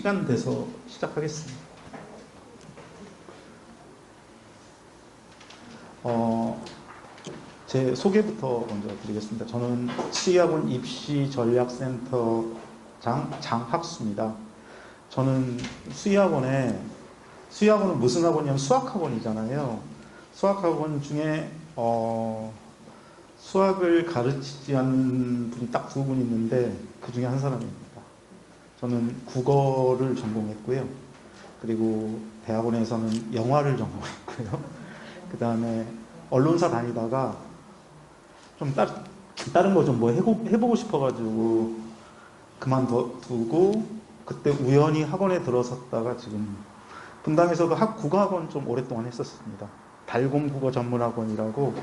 시간 돼서 시작하겠습니다. 제 소개부터 먼저 드리겠습니다. 저는 치의학원 입시전략센터장 장학수입니다. 저는 수의학원은 무슨 학원이냐면 수학학원이잖아요. 수학학원 중에 수학을 가르치지 않는 분이 딱 두 분 있는데 그 중에 한 사람입니다. 저는 국어를 전공했고요. 그리고 대학원에서는 영화를 전공했고요. 그 다음에 언론사 다니다가 좀 다른 거 좀 뭐 해보고 싶어가지고 그만두고 그때 우연히 학원에 들어섰다가 지금 분당에서도 국어학원 좀 오랫동안 했었습니다. 달곰국어 전문학원이라고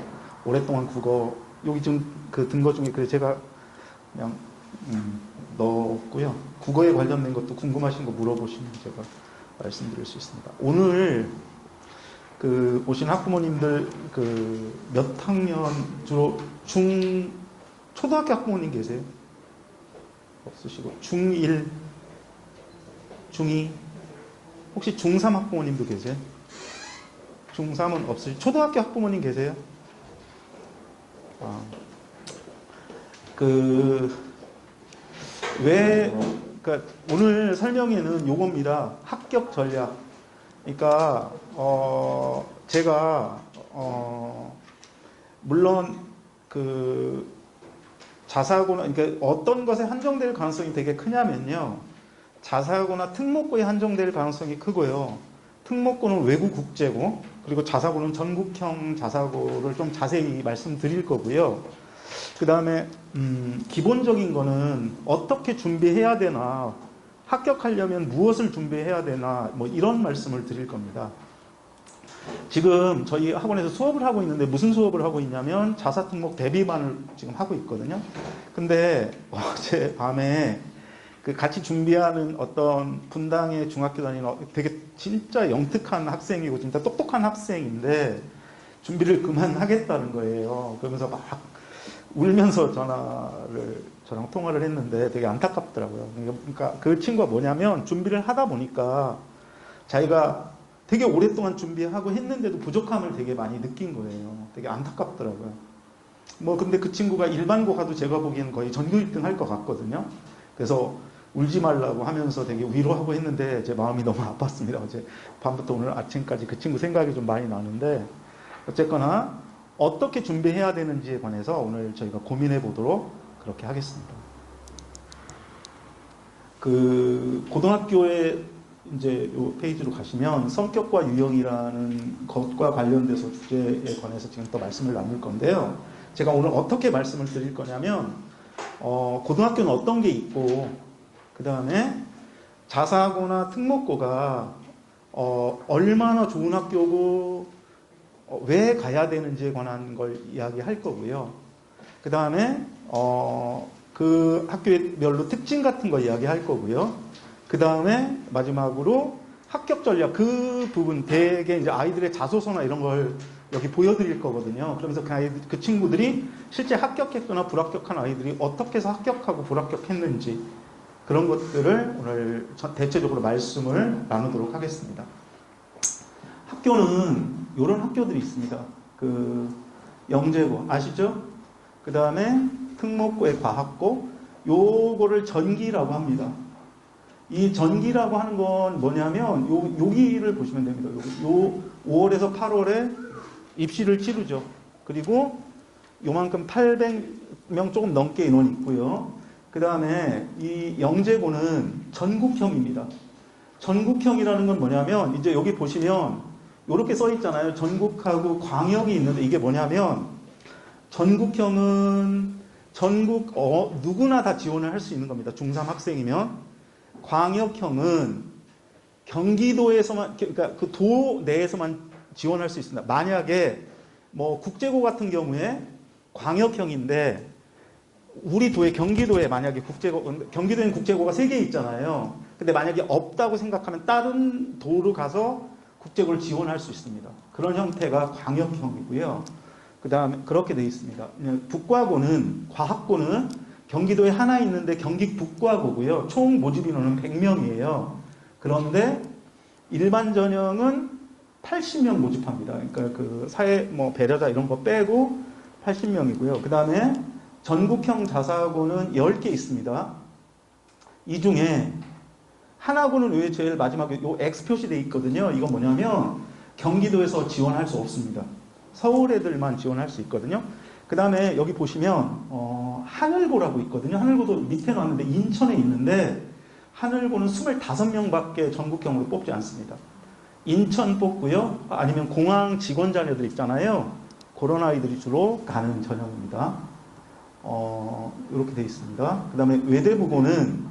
오랫동안 국어 여기 지금 그 든 거 중에 그래 제가 그냥 넣었고요. 국어에 관련된 것도 궁금하신 거 물어보시면 제가 말씀드릴 수 있습니다. 오늘 그 오신 학부모님들 그 몇 학년 주로 초등학교 학부모님 계세요? 없으시고 중1, 중2 혹시 중3 학부모님도 계세요? 중3은 없으시고 초등학교 학부모님 계세요? 그러니까 오늘 설명에는 요겁니다. 합격 전략. 그러니까 제가 물론 그 자사고나 그러니까 어떤 것에 한정될 가능성이 되게 크냐면요. 자사고나 특목고에 한정될 가능성이 크고요. 특목고는 외국 국제고 그리고 자사고는 전국형 자사고를 좀 자세히 말씀드릴 거고요. 그 다음에 기본적인 거는 어떻게 준비해야 되나, 합격하려면 무엇을 준비해야 되나, 뭐 이런 말씀을 드릴 겁니다. 지금 저희 학원에서 수업을 하고 있는데 무슨 수업을 하고 있냐면 자사특목 대비반을 지금 하고 있거든요. 근데 어제 밤에 그 같이 준비하는 어떤 분당의 중학교 다니는 되게 진짜 영특한 학생이고 진짜 똑똑한 학생인데 준비를 그만하겠다는 거예요. 그러면서 막 울면서 저랑 통화를 했는데 되게 안타깝더라고요. 그러니까 그 친구가 뭐냐면 준비를 하다 보니까 자기가 되게 오랫동안 준비하고 했는데도 부족함을 되게 많이 느낀 거예요. 되게 안타깝더라고요. 뭐 근데 그 친구가 일반고 가도 제가 보기에는 거의 전교 1등 할 것 같거든요. 그래서 울지 말라고 하면서 되게 위로하고 했는데 제 마음이 너무 아팠습니다. 어제 밤부터 오늘 아침까지 그 친구 생각이 좀 많이 나는데 어쨌거나 어떻게 준비해야 되는지에 관해서 오늘 저희가 고민해 보도록 그렇게 하겠습니다. 그 고등학교에 이제 요 페이지로 가시면 성격과 유형이라는 것과 관련돼서 주제에 관해서 지금 또 말씀을 나눌 건데요. 제가 오늘 어떻게 말씀을 드릴 거냐면 고등학교는 어떤 게 있고 그 다음에 자사고나 특목고가 얼마나 좋은 학교고 왜 가야 되는지에 관한 걸 이야기할 거고요. 그 다음에 그 학교별로 특징 같은 거 이야기할 거고요. 그 다음에 마지막으로 합격 전략 그 부분 대개 이제 아이들의 자소서나 이런 걸 여기 보여드릴 거거든요. 그러면서 그 친구들이 실제 합격했거나 불합격한 아이들이 어떻게 해서 합격하고 불합격했는지 그런 것들을 오늘 대체적으로 말씀을 나누도록 하겠습니다. 학교는 이런 학교들이 있습니다. 그 영재고 아시죠? 그 다음에 특목고의 과학고 요거를 전기라고 합니다. 이 전기라고 하는 건 뭐냐면 여기를 보시면 됩니다. 요 5월에서 8월에 입시를 치르죠. 그리고 요만큼 800명 조금 넘게 인원이 있고요. 그 다음에 이 영재고는 전국형입니다. 전국형이라는 건 뭐냐면 이제 여기 보시면 이렇게 써 있잖아요. 전국하고 광역이 있는데 이게 뭐냐면 전국형은 전국 누구나 다 지원을 할 수 있는 겁니다. 중3 학생이면. 광역형은 경기도에서만 그러니까 그 도 내에서만 지원할 수 있습니다. 만약에 뭐 국제고 같은 경우에 광역형인데 우리 도에 경기도에 만약에 경기도엔 국제고가 3개 있잖아요. 근데 만약에 없다고 생각하면 다른 도로 가서 국제고를 지원할 수 있습니다. 그런 형태가 광역형이고요. 그 다음에 그렇게 되어 있습니다. 북과고는 과학고는 경기도에 하나 있는데 경기 북과고고요. 총 모집 인원은 100명이에요. 그런데 일반 전형은 80명 모집합니다. 그러니까 그 사회 뭐 배려자 이런 거 빼고 80명이고요. 그 다음에 전국형 자사고는 10개 있습니다. 이 중에 하나고는 왜 제일 마지막에 요 X 표시되어 있거든요. 이건 뭐냐면 경기도에서 지원할 수 없습니다. 서울 애들만 지원할 수 있거든요. 그 다음에 여기 보시면 하늘고라고 있거든요. 하늘고도 밑에 놨는데 인천에 있는데 하늘고는 25명밖에 전국형으로 뽑지 않습니다. 인천 뽑고요. 아니면 공항 직원 자녀들 있잖아요. 그런 아이들이 주로 가는 전형입니다. 이렇게 되어 있습니다. 그 다음에 외대부고는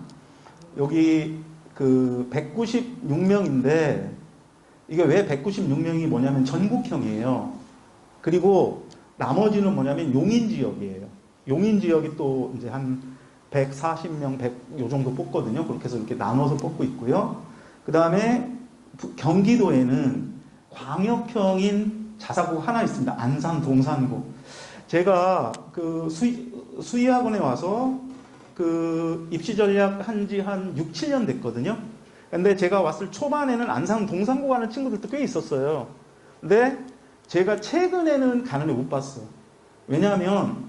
여기 그 196명인데 이게 왜 196명이 뭐냐면 전국형이에요. 그리고 나머지는 뭐냐면 용인 지역이에요. 용인 지역이 또 이제 한 140명, 100, 요 정도 뽑거든요. 그렇게 해서 이렇게 나눠서 뽑고 있고요. 그 다음에 경기도에는 광역형인 자사고 하나 있습니다. 안산 동산고. 제가 그 수의학원에 와서 그 입시 전략 한지 한 6, 7년 됐거든요. 근데 제가 왔을 초반에는 안산 동산고 가는 친구들도 꽤 있었어요. 근데 제가 최근에는 가는 애 못 봤어요. 왜냐하면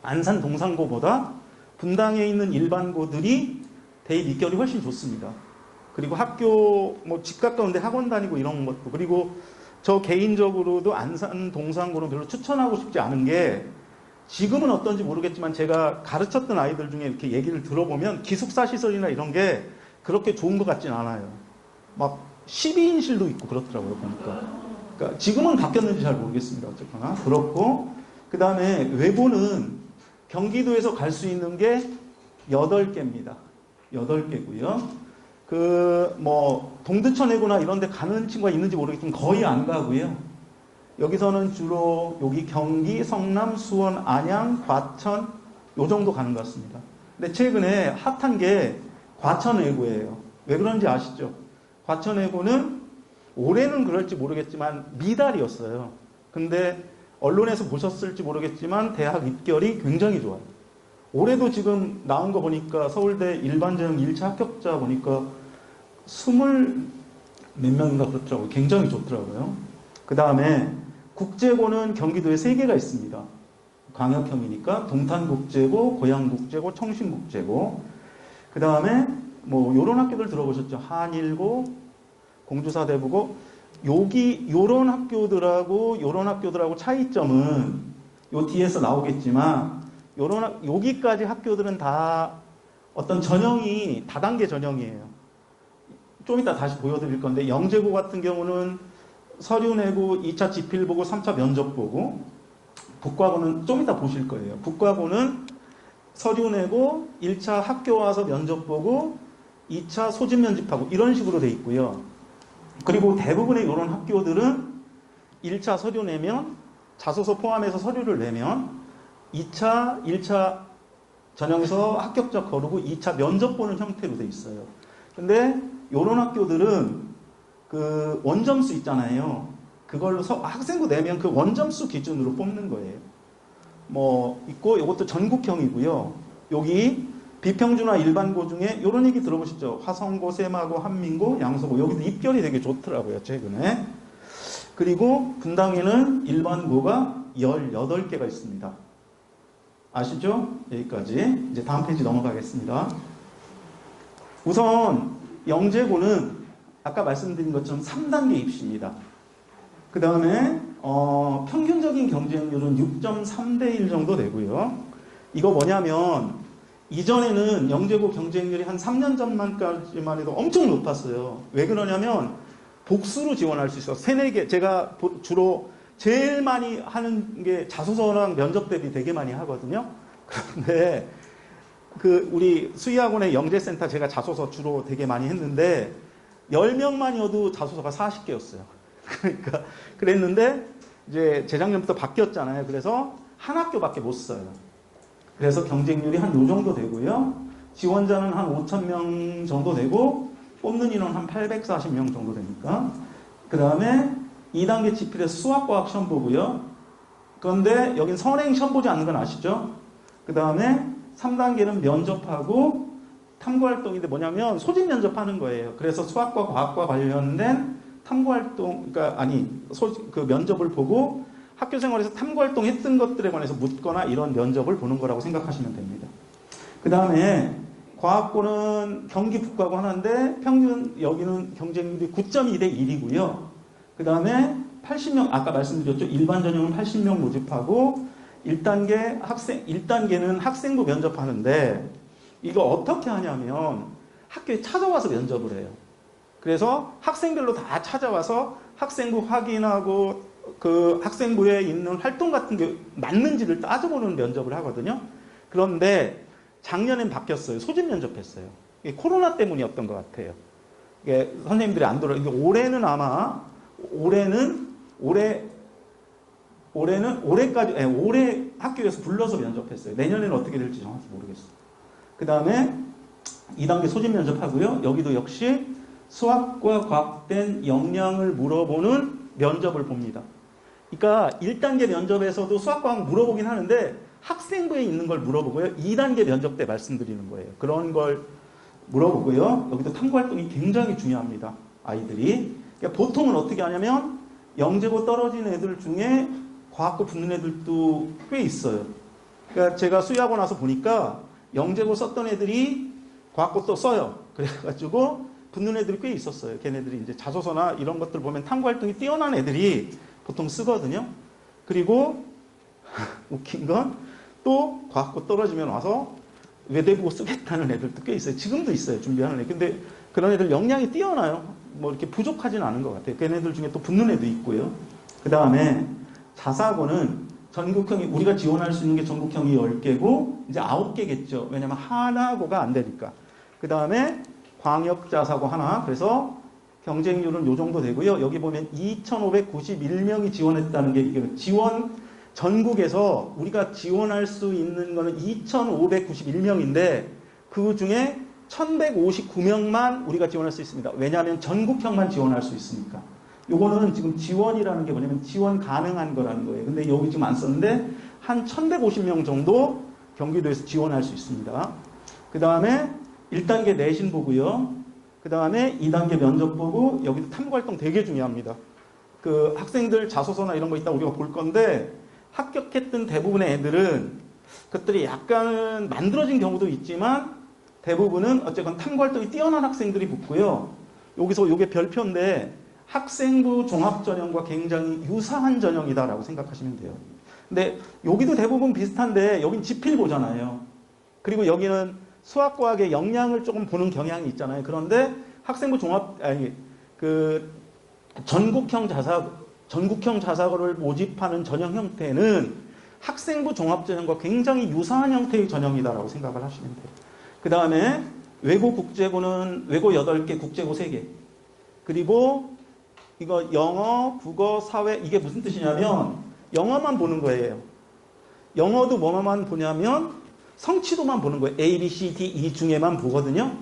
안산 동산고보다 분당에 있는 일반고들이 대입 입결이 훨씬 좋습니다. 그리고 학교 뭐 집 가까운데 학원 다니고 이런 것도, 그리고 저 개인적으로도 안산 동산고는 별로 추천하고 싶지 않은 게 지금은 어떤지 모르겠지만 제가 가르쳤던 아이들 중에 이렇게 얘기를 들어보면 기숙사 시설이나 이런 게 그렇게 좋은 것 같진 않아요. 막 12인실도 있고 그렇더라고요, 보니까. 그러니까 지금은 바뀌었는지 잘 모르겠습니다. 어쨌거나 그렇고, 그 다음에 외고는 경기도에서 갈 수 있는 게 8개입니다. 8개고요. 뭐 동두천 외고나 이런 데 가는 친구가 있는지 모르겠지만 거의 안 가고요. 여기서는 주로 여기 경기, 성남, 수원, 안양, 과천 요 정도 가는 것 같습니다. 근데 최근에 핫한 게 과천 외고예요. 왜 그런지 아시죠? 과천 외고는 올해는 그럴지 모르겠지만 미달이었어요. 근데 언론에서 보셨을지 모르겠지만 대학 입결이 굉장히 좋아요. 올해도 지금 나온 거 보니까 서울대 일반전형 1차 합격자 보니까 20몇 명인가 그렇더라고요. 굉장히 좋더라고요. 그 다음에 국제고는 경기도에 3개가 있습니다. 광역형이니까 동탄국제고, 고양국제고, 청신국제고. 그 다음에 뭐 요런 학교들 들어보셨죠? 한일고, 공주사대부고. 요런 학교들하고 차이점은 요 뒤에서 나오겠지만 여기까지 학교들은 다 어떤 전형이 다단계 전형이에요. 좀 이따 다시 보여드릴 건데, 영재고 같은 경우는 서류 내고 2차 지필 보고 3차 면접 보고, 북과고는 좀 이따 보실 거예요. 북과고는 서류 내고 1차 학교 와서 면접 보고 2차 소집 면접하고 이런 식으로 돼 있고요. 그리고 대부분의 이런 학교들은 1차 서류 내면, 자소서 포함해서 서류를 내면 2차, 1차 전형에서 합격자 거르고 2차 면접 보는 형태로 돼 있어요. 근데 이런 학교들은 그 원점수 있잖아요. 그걸로 학생부 내면 그 원점수 기준으로 뽑는 거예요. 뭐 있고, 이것도 전국형이고요. 여기 비평준화 일반고 중에 이런 얘기 들어보셨죠? 화성고, 세마고, 한민고, 양서고. 여기도 입결이 되게 좋더라고요, 최근에. 그리고 분당에는 일반고가 18개가 있습니다. 아시죠? 여기까지. 이제 다음 페이지 넘어가겠습니다. 우선 영재고는 아까 말씀드린 것처럼 3단계 입시입니다. 그 다음에 평균적인 경쟁률은 6.3대 1 정도 되고요. 이거 뭐냐면 이전에는 영재고 경쟁률이 한 3년 전만까지만 해도 엄청 높았어요. 왜 그러냐면 복수로 지원할 수 있어요. 3, 4개. 제가 주로 제일 많이 하는 게 자소서랑 면접 대비 되게 많이 하거든요. 그런데 우리 수의학원의 영재센터 제가 자소서 주로 되게 많이 했는데 10명만이어도 자소서가 40개였어요. 그러니까 그랬는데 이제 재작년부터 바뀌었잖아요. 그래서 한 학교밖에 못 써요. 그래서 경쟁률이 한 요 정도 되고요. 지원자는 한 5,000명 정도 되고 뽑는 인원 한 840명 정도 되니까. 그 다음에 2단계 지필에서 수학과학 시험 보고요. 그런데 여긴 선행 시험 보지 않는 건 아시죠? 그 다음에 3단계는 면접하고 탐구활동인데 뭐냐면 소집 면접하는 거예요. 그래서 수학과 과학과 관련된 탐구활동, 그러니까 그 면접을 보고 학교 생활에서 탐구활동 했던 것들에 관해서 묻거나 이런 면접을 보는 거라고 생각하시면 됩니다. 그 다음에 과학고는 경기 북가고 하나인데 평균 여기는 경쟁률이 9.2 대 1이고요. 그 다음에 80명, 아까 말씀드렸죠. 일반 전형은 80명 모집하고 1단계는 학생부 면접하는데 이거 어떻게 하냐면 학교에 찾아와서 면접을 해요. 그래서 학생별로 다 찾아와서 학생부 확인하고 그 학생부에 있는 활동 같은 게 맞는지를 따져보는 면접을 하거든요. 그런데 작년엔 바뀌었어요. 소집 면접했어요. 이게 코로나 때문이었던 것 같아요. 이게 선생님들이 안 들어요. 올해는 아마 올해 학교에서 불러서 면접했어요. 내년에는 어떻게 될지 정확히 모르겠어요. 그 다음에 2단계 소집 면접하고요. 여기도 역시 수학과 과학된 역량을 물어보는 면접을 봅니다. 그러니까 1단계 면접에서도 수학과학 물어보긴 하는데 학생부에 있는 걸 물어보고요. 2단계 면접 때 말씀드리는 거예요. 그런 걸 물어보고요. 여기도 탐구활동이 굉장히 중요합니다. 아이들이. 그러니까 보통은 어떻게 하냐면 영재고 떨어진 애들 중에 과학고 붙는 애들도 꽤 있어요. 그러니까 제가 수의하고 나서 보니까 영재고 썼던 애들이 과학고 또 써요. 그래가지고 붙는 애들이 꽤 있었어요. 걔네들이 이제 자소서나 이런 것들 보면 탐구활동이 뛰어난 애들이 보통 쓰거든요. 그리고 웃긴 건 또 과학고 떨어지면 와서 외대보고 쓰겠다는 애들도 꽤 있어요. 지금도 있어요. 준비하는 애. 근데 그런 애들 역량이 뛰어나요. 뭐 이렇게 부족하진 않은 것 같아요. 걔네들 중에 또 붙는 애도 있고요. 그 다음에 자사고는 전국형이 우리가 지원할 수 있는 게 전국형이 10개고 이제 9개겠죠. 왜냐면 하나고가 안 되니까. 그 다음에 광역자사고 하나. 그래서 경쟁률은 요 정도 되고요. 여기 보면 2,591명이 지원했다는 게 이게 지원 전국에서 우리가 지원할 수 있는 거는 2,591명인데 그 중에 1,159명만 우리가 지원할 수 있습니다. 왜냐하면 전국형만 지원할 수 있으니까. 요거는 지금 지원이라는 게 뭐냐면 지원 가능한 거라는 거예요. 근데 여기 지금 안 썼는데 한 1,150명 정도 경기도에서 지원할 수 있습니다. 그 다음에 1단계 내신 보고요. 그 다음에 2단계 면접 보고 여기도 탐구활동 되게 중요합니다. 그 학생들 자소서나 이런 거 있다 우리가 볼 건데 합격했던 대부분의 애들은 그것들이 약간 만들어진 경우도 있지만 대부분은 어쨌건 탐구활동이 뛰어난 학생들이 붙고요. 여기서 이게 별표인데 학생부 종합전형과 굉장히 유사한 전형이다라고 생각하시면 돼요. 근데 여기도 대부분 비슷한데 여긴 지필고잖아요. 그리고 여기는 수학과학의 역량을 조금 보는 경향이 있잖아요. 그런데 학생부 전국형 자사고를 모집하는 전형 형태는 학생부 종합전형과 굉장히 유사한 형태의 전형이다라고 생각을 하시면 돼요. 그 다음에 외고 국제고는 외고 8개, 국제고 3개. 그리고 이거 영어, 국어, 사회 이게 무슨 뜻이냐면 영어만 보는 거예요. 영어도 뭐만 보냐면 성취도만 보는 거예요. A, B, C, D, E 중에만 보거든요.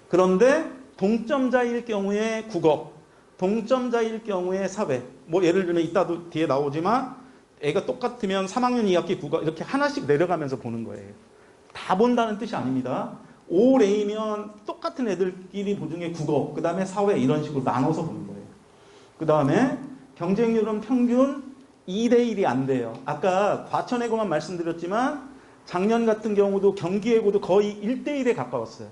그런데 동점자일 경우에 국어, 동점자일 경우에 사회. 뭐 예를 들면 이따도 뒤에 나오지만 애가 똑같으면 3학년 2학기 국어 이렇게 하나씩 내려가면서 보는 거예요. 다 본다는 뜻이 아닙니다. 올해이면 똑같은 애들끼리 보중에 국어, 그 다음에 사회 이런 식으로 나눠서 보는 거예요. 그 다음에 경쟁률은 평균 2대1이 안 돼요. 아까 과천외고만 말씀드렸지만 작년 같은 경우도 경기외고도 거의 1대1에 가까웠어요.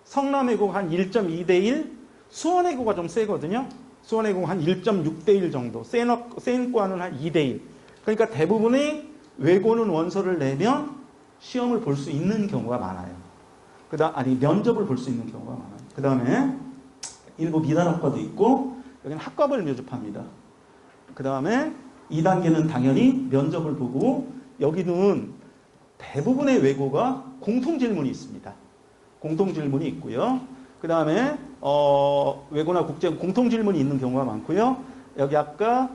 성남외고 한 1.2대1, 수원외고가 좀 세거든요. 수원외고 한 1.6대1 정도, 센 과는 한 2대1. 그러니까 대부분의 외고는 원서를 내면 시험을 볼 수 있는 경우가 많아요. 면접을 볼 수 있는 경우가 많아요. 그 다음에 일부 미단학과도 있고 여기는 학과별 모집합니다. 그 다음에 2단계는 당연히 면접을 보고 여기는 대부분의 외고가 공통질문이 있습니다. 공통질문이 있고요. 그 다음에 외고나 국제 공통질문이 있는 경우가 많고요. 여기 아까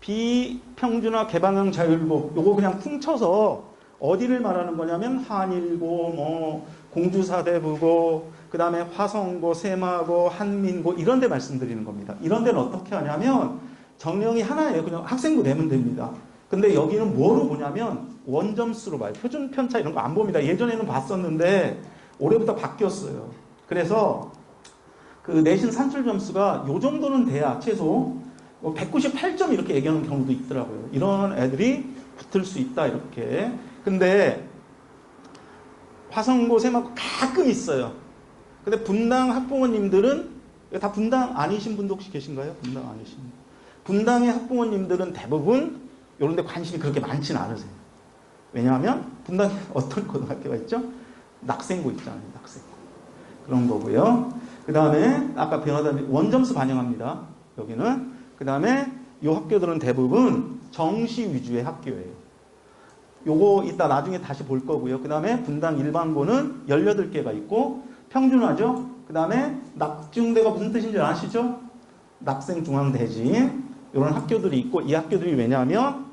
비평준화 개방형 자율고 요거 그냥 퉁쳐서 어디를 말하는 거냐면 한일고 뭐 공주사대부고 그 다음에 화성고 세마고 한민고 이런 데 말씀드리는 겁니다. 이런 데는 어떻게 하냐면 정령이 하나예요. 그냥 학생부 내면 됩니다. 근데 여기는 뭐로 보냐면 원점수로 봐요. 표준 편차 이런 거 안 봅니다. 예전에는 봤었는데 올해부터 바뀌었어요. 그래서 그 내신 산출 점수가 요 정도는 돼야 최소 198점 이렇게 얘기하는 경우도 있더라고요. 이런 애들이 붙을 수 있다 이렇게. 근데 화성고 세마고 가끔 있어요. 근데 분당 학부모님들은 다 분당 아니신 분도 혹시 계신가요? 분당 아니신 분. 분당의 학부모님들은 대부분 이런 데 관심이 그렇게 많지는 않으세요. 왜냐하면 분당에 어떤 고등학교가 있죠? 낙생고 있잖아요. 낙생고. 그런 거고요. 그 다음에 아까 변호사님 원점수 반영합니다. 여기는. 그 다음에 이 학교들은 대부분 정시 위주의 학교예요. 요거 이따 나중에 다시 볼 거고요. 그 다음에 분당 일반고는 18개가 있고 평준화죠. 그 다음에 낙중대가 무슨 뜻인지 아시죠? 낙생중앙대진 이런 학교들이 있고 이 학교들이 왜냐하면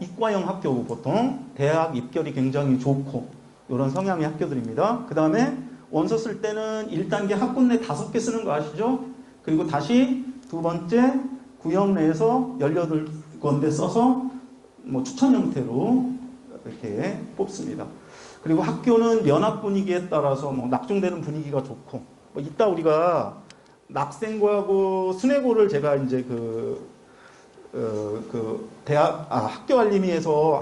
이과형 학교고 보통 대학 입결이 굉장히 좋고 이런 성향의 학교들입니다. 그 다음에 원서 쓸 때는 1단계 학군 내 5개 쓰는 거 아시죠? 그리고 다시 두 번째 구역 내에서 18군데 써서 뭐 추천 형태로 이렇게 뽑습니다. 그리고 학교는 면학 분위기에 따라서 뭐 낙중되는 분위기가 좋고 뭐 이따 우리가 낙생고하고 순회고를 제가 이제 학교 알림이에서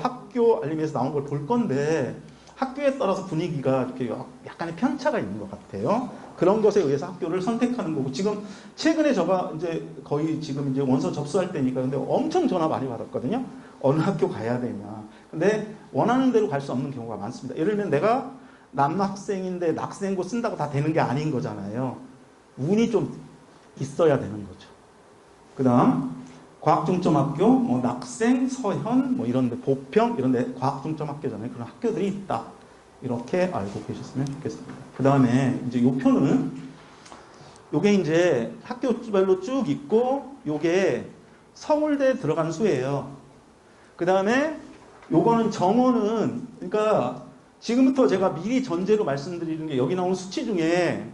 나온 걸 볼 건데 학교에 따라서 분위기가 이렇게 약간의 편차가 있는 것 같아요. 그런 것에 의해서 학교를 선택하는 거고 지금 최근에 제가 이제 거의 지금 이제 원서 접수할 때니까 근데 엄청 전화 많이 받았거든요. 어느 학교 가야 되냐. 근데 원하는 대로 갈 수 없는 경우가 많습니다. 예를 들면 내가 남학생인데 낙생고 쓴다고 다 되는 게 아닌 거잖아요. 운이 좀 있어야 되는 거죠. 그 다음 과학중점학교, 뭐 낙생, 서현, 뭐 이런데 보평 이런데 과학중점학교잖아요. 그런 학교들이 있다. 이렇게 알고 계셨으면 좋겠습니다. 그 다음에 이제 요 표는 요게 이제 학교별로 쭉 있고 요게 서울대 들어간 수예요. 그 다음에 요거는 정원은 그러니까 지금부터 제가 미리 전제로 말씀드리는 게 여기 나온 수치 중에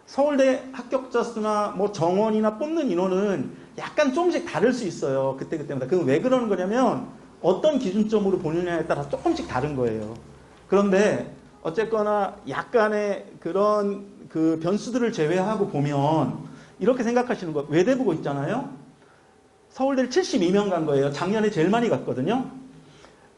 서울대 합격자 수나 뭐 정원이나 뽑는 인원은 약간 조금씩 다를 수 있어요. 그때마다. 그건 왜 그러는 거냐면 어떤 기준점으로 보느냐에 따라 조금씩 다른 거예요. 그런데 어쨌거나 약간의 그런 그 변수들을 제외하고 보면 이렇게 생각하시는 거예요. 외대부고 있잖아요. 서울대를 72명 간 거예요. 작년에 제일 많이 갔거든요.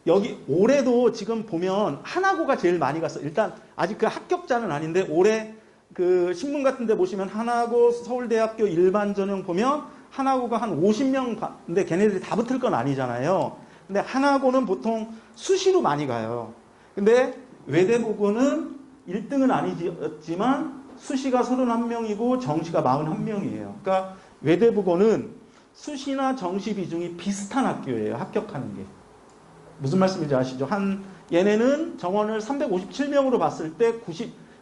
여기 올해도 지금 보면 하나고가 제일 많이 갔어요. 일단 아직 그 합격자는 아닌데 올해 그 신문 같은 데 보시면 하나고 서울대학교 일반 전형 보면 하나고가 한 50명 근데 걔네들이 다 붙을 건 아니잖아요. 근데 하나고는 보통 수시로 많이 가요. 근데 외대부고는 1등은 아니지만 수시가 31명이고 정시가 41명이에요. 그러니까 외대부고는 수시나 정시 비중이 비슷한 학교예요. 합격하는 게. 무슨 말씀인지 아시죠? 얘네는 정원을 357명으로 봤을 때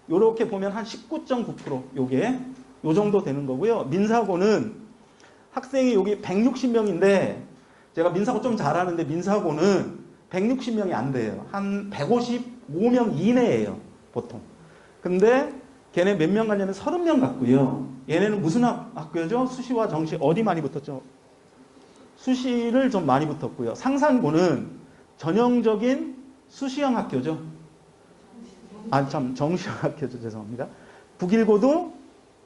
요렇게 보면 한 19.9% 요게 요 정도 되는 거고요. 민사고는 학생이 여기 160명인데 제가 민사고 좀 잘하는데 민사고는 160명이 안 돼요. 한 155명 이내예요. 보통. 근데 걔네 몇 명 갔냐면 30명 갔고요. 얘네는 무슨 학교죠? 수시와 정시 어디 많이 붙었죠? 수시를 좀 많이 붙었고요. 상산고는 전형적인 수시형 학교죠. 정시형 학교죠. 죄송합니다. 북일고도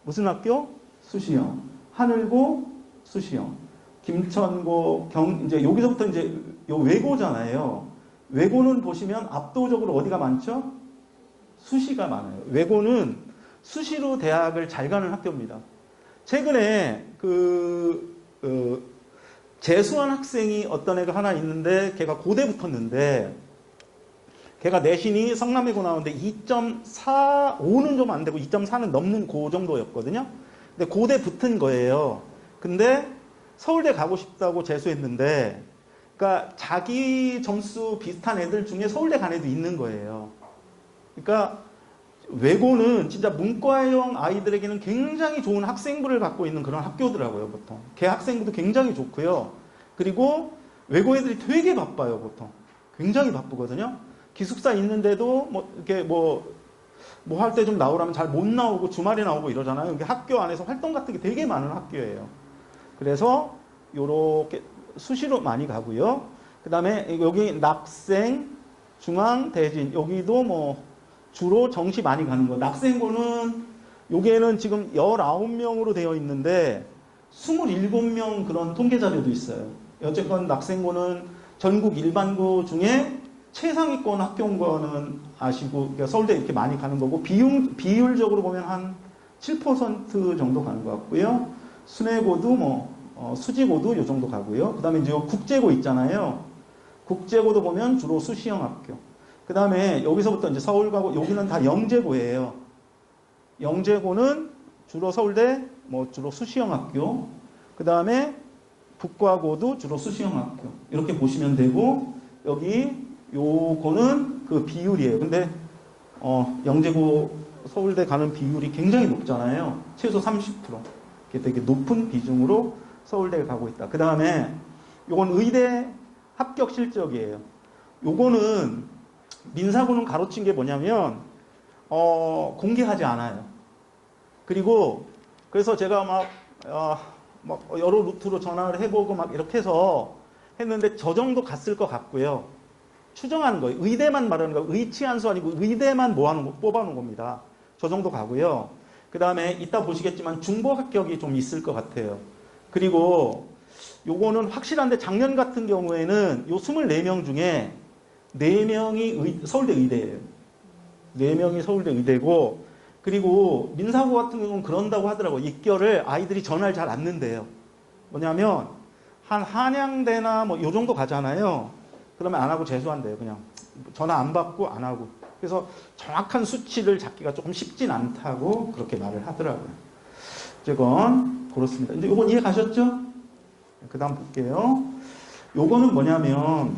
무슨 학교? 수시형. 하늘고 수시형. 김천고 이제 여기서부터 이제 요 외고잖아요. 외고는 보시면 압도적으로 어디가 많죠? 수시가 많아요. 외고는 수시로 대학을 잘 가는 학교입니다. 최근에 재수한 학생이 어떤 애가 하나 있는데 걔가 고대 붙었는데 걔가 내신이 성남외고 나오는데 2.45는 좀 안 되고 2.4는 넘는 그 정도였거든요. 근데 고대 붙은 거예요. 근데 서울대 가고 싶다고 재수했는데 그러니까 자기 점수 비슷한 애들 중에 서울대 간 애도 있는 거예요. 그러니까 외고는 진짜 문과형 아이들에게는 굉장히 좋은 학생부를 갖고 있는 그런 학교더라고요, 보통. 걔 학생부도 굉장히 좋고요. 그리고 외고 애들이 되게 바빠요, 보통. 굉장히 바쁘거든요. 기숙사 있는데도 이렇게 할 때 좀 나오라면 잘 못 나오고 주말에 나오고 이러잖아요. 이게 학교 안에서 활동 같은 게 되게 많은 학교예요. 그래서 요렇게 수시로 많이 가고요. 그 다음에 여기 낙생, 중앙, 대진 여기도 주로 정시 많이 가는 거. 낙생고는 여기에는 지금 19명으로 되어 있는데 27명 그런 통계 자료도 있어요. 어쨌건 낙생고는 전국 일반고 중에 최상위권 학교인 거는 아시고, 그러니까 서울대 이렇게 많이 가는 거고, 비율적으로 보면 한 7% 정도 가는 것 같고요. 순회고도 수지고도 요 정도 가고요. 그 다음에 이제 국제고 있잖아요. 국제고도 보면 주로 수시형 학교. 그 다음에 여기서부터 이제 서울 가고, 여기는 다 영재고예요. 영재고는 주로 서울대, 주로 수시형 학교. 그 다음에 북과고도 주로 수시형 학교. 이렇게 보시면 되고, 여기 요거는 그 비율이에요. 근데 영재고 서울대 가는 비율이 굉장히 높잖아요. 최소 30%. 이게 되게 높은 비중으로 서울대에 가고 있다. 그 다음에 요건 의대 합격 실적이에요. 요거는 민사고는 가로친 게 뭐냐면 공개하지 않아요. 그리고 그래서 제가 막 여러 루트로 전화를 해보고 막 이렇게 해서 했는데 저 정도 갔을 것 같고요. 추정하는 거예요. 의대만 말하는 거, 의치한수 아니고 의대만 뽑아놓은 겁니다. 저 정도 가고요. 그 다음에 이따 보시겠지만 중복 합격이 좀 있을 것 같아요. 그리고 요거는 확실한데 작년 같은 경우에는 요 24명 중에 4명이 서울대 의대예요. 4명이 서울대 의대고, 그리고 민사고 같은 경우는 그런다고 하더라고요. 입결을 아이들이 전화를 잘 안 넣는데요. 뭐냐면 한 한양대나 요 정도 가잖아요. 그러면 안 하고 재수한대요. 그냥 전화 안 받고 안 하고. 그래서 정확한 수치를 잡기가 조금 쉽진 않다고 그렇게 말을 하더라고요. 어쨌건 그렇습니다. 이제 요건 이해 가셨죠? 그 다음 볼게요. 요거는 뭐냐면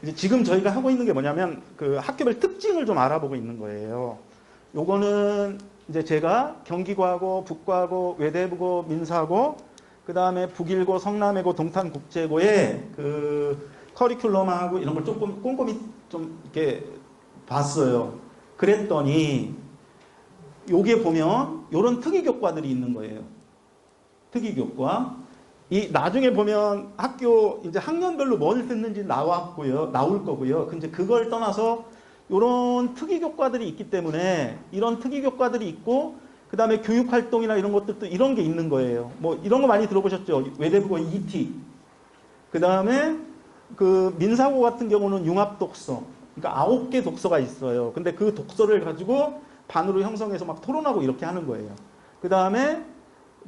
이제 지금 저희가 하고 있는 게 뭐냐면 그 학교별 특징을 좀 알아보고 있는 거예요. 요거는 이제 제가 경기고하고 북고하고 외대부고 민사고 그 다음에 북일고, 성남외고, 동탄국제고의 그 커리큘럼하고 이런 걸 조금 꼼꼼히 좀 이렇게 봤어요. 그랬더니 여기에 보면 이런 특이교과들이 있는 거예요. 특이교과. 이 나중에 보면 학교 이제 학년별로 뭘 듣는지 나올 거고요. 근데 그걸 떠나서 이런 특이교과들이 있기 때문에 이런 특이교과들이 있고, 그 다음에 교육활동이나 이런 것들도 이런 게 있는 거예요. 이런 거 많이 들어보셨죠? 외대부고 ET. 그 다음에 그 민사고 같은 경우는 융합독서. 그러니까 9개 독서가 있어요. 근데 그 독서를 가지고 반으로 형성해서 막 토론하고 이렇게 하는 거예요. 그 다음에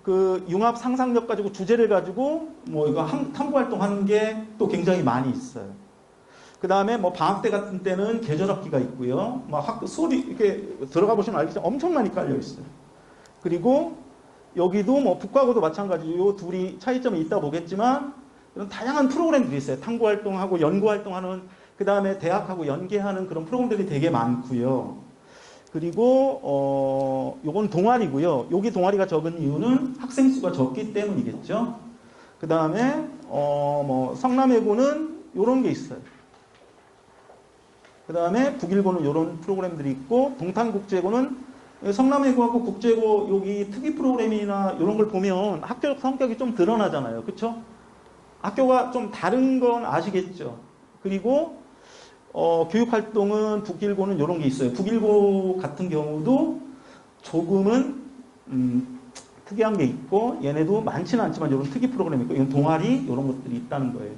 그 융합 상상력 가지고 주제를 가지고 이거 탐구활동 하는 게 또 굉장히 많이 있어요. 그 다음에 방학 때 같은 때는 계절학기가 있고요. 수업이 이렇게 들어가 보시면 알겠지만 엄청 많이 깔려 있어요. 그리고 여기도 북과고도 마찬가지로 요 둘이 차이점이 있다 보겠지만 이런 다양한 프로그램들이 있어요. 탐구활동하고 연구활동하는, 그 다음에 대학하고 연계하는 그런 프로그램들이 되게 많고요. 그리고 요건 동아리고요. 여기 동아리가 적은 이유는 학생 수가 적기 때문이겠죠. 그 다음에 성남외고는 요런 게 있어요. 그 다음에 북일고는 요런 프로그램들이 있고, 동탄국제고는 성남외고하고 국제고 여기 특이 프로그램이나 이런 걸 보면 학교적 성격이 좀 드러나잖아요. 그렇죠? 학교가 좀 다른 건 아시겠죠? 그리고 교육활동은 북일고는 이런 게 있어요. 북일고 같은 경우도 조금은 특이한 게 있고, 얘네도 많지는 않지만 이런 특이 프로그램이 있고, 이런 동아리 이런 것들이 있다는 거예요.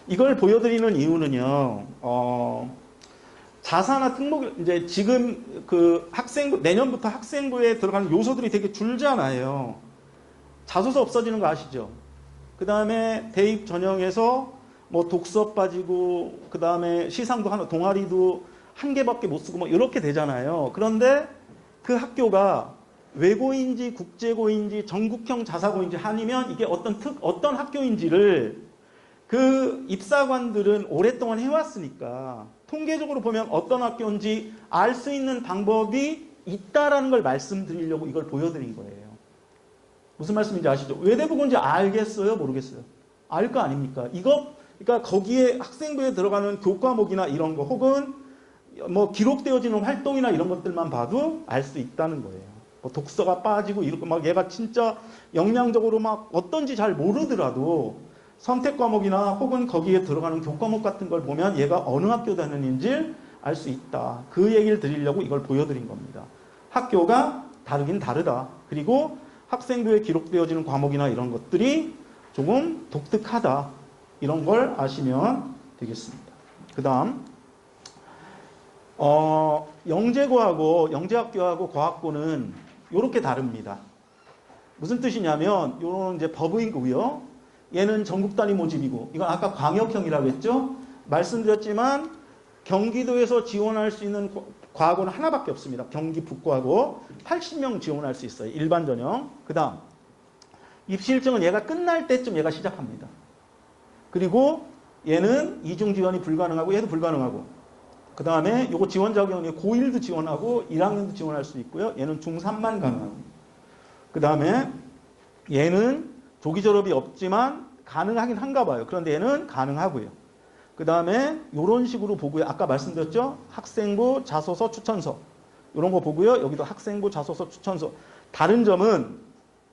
이걸 보여드리는 이유는요. 자사나 특목, 이제 지금 그 학생부, 내년부터 학생부에 들어가는 요소들이 되게 줄잖아요. 자소서 없어지는 거 아시죠? 그 다음에 대입 전형에서 독서 빠지고, 그 다음에 시상도 하나, 동아리도 한 개밖에 못 쓰고 이렇게 되잖아요. 그런데 그 학교가 외고인지 국제고인지 전국형 자사고인지 아니면 이게 어떤 학교인지를 그 입사관들은 오랫동안 해왔으니까 통계적으로 보면 어떤 학교인지 알 수 있는 방법이 있다라는 걸 말씀드리려고 이걸 보여드린 거예요. 무슨 말씀인지 아시죠? 외대부고인지 알겠어요? 모르겠어요? 알 거 아닙니까? 그러니까 거기에 학생부에 들어가는 교과목이나 이런 거 혹은 기록되어지는 활동이나 이런 것들만 봐도 알 수 있다는 거예요. 독서가 빠지고 이렇게 얘가 진짜 역량적으로 어떤지 잘 모르더라도 선택 과목이나 혹은 거기에 들어가는 교과목 같은 걸 보면 얘가 어느 학교 다니는지 알 수 있다. 그 얘기를 드리려고 이걸 보여드린 겁니다. 학교가 다르긴 다르다. 그리고 학생부에 기록되어지는 과목이나 이런 것들이 조금 독특하다. 이런 걸 아시면 되겠습니다. 그 다음 영재고하고 영재학교하고 과학고는 이렇게 다릅니다. 무슨 뜻이냐면 요런 이제 법이고요. 얘는 전국 단위 모집이고 이건 아까 광역형이라고 했죠. 말씀드렸지만 경기도에서 지원할 수 있는 과학고는 하나밖에 없습니다. 경기 북고하고 80명 지원할 수 있어요. 일반 전형. 그 다음 입시 일정은 얘가 끝날 때쯤 얘가 시작합니다. 그리고 얘는 이중 지원이 불가능하고 얘도 불가능하고 그 다음에 요거 지원 자격이 고1도 지원하고 1학년도 지원할 수 있고요. 얘는 중3만 가능하고 그 다음에 얘는 조기 졸업이 없지만 가능하긴 한가 봐요. 그런데 얘는 가능하고요. 그 다음에 이런 식으로 보고요. 아까 말씀드렸죠? 학생부 자소서 추천서 이런 거 보고요. 여기도 학생부 자소서 추천서. 다른 점은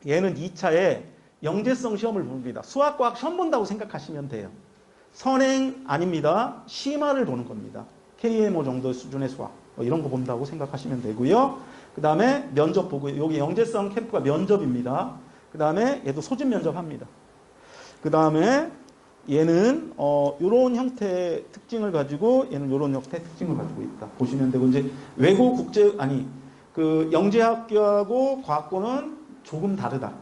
얘는 2차에 영재성 시험을 봅니다. 수학과학 시험 본다고 생각하시면 돼요. 선행 아닙니다. 심화를 보는 겁니다. KMO 정도 수준의 수학 이런 거 본다고 생각하시면 되고요. 그 다음에 면접 보고요. 여기 영재성 캠프가 면접입니다. 그 다음에 얘도 소집 면접합니다. 그 다음에 얘는 이런 형태의 특징을 가지고 얘는 이런 형태의 특징을 가지고 있다. 보시면 되고 이제 외고 국제 그 영재학교하고 과학고는 조금 다르다.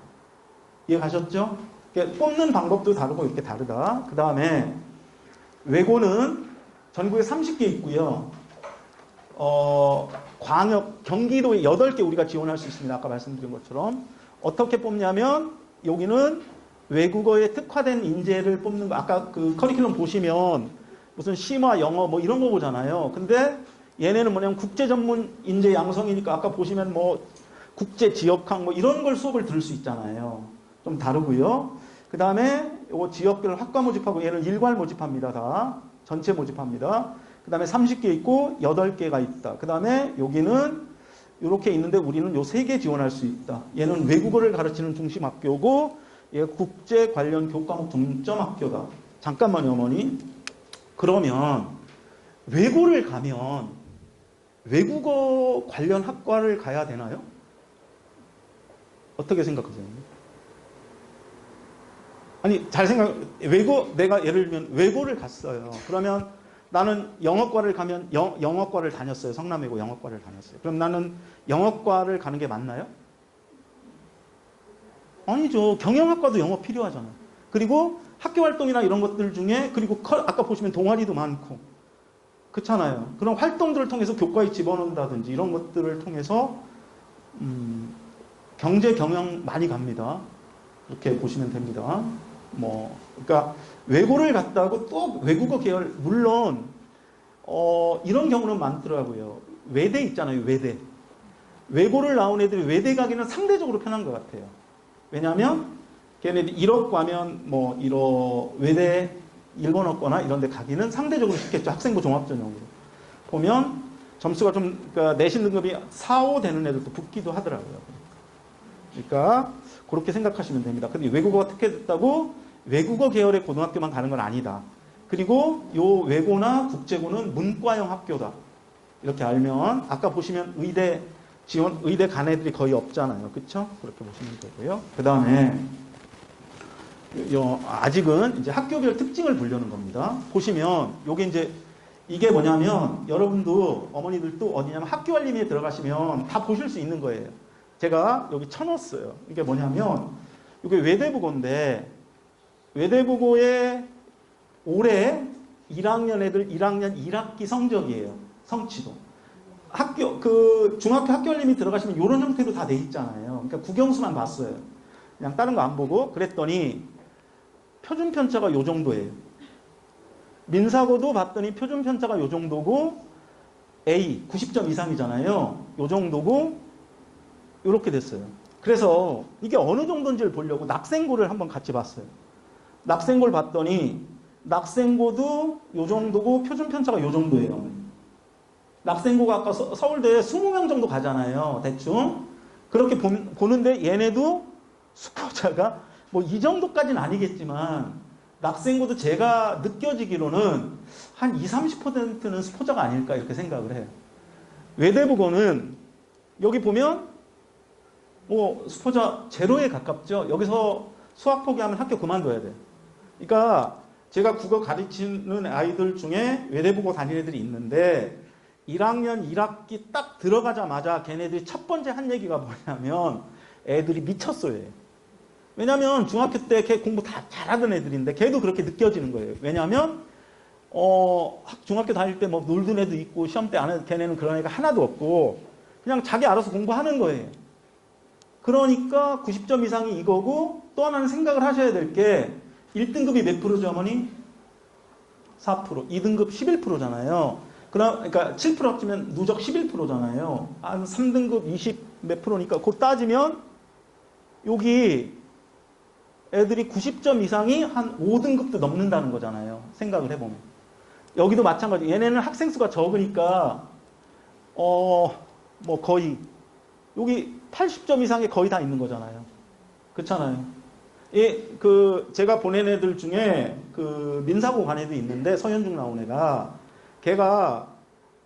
이해가셨죠? 그러니까 뽑는 방법도 다르고 이렇게 다르다. 그 다음에 외고는 전국에 30개 있고요. 경기도에 8개 우리가 지원할 수 있습니다. 아까 말씀드린 것처럼. 어떻게 뽑냐면 여기는 외국어에 특화된 인재를 뽑는 거. 아까 그 커리큘럼 보시면 무슨 심화, 영어 뭐 이런 거 보잖아요. 근데 얘네는 뭐냐면 국제 전문 인재 양성이니까 아까 보시면 뭐 국제 지역학 뭐 이런 걸 수업을 들을 수 있잖아요. 좀 다르고요. 그 다음에 요 지역별 학과 모집하고 얘는 일괄 모집합니다. 다. 전체 모집합니다. 그 다음에 30개 있고 8개가 있다. 그 다음에 여기는 이렇게 있는데 우리는 요 3개 지원할 수 있다. 얘는 외국어를 가르치는 중심 학교고 얘 국제 관련 교과목 중점 학교다. 잠깐만요, 어머니. 그러면 외고를 가면 외국어 관련 학과를 가야 되나요? 어떻게 생각하세요? 아니, 내가 예를 들면 외고를 갔어요. 그러면 나는 영어과를 가면 영어과를 다녔어요. 성남외고 영어과를 다녔어요. 그럼 나는 영어과를 가는 게 맞나요? 아니죠. 경영학과도 영어 필요하잖아요. 그리고 학교 활동이나 이런 것들 중에 그리고 아까 보시면 동아리도 많고 그렇잖아요. 그런 활동들을 통해서 교과에 집어넣는다든지 이런 것들을 통해서 경제 경영 많이 갑니다. 그렇게 보시면 됩니다. 그러니까 외고를 갔다고 또 외국어 계열 물론 이런 경우는 많더라고요. 외대 있잖아요. 외대. 외고를 나온 애들이 외대 가기는 상대적으로 편한 것 같아요. 왜냐하면 걔네들 1억 가면 외대 일본어과나 이런 데 가기는 상대적으로 쉽겠죠. 학생부 종합전형으로. 보면 점수가 좀 그러니까 내신 등급이 4, 5 되는 애들도 붙기도 하더라고요. 그러니까 그렇게 생각하시면 됩니다. 근데 외국어가 특혜됐다고 외국어 계열의 고등학교만 가는 건 아니다. 그리고 요 외고나 국제고는 문과형 학교다. 이렇게 알면 아까 보시면 의대 간 애들이 거의 없잖아요. 그렇죠? 그렇게 보시면 되고요. 그 다음에 아직은 이제 학교별 특징을 보려는 겁니다. 보시면 이게 뭐냐면 여러분도 어머니들도 어디냐면 학교 알림에 들어가시면 다 보실 수 있는 거예요. 제가 여기 쳐놨어요. 이게 뭐냐면 이게 외대부고인데 외대부고의 올해 1학년 애들 1학년 1학기 성적이에요. 성취도. 중학교 학교 알림이 들어가시면 이런 형태로 다 돼 있잖아요. 그러니까 국영수만 봤어요. 그냥 다른 거 안 보고 그랬더니 표준 편차가 요 정도예요. 민사고도 봤더니 표준 편차가 요 정도고 A 90점 이상이잖아요. 요 정도고 이렇게 됐어요. 그래서 이게 어느 정도인지를 보려고 낙생고를 한번 같이 봤어요. 낙생고를 봤더니 낙생고도 요 정도고 표준 편차가 요 정도예요. 낙생고가 아까 서울대에 20명 정도 가잖아요. 대충. 그렇게 보는데 얘네도 수포자가 뭐 이 정도까지는 아니겠지만 낙생고도 제가 느껴지기로는 한 20-30%는 스포자가 아닐까 이렇게 생각을 해요. 외대부고는 여기 보면 뭐 스포자 제로에 가깝죠. 여기서 수학 포기하면 학교 그만둬야 돼요. 그러니까 제가 국어 가르치는 아이들 중에 외대부고 다니는 애들이 있는데 1학년 1학기 딱 들어가자마자 걔네들이 첫 번째 한 얘기가 뭐냐면 애들이 미쳤어요. 왜냐면 중학교 때 걔 공부 다 잘하던 애들인데 걔도 그렇게 느껴지는 거예요. 왜냐면 중학교 다닐 때 뭐 놀던 애도 있고 시험 때 안 해도 걔네는 그런 애가 하나도 없고 그냥 자기 알아서 공부하는 거예요. 그러니까 90점 이상이 이거고 또 하나는 생각을 하셔야 될 게 1등급이 몇 프로죠, 어머니? 4%. 2등급 11%잖아요. 그러니까 7% 합치면 누적 11%잖아요. 한 3등급 20 몇 프로니까 곧 따지면 여기 애들이 90점 이상이 한 5등급도 넘는다는 거잖아요. 생각을 해보면. 여기도 마찬가지. 얘네는 학생 수가 적으니까 뭐 거의 여기 80점 이상이 거의 다 있는 거잖아요. 그렇잖아요. 제가 보낸 애들 중에 그 민사고 간 애도 있는데 서현중 나온 애가 걔가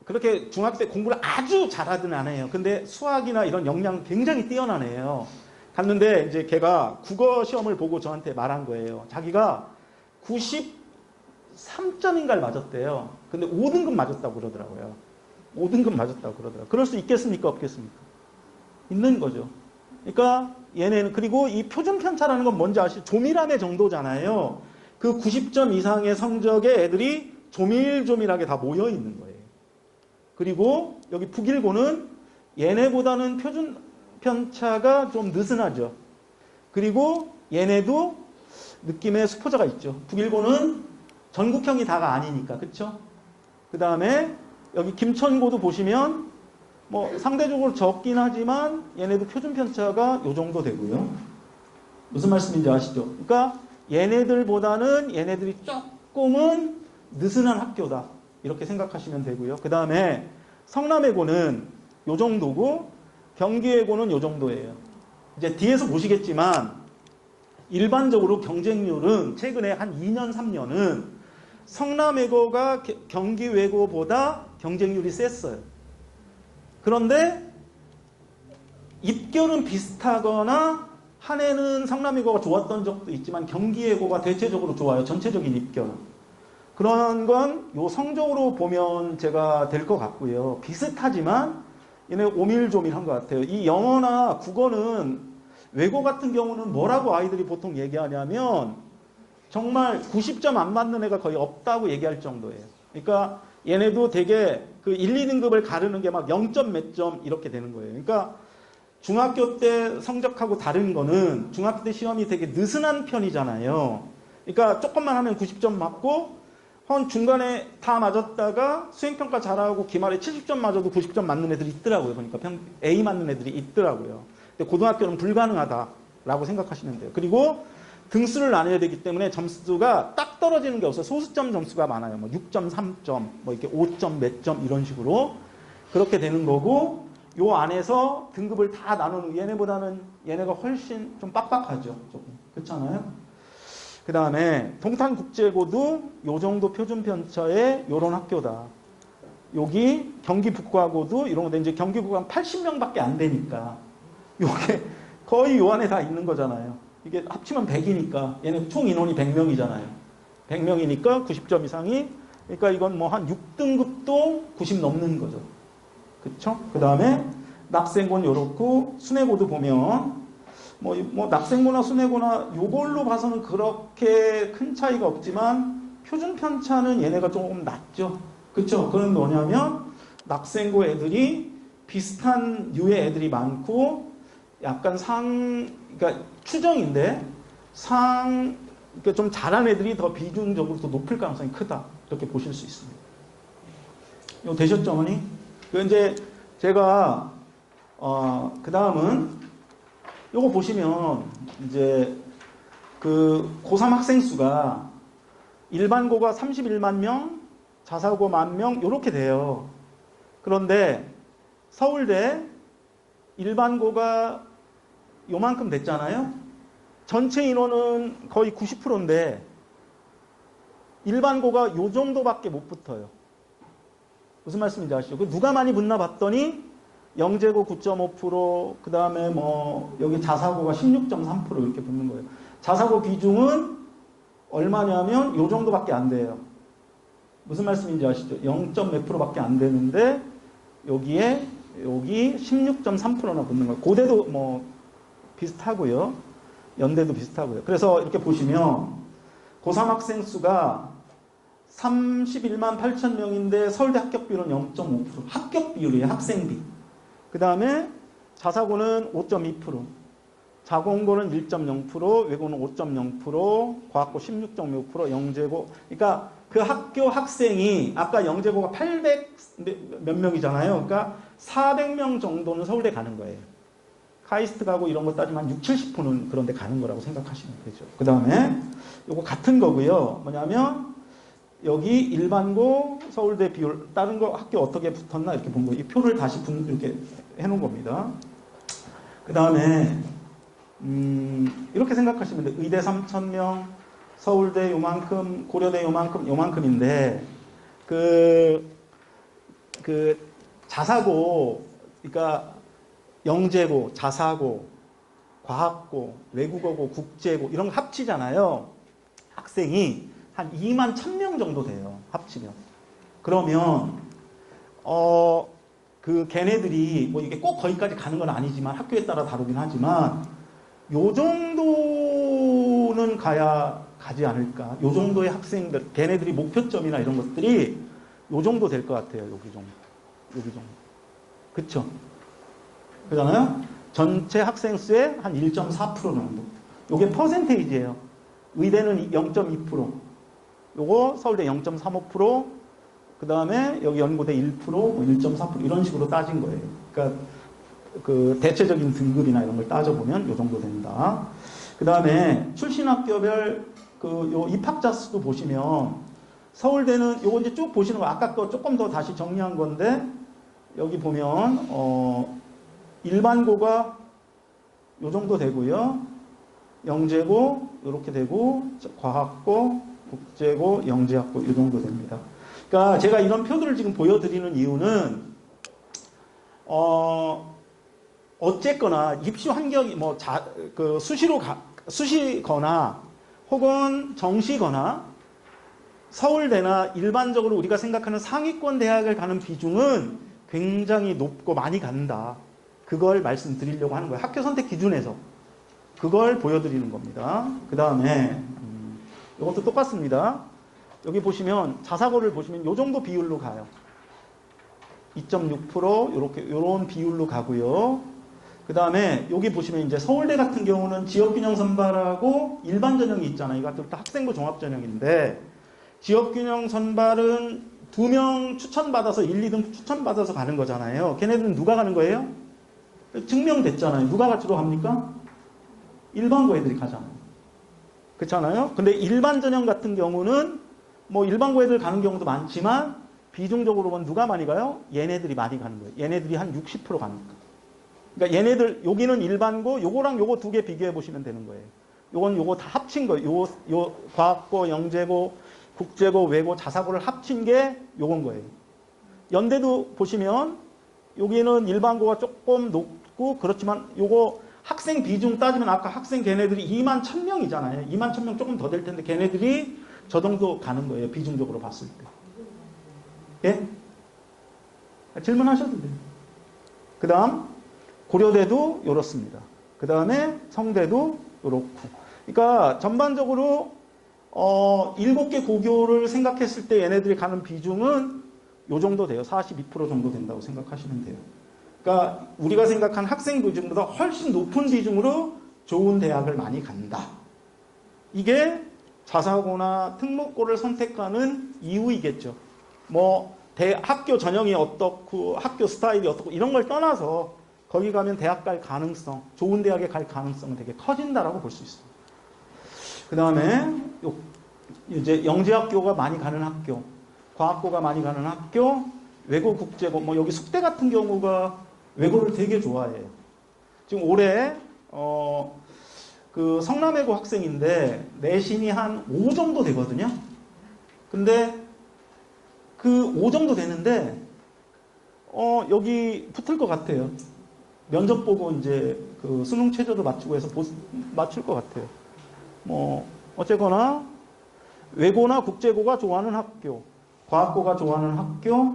그렇게 중학생 공부를 아주 잘하든 안 해요. 근데 수학이나 이런 역량 굉장히 뛰어난 애예요. 갔는데 이제 걔가 국어 시험을 보고 저한테 말한 거예요. 자기가 93점인가를 맞았대요. 근데 5등급 맞았다고 그러더라고요. 5등급 맞았다고 그러더라고요. 그럴 수 있겠습니까? 없겠습니까? 있는 거죠. 그러니까 얘네는 그리고 이 표준 편차라는 건 뭔지 아시죠? 조밀함의 정도잖아요. 그 90점 이상의 성적의 애들이 조밀조밀하게 다 모여 있는 거예요. 그리고 여기 북일고는 얘네보다는 표준 편차가 좀 느슨하죠. 그리고 얘네도 느낌의 스포자가 있죠. 북일고는 전국형이 다가 아니니까. 그렇죠? 그 다음에 여기 김천고도 보시면 뭐 상대적으로 적긴 하지만 얘네도 표준 편차가 요 정도 되고요. 무슨 말씀인지 아시죠? 그러니까 얘네들보다는 얘네들이 조금은 느슨한 학교다. 이렇게 생각하시면 되고요. 그 다음에 성남외고는 요 정도고 경기외고는 요 정도예요. 이제 뒤에서 보시겠지만 일반적으로 경쟁률은 최근에 한 2년, 3년은 성남외고가 경기외고보다 경쟁률이 셌어요. 그런데 입결은 비슷하거나 한 해는 성남외고가 좋았던 적도 있지만 경기외고가 대체적으로 좋아요. 전체적인 입결은. 그런 건 요 성적으로 보면 제가 될 것 같고요. 비슷하지만 얘네 오밀조밀한 것 같아요. 이 영어나 국어는 외고 같은 경우는 뭐라고 아이들이 보통 얘기하냐면 정말 90점 안 맞는 애가 거의 없다고 얘기할 정도예요. 그러니까 얘네도 되게 그 1, 2등급을 가르는 게 막 0점 몇 점 이렇게 되는 거예요. 그러니까 중학교 때 성적하고 다른 거는 중학교 때 시험이 되게 느슨한 편이잖아요. 그러니까 조금만 하면 90점 맞고 중간에 다 맞았다가 수행평가 잘하고 기말에 70점 맞아도 90점 맞는 애들이 있더라고요. 보니까 A 맞는 애들이 있더라고요. 근데 고등학교는 불가능하다라고 생각하시면 돼요. 그리고 등수를 나눠야 되기 때문에 점수가 딱 떨어지는 게 없어요. 소수점 점수가 많아요. 뭐 6점, 3점, 뭐 이렇게 5점, 몇 점 이런 식으로 그렇게 되는 거고 요 안에서 등급을 다 나누는 얘네보다는 얘네가 훨씬 좀 빡빡하죠. 조금. 그렇잖아요. 그 다음에 동탄국제고도 요 정도 표준 편차의 요런 학교다. 여기 경기북과고도 이런 건데 이제 경기북과는 80명밖에 안 되니까 요게 거의 요 안에 다 있는 거잖아요. 이게 합치면 100이니까 얘네 총 인원이 100명이잖아요. 100명이니까 90점 이상이 그러니까 이건 뭐 한 6등급도 90 넘는 거죠. 그쵸? 그 다음에 낙생고는 요렇고 순회고도 보면 뭐 낙생고나 순회고나 요걸로 봐서는 그렇게 큰 차이가 없지만 표준 편차는 얘네가 조금 낮죠. 그쵸? 그건 뭐냐면 낙생고 애들이 비슷한 류의 애들이 많고 약간 그러니까 추정인데 그러니까 좀 잘한 애들이 더 비중적으로 더 높을 가능성이 크다. 이렇게 보실 수 있습니다. 이거 되셨죠, 어머니? 이제 제가 그 다음은 요거 보시면 이제 그 고3 학생 수가 일반고가 31만 명, 자사고 10,000명 요렇게 돼요. 그런데 서울대 일반고가 요만큼 됐잖아요. 전체 인원은 거의 90%인데 일반고가 요 정도밖에 못 붙어요. 무슨 말씀인지 아시죠? 누가 많이 붙나 봤더니 영재고 9.5%, 그 다음에 뭐 여기 자사고가 16.3% 이렇게 붙는 거예요. 자사고 비중은 얼마냐면 요 정도밖에 안 돼요. 무슨 말씀인지 아시죠? 0.몇 %밖에 안 되는데 여기에 여기 16.3%나 붙는 거예요. 고대도 뭐 비슷하고요. 연대도 비슷하고요. 그래서 이렇게 보시면 고3 학생 수가 31만 8천 명인데 서울대 합격 비율은 0.5%. 합격 비율이에요. 학생비. 그 다음에 자사고는 5.2%. 자공고는 1.0%, 외고는 5.0%, 과학고 16.5%, 영재고. 그러니까 그 학교 학생이 아까 영재고가 800 몇 명이잖아요. 그러니까 400명 정도는 서울대 가는 거예요. 카이스트 가고 이런 거 따지면 한 60, 70%는 그런 데 가는 거라고 생각하시면 되죠. 그 다음에 요거 같은 거고요. 뭐냐면 여기 일반고 서울대 비율 다른 거 학교 어떻게 붙었나 이렇게 본 거예요. 이 표를 다시 이렇게 해놓은 겁니다. 그 다음에 이렇게 생각하시면 돼요. 의대 3,000명, 서울대 요만큼, 고려대 요만큼인데 그 자사고, 그러니까 영재고, 자사고, 과학고, 외국어고, 국제고 이런 거 합치잖아요. 학생이 한 2만 1,000명 정도 돼요. 합치면. 그러면 그 걔네들이 뭐 이게 꼭 거기까지 가는 건 아니지만 학교에 따라 다르긴 하지만 요 정도는 가지 않을까. 요 정도의 학생들, 걔네들이 목표점이나 이런 것들이 요 정도 될 것 같아요. 여기 정도. 그쵸? 그잖아요? 전체 학생 수의 한 1.4% 정도. 요게 퍼센테이지예요. 의대는 0.2%. 요거 서울대 0.35%. 그 다음에 여기 연고대 1%, 1.4% 이런 식으로 따진 거예요. 그러니까 그 대체적인 등급이나 이런 걸 따져보면 요 정도 된다. 그 다음에 출신 학교별 요 입학자 수도 보시면 서울대는 요거 이제 쭉 보시는 거 아까 거 조금 더 다시 정리한 건데 여기 보면 일반고가 요 정도 되고요. 영재고 요렇게 되고 과학고, 국제고, 영재학고 요 정도 됩니다. 그러니까 제가 이런 표들을 지금 보여드리는 이유는 어쨌거나 입시 환경이 뭐 수시거나 혹은 정시거나 서울대나 일반적으로 우리가 생각하는 상위권 대학을 가는 비중은 굉장히 높고 많이 간다. 그걸 말씀드리려고 하는 거예요. 학교 선택 기준에서. 그걸 보여드리는 겁니다. 그 다음에 이것도 똑같습니다. 여기 보시면 자사고를 보시면 요 정도 비율로 가요. 2.6% 요런 비율로 가고요. 그 다음에 여기 보시면 이제 서울대 같은 경우는 지역균형 선발하고 일반 전형이 있잖아요. 이것도 학생부 종합 전형인데 지역균형 선발은 2명 추천받아서 1, 2등 추천받아서 가는 거잖아요. 걔네들은 누가 가는 거예요? 증명됐잖아요. 누가 주로 갑니까? 일반고 애들이 가잖아요. 그렇잖아요. 근데 일반 전형 같은 경우는 뭐 일반고 애들 가는 경우도 많지만 비중적으로 보면 누가 많이 가요? 얘네들이 많이 가는 거예요. 얘네들이 한 60% 가니까. 그러니까 얘네들 여기는 일반고 요거랑 요거 두 개 비교해 보시면 되는 거예요. 요거 다 합친 거예요. 요 과학고, 영재고, 국제고, 외고, 자사고를 합친 게 요건 거예요. 연대도 보시면 여기는 일반고가 조금 높고 그렇지만 요거 학생 비중 따지면 아까 학생 걔네들이 2만 1,000명이잖아요. 2만 1,000명 조금 더 될 텐데 걔네들이 저 정도 가는 거예요. 비중적으로 봤을 때. 예? 질문하셔도 돼요. 그 다음 고려대도 이렇습니다. 그 다음에 성대도 이렇고. 그러니까 전반적으로 7개 고교를 생각했을 때 얘네들이 가는 비중은 요 정도 돼요. 42% 정도 된다고 생각하시면 돼요. 그러니까 우리가 생각한 학생 비중보다 훨씬 높은 비중으로 좋은 대학을 많이 간다. 이게 자사고나 특목고를 선택하는 이유이겠죠. 뭐 학교 전형이 어떻고 학교 스타일이 어떻고 이런 걸 떠나서 거기 가면 대학 갈 가능성, 좋은 대학에 갈 가능성은 되게 커진다라고 볼 수 있어요. 그 다음에 이제 영재학교가 많이 가는 학교, 과학고가 많이 가는 학교, 외고 국제고, 뭐 여기 숙대 같은 경우가 외고를 되게 좋아해요. 지금 올해 그 성남외고 학생인데 내신이 한 5 정도 되거든요. 근데 그 5 정도 되는데 여기 붙을 것 같아요. 면접 보고 이제 그 수능 최저도 맞추고 해서 맞출 것 같아요. 뭐 어쨌거나 외고나 국제고가 좋아하는 학교, 과학고가 좋아하는 학교,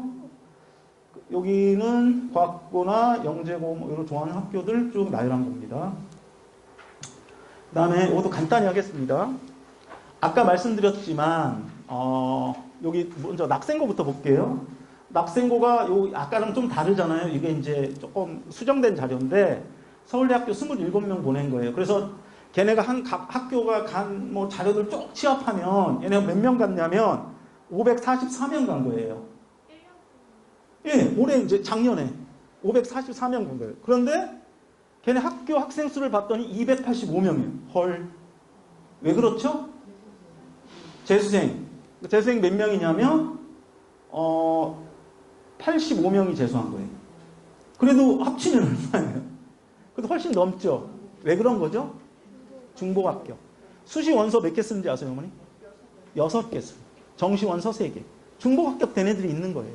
여기는 과학고나 영재고 뭐 이런 좋아하는 학교들 쭉 나열한 겁니다. 그 다음에 이것도 간단히 하겠습니다. 아까 말씀드렸지만 여기 먼저 낙생고부터 볼게요. 낙생고가 아까랑 좀 다르잖아요. 이게 이제 조금 수정된 자료인데 서울대학교 27명 보낸 거예요. 그래서 걔네가 각 학교가 간 뭐 자료들 쭉 취합하면 얘네가 몇 명 갔냐면 544명 간 거예요. 예, 올해 이제 작년에 544명 간 거예요. 그런데 걔네 학교 학생 수를 봤더니 285명이에요. 헐. 왜 그렇죠? 재수생 몇 명이냐면 85명이 재수한 거예요. 그래도 합치면 얼마예요? 그래도 훨씬 넘죠. 왜 그런 거죠? 중복 합격. 수시 원서 몇 개 쓰는지 아세요, 어머니? 6개 써요. 정시 원서 3개. 중복 합격된 애들이 있는 거예요.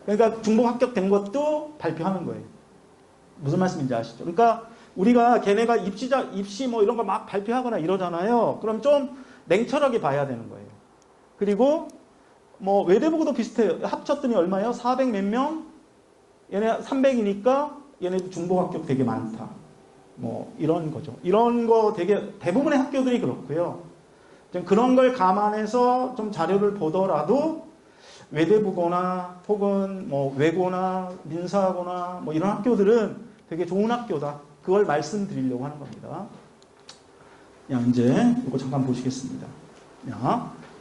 그러니까 중복 합격된 것도 발표하는 거예요. 무슨 말씀인지 아시죠? 그러니까 우리가 걔네가 입시 뭐 이런 거 막 발표하거나 이러잖아요. 그럼 좀 냉철하게 봐야 되는 거예요. 그리고 뭐 외대보고도 비슷해요. 합쳤더니 얼마예요? 400 몇 명? 얘네 300이니까 얘네도 중복 합격 되게 많다. 뭐 이런 거죠. 이런 거 되게 대부분의 학교들이 그렇고요. 좀 그런 걸 감안해서 좀 자료를 보더라도 외대부고나 혹은 뭐 외고나 민사고나 뭐 이런 학교들은 되게 좋은 학교다. 그걸 말씀드리려고 하는 겁니다. 이제 이거 잠깐 보시겠습니다.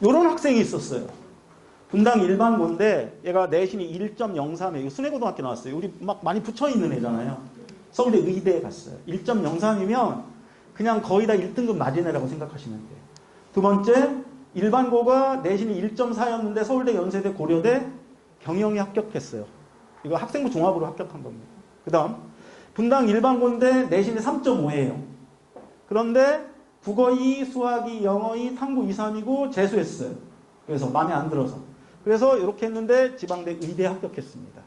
이런 학생이 있었어요. 분당 일반고인데 얘가 내신이 1.03이에요. 순회고등학교 나왔어요. 우리 막 많이 붙여있는 애잖아요. 서울대 의대에 갔어요. 1.03이면 그냥 거의 다 1등급 맞은 애라고 생각하시면 돼요. 두 번째, 일반고가 내신이 1.4였는데 서울대, 연세대, 고려대, 경영에 합격했어요. 이거 학생부 종합으로 합격한 겁니다. 그 다음 분당 일반고인데 내신이 3.5예요. 그런데 국어 2, 수학 2, 영어 2, 탐구 2, 3이고 재수했어요. 그래서 마음에 안 들어서. 그래서 이렇게 했는데 지방대 의대에 합격했습니다.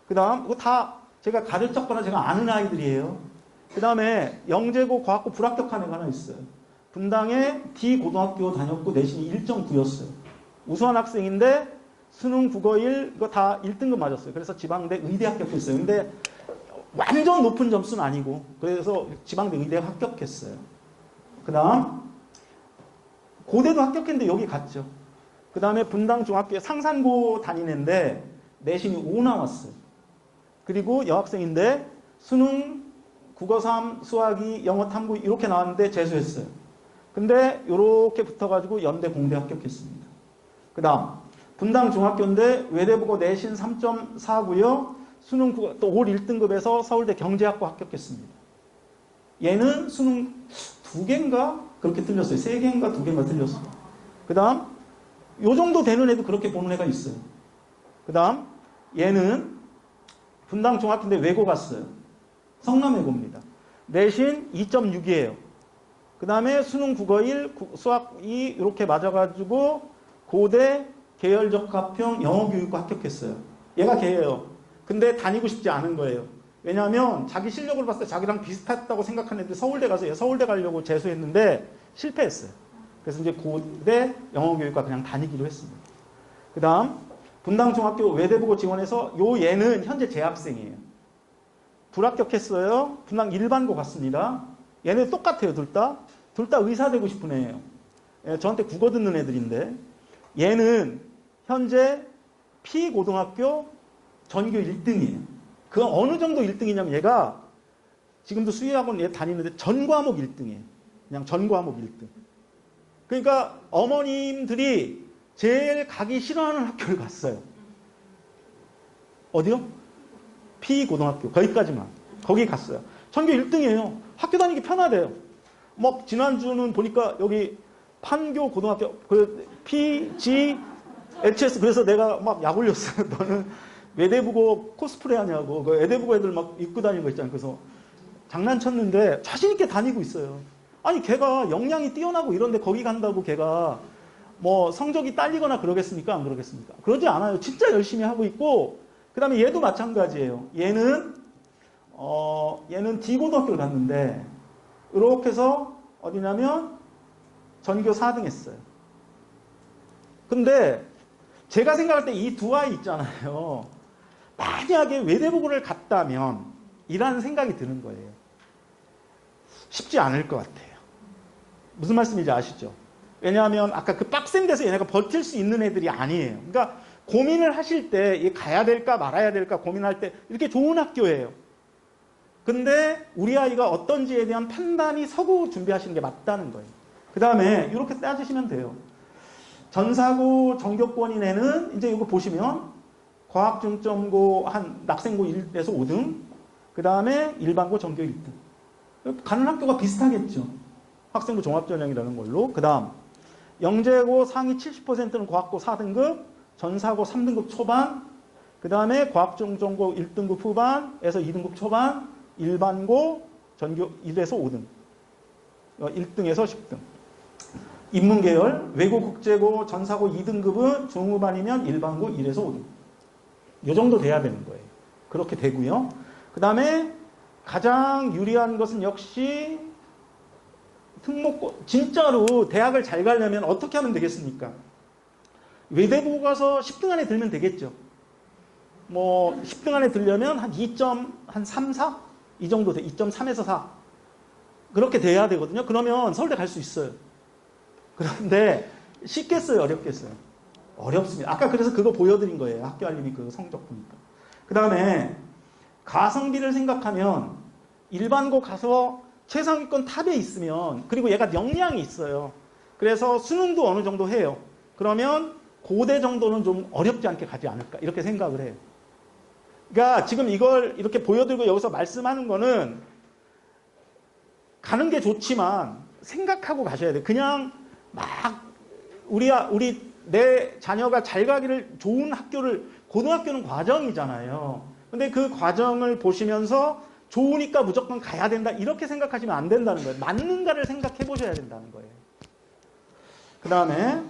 그 다음 이거 다 제가 가르쳤거나 제가 아는 아이들이에요. 그 다음에 영재고 과학고 불합격한 애가 하나 있어요. 분당에 D고등학교 다녔고 내신이 1.9였어요. 우수한 학생인데 수능 국어 1 이거 다 1등급 맞았어요. 그래서 지방대 의대 합격했어요. 근데 완전 높은 점수는 아니고 그래서 지방대 의대 합격했어요. 그 다음 고대도 합격했는데 여기 갔죠. 그 다음에 분당 중학교에 상산고 다니는데 내신이 5 나왔어요. 그리고 여학생인데 수능 국어 3, 수학 2, 영어 탐구 이렇게 나왔는데 재수했어요. 근데 이렇게 붙어가지고 연대 공대 합격했습니다. 그 다음 분당 중학교인데 외대보고 내신 3.4고요. 수능 국어 또 올 1등급에서 서울대 경제학부 합격했습니다. 얘는 수능 2개인가 그렇게 틀렸어요. 3개인가 2개인가 틀렸어요. 그 다음 요 정도 되는 애도 그렇게 보는 애가 있어요. 그 다음 얘는 분당 중학교인데 외고 갔어요. 성남외고입니다. 내신 2.6이에요. 그 다음에 수능 국어 1, 수학 2 이렇게 맞아가지고 고대 계열적합형 영어교육과 합격했어요. 얘가 걔예요. 근데 다니고 싶지 않은 거예요. 왜냐하면 자기 실력을 봤을 때 자기랑 비슷했다고 생각하는 애들이 서울대 가서 얘 서울대 가려고 재수했는데 실패했어요. 그래서 이제 고대 영어교육과 그냥 다니기로 했습니다. 그 다음 분당중학교 외대보고 지원해서 요 얘는 현재 재학생이에요. 불합격했어요. 분당 일반고 갔습니다. 얘네 똑같아요. 둘 다 의사 되고 싶은 애예요. 저한테 국어 듣는 애들인데 얘는 현재 P고등학교 전교 1등이에요. 그 어느 정도 1등이냐면 얘가 지금도 수의학원 얘 다니는데 전 과목 1등이에요. 그냥 전 과목 1등. 그러니까 어머님들이 제일 가기 싫어하는 학교를 갔어요. 어디요? P고등학교. 거기까지만. 거기 갔어요. 전교 1등이에요. 학교 다니기 편하대요. 뭐 지난주는 보니까 여기 판교 고등학교 그 PG HS 그래서 내가 막 약 올렸어요. 너는 외대부고 코스프레 하냐고. 그 외대부고 애들 막 입고 다니는 거 있잖아요. 그래서 장난쳤는데 자신 있게 다니고 있어요. 아니 걔가 역량이 뛰어나고 이런데 거기 간다고 걔가 뭐 성적이 딸리거나 그러겠습니까? 안 그러겠습니까? 그러지 않아요. 진짜 열심히 하고 있고, 그 다음에 얘도 마찬가지예요. 얘는 D고등학교를 갔는데, 이렇게 해서 어디냐면 전교 4등 했어요. 근데 제가 생각할 때 이 두 아이 있잖아요. 만약에 외대부고를 갔다면 이라는 생각이 드는 거예요. 쉽지 않을 것 같아요. 무슨 말씀인지 아시죠? 왜냐하면 아까 그 빡센 데서 얘네가 버틸 수 있는 애들이 아니에요. 그러니까 고민을 하실 때 가야 될까 말아야 될까 고민할 때 이렇게 좋은 학교예요. 근데 우리 아이가 어떤지에 대한 판단이 서고 준비하시는 게 맞다는 거예요. 그 다음에 이렇게 따지시면 돼요. 전사고 전교권인 애는 이제 이거 보시면 과학중점고 한 낙생고 1에서 5등, 그 다음에 일반고 전교 1등. 가는 학교가 비슷하겠죠. 학생부 종합전형이라는 걸로. 그 다음 영재고 상위 70%는 과학고 4등급, 전사고 3등급 초반, 그 다음에 과학중점고 1등급 후반에서 2등급 초반, 일반고 전교 1에서 5등, 1등에서 10등. 인문계열, 외고국제고, 전사고 2등급은 중후반이면 일반고 1에서 5등. 이 정도 돼야 되는 거예요. 그렇게 되고요. 그 다음에 가장 유리한 것은 역시 특목고. 진짜로 대학을 잘 가려면 어떻게 하면 되겠습니까? 외대부고 가서 10등 안에 들면 되겠죠. 뭐 10등 안에 들려면 한 2.3, 4? 이 정도 돼. 2.3에서 4. 그렇게 돼야 되거든요. 그러면 서울대 갈 수 있어요. 그런데 쉽겠어요? 어렵겠어요? 어렵습니다. 아까 그래서 그거 보여드린 거예요. 학교 알림이 그 성적 보니까. 그 다음에 가성비를 생각하면 일반고 가서 최상위권 탑에 있으면, 그리고 얘가 역량이 있어요. 그래서 수능도 어느 정도 해요. 그러면 고대 정도는 좀 어렵지 않게 가지 않을까 이렇게 생각을 해요. 그러니까 지금 이걸 이렇게 보여드리고 여기서 말씀하는 거는 가는 게 좋지만 생각하고 가셔야 돼요. 그냥 막 내 자녀가 잘 가기를 좋은 학교를, 고등학교는 과정이잖아요. 근데 그 과정을 보시면서 좋으니까 무조건 가야 된다 이렇게 생각하시면 안 된다는 거예요. 맞는가를 생각해 보셔야 된다는 거예요. 그 다음에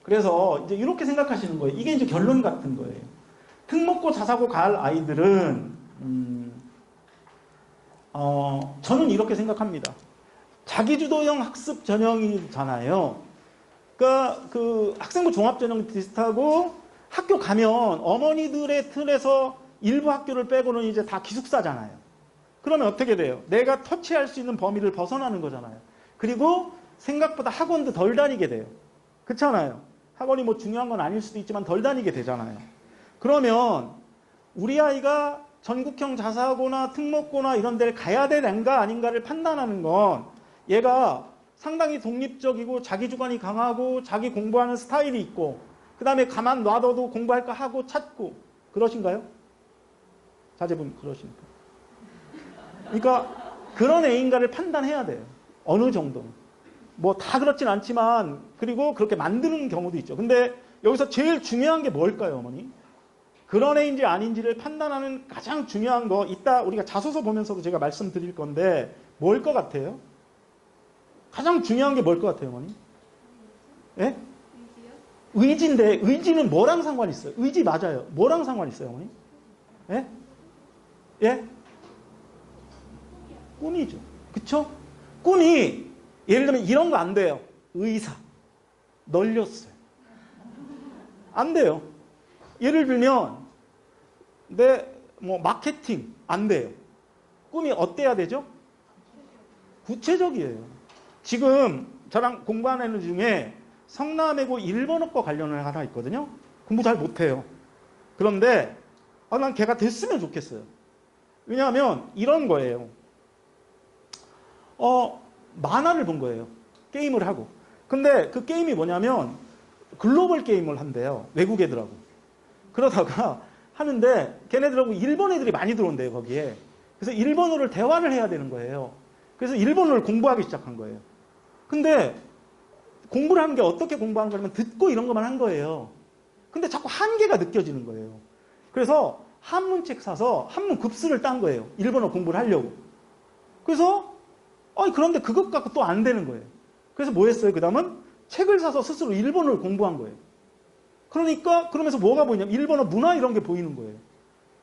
그래서 이제 이렇게 생각하시는 거예요. 이게 이제 결론 같은 거예요. 특목고 자사고 갈 아이들은 저는 이렇게 생각합니다. 자기주도형 학습 전형이잖아요. 그러니까 그 학생부 종합전형 비슷하고 학교 가면 어머니들의 틀에서 일부 학교를 빼고는 이제 다 기숙사잖아요. 그러면 어떻게 돼요? 내가 터치할 수 있는 범위를 벗어나는 거잖아요. 그리고 생각보다 학원도 덜 다니게 돼요. 그렇잖아요. 학원이 뭐 중요한 건 아닐 수도 있지만 덜 다니게 되잖아요. 그러면 우리 아이가 전국형 자사고나 특목고나 이런 데를 가야 되는가 아닌가를 판단하는 건 얘가 상당히 독립적이고 자기 주관이 강하고 자기 공부하는 스타일이 있고 그 다음에 가만 놔둬도 공부할까 하고 찾고 그러신가요? 자제분 그러십니까? 그러니까 그런 애인가를 판단해야 돼요. 어느 정도는. 뭐 다 그렇진 않지만 그리고 그렇게 만드는 경우도 있죠. 근데 여기서 제일 중요한 게 뭘까요, 어머니? 그런 애인지 아닌지를 판단하는 가장 중요한 거 이따 우리가 자소서 보면서도 제가 말씀드릴 건데 뭘 것 같아요? 가장 중요한 게 뭘 것 같아요, 어머니? 예? 의지인데 의지는 뭐랑 상관이 있어요? 의지 맞아요. 뭐랑 상관이 있어요, 어머니? 예? 예? 꿈이죠. 그쵸? 꿈이 예를 들면 이런 거 안 돼요. 의사. 널렸어요. 안 돼요. 예를 들면 뭐 마케팅 안 돼요. 꿈이 어때야 되죠? 구체적이에요. 지금 저랑 공부하는 애들 중에 성남외고 일본어과 관련을 하나 있거든요. 공부 잘 못해요. 그런데 난 걔가 됐으면 좋겠어요. 왜냐하면 이런 거예요. 만화를 본 거예요. 게임을 하고. 근데 그 게임이 뭐냐면 글로벌 게임을 한대요. 외국 애들하고. 그러다가 하는데 걔네들하고 일본 애들이 많이 들어온대요, 거기에. 그래서 일본어를 대화를 해야 되는 거예요. 그래서 일본어를 공부하기 시작한 거예요. 근데 공부를 하는 게 어떻게 공부하는 거냐면 듣고 이런 것만 한 거예요. 근데 자꾸 한계가 느껴지는 거예요. 그래서 한문책 사서 한문 급수를 딴 거예요. 일본어 공부를 하려고. 그래서 그런데 그것 갖고 또 안 되는 거예요. 그래서 뭐 했어요? 그 다음은 책을 사서 스스로 일본어를 공부한 거예요. 그러니까 그러면서 뭐가 보이냐면 일본어 문화 이런 게 보이는 거예요.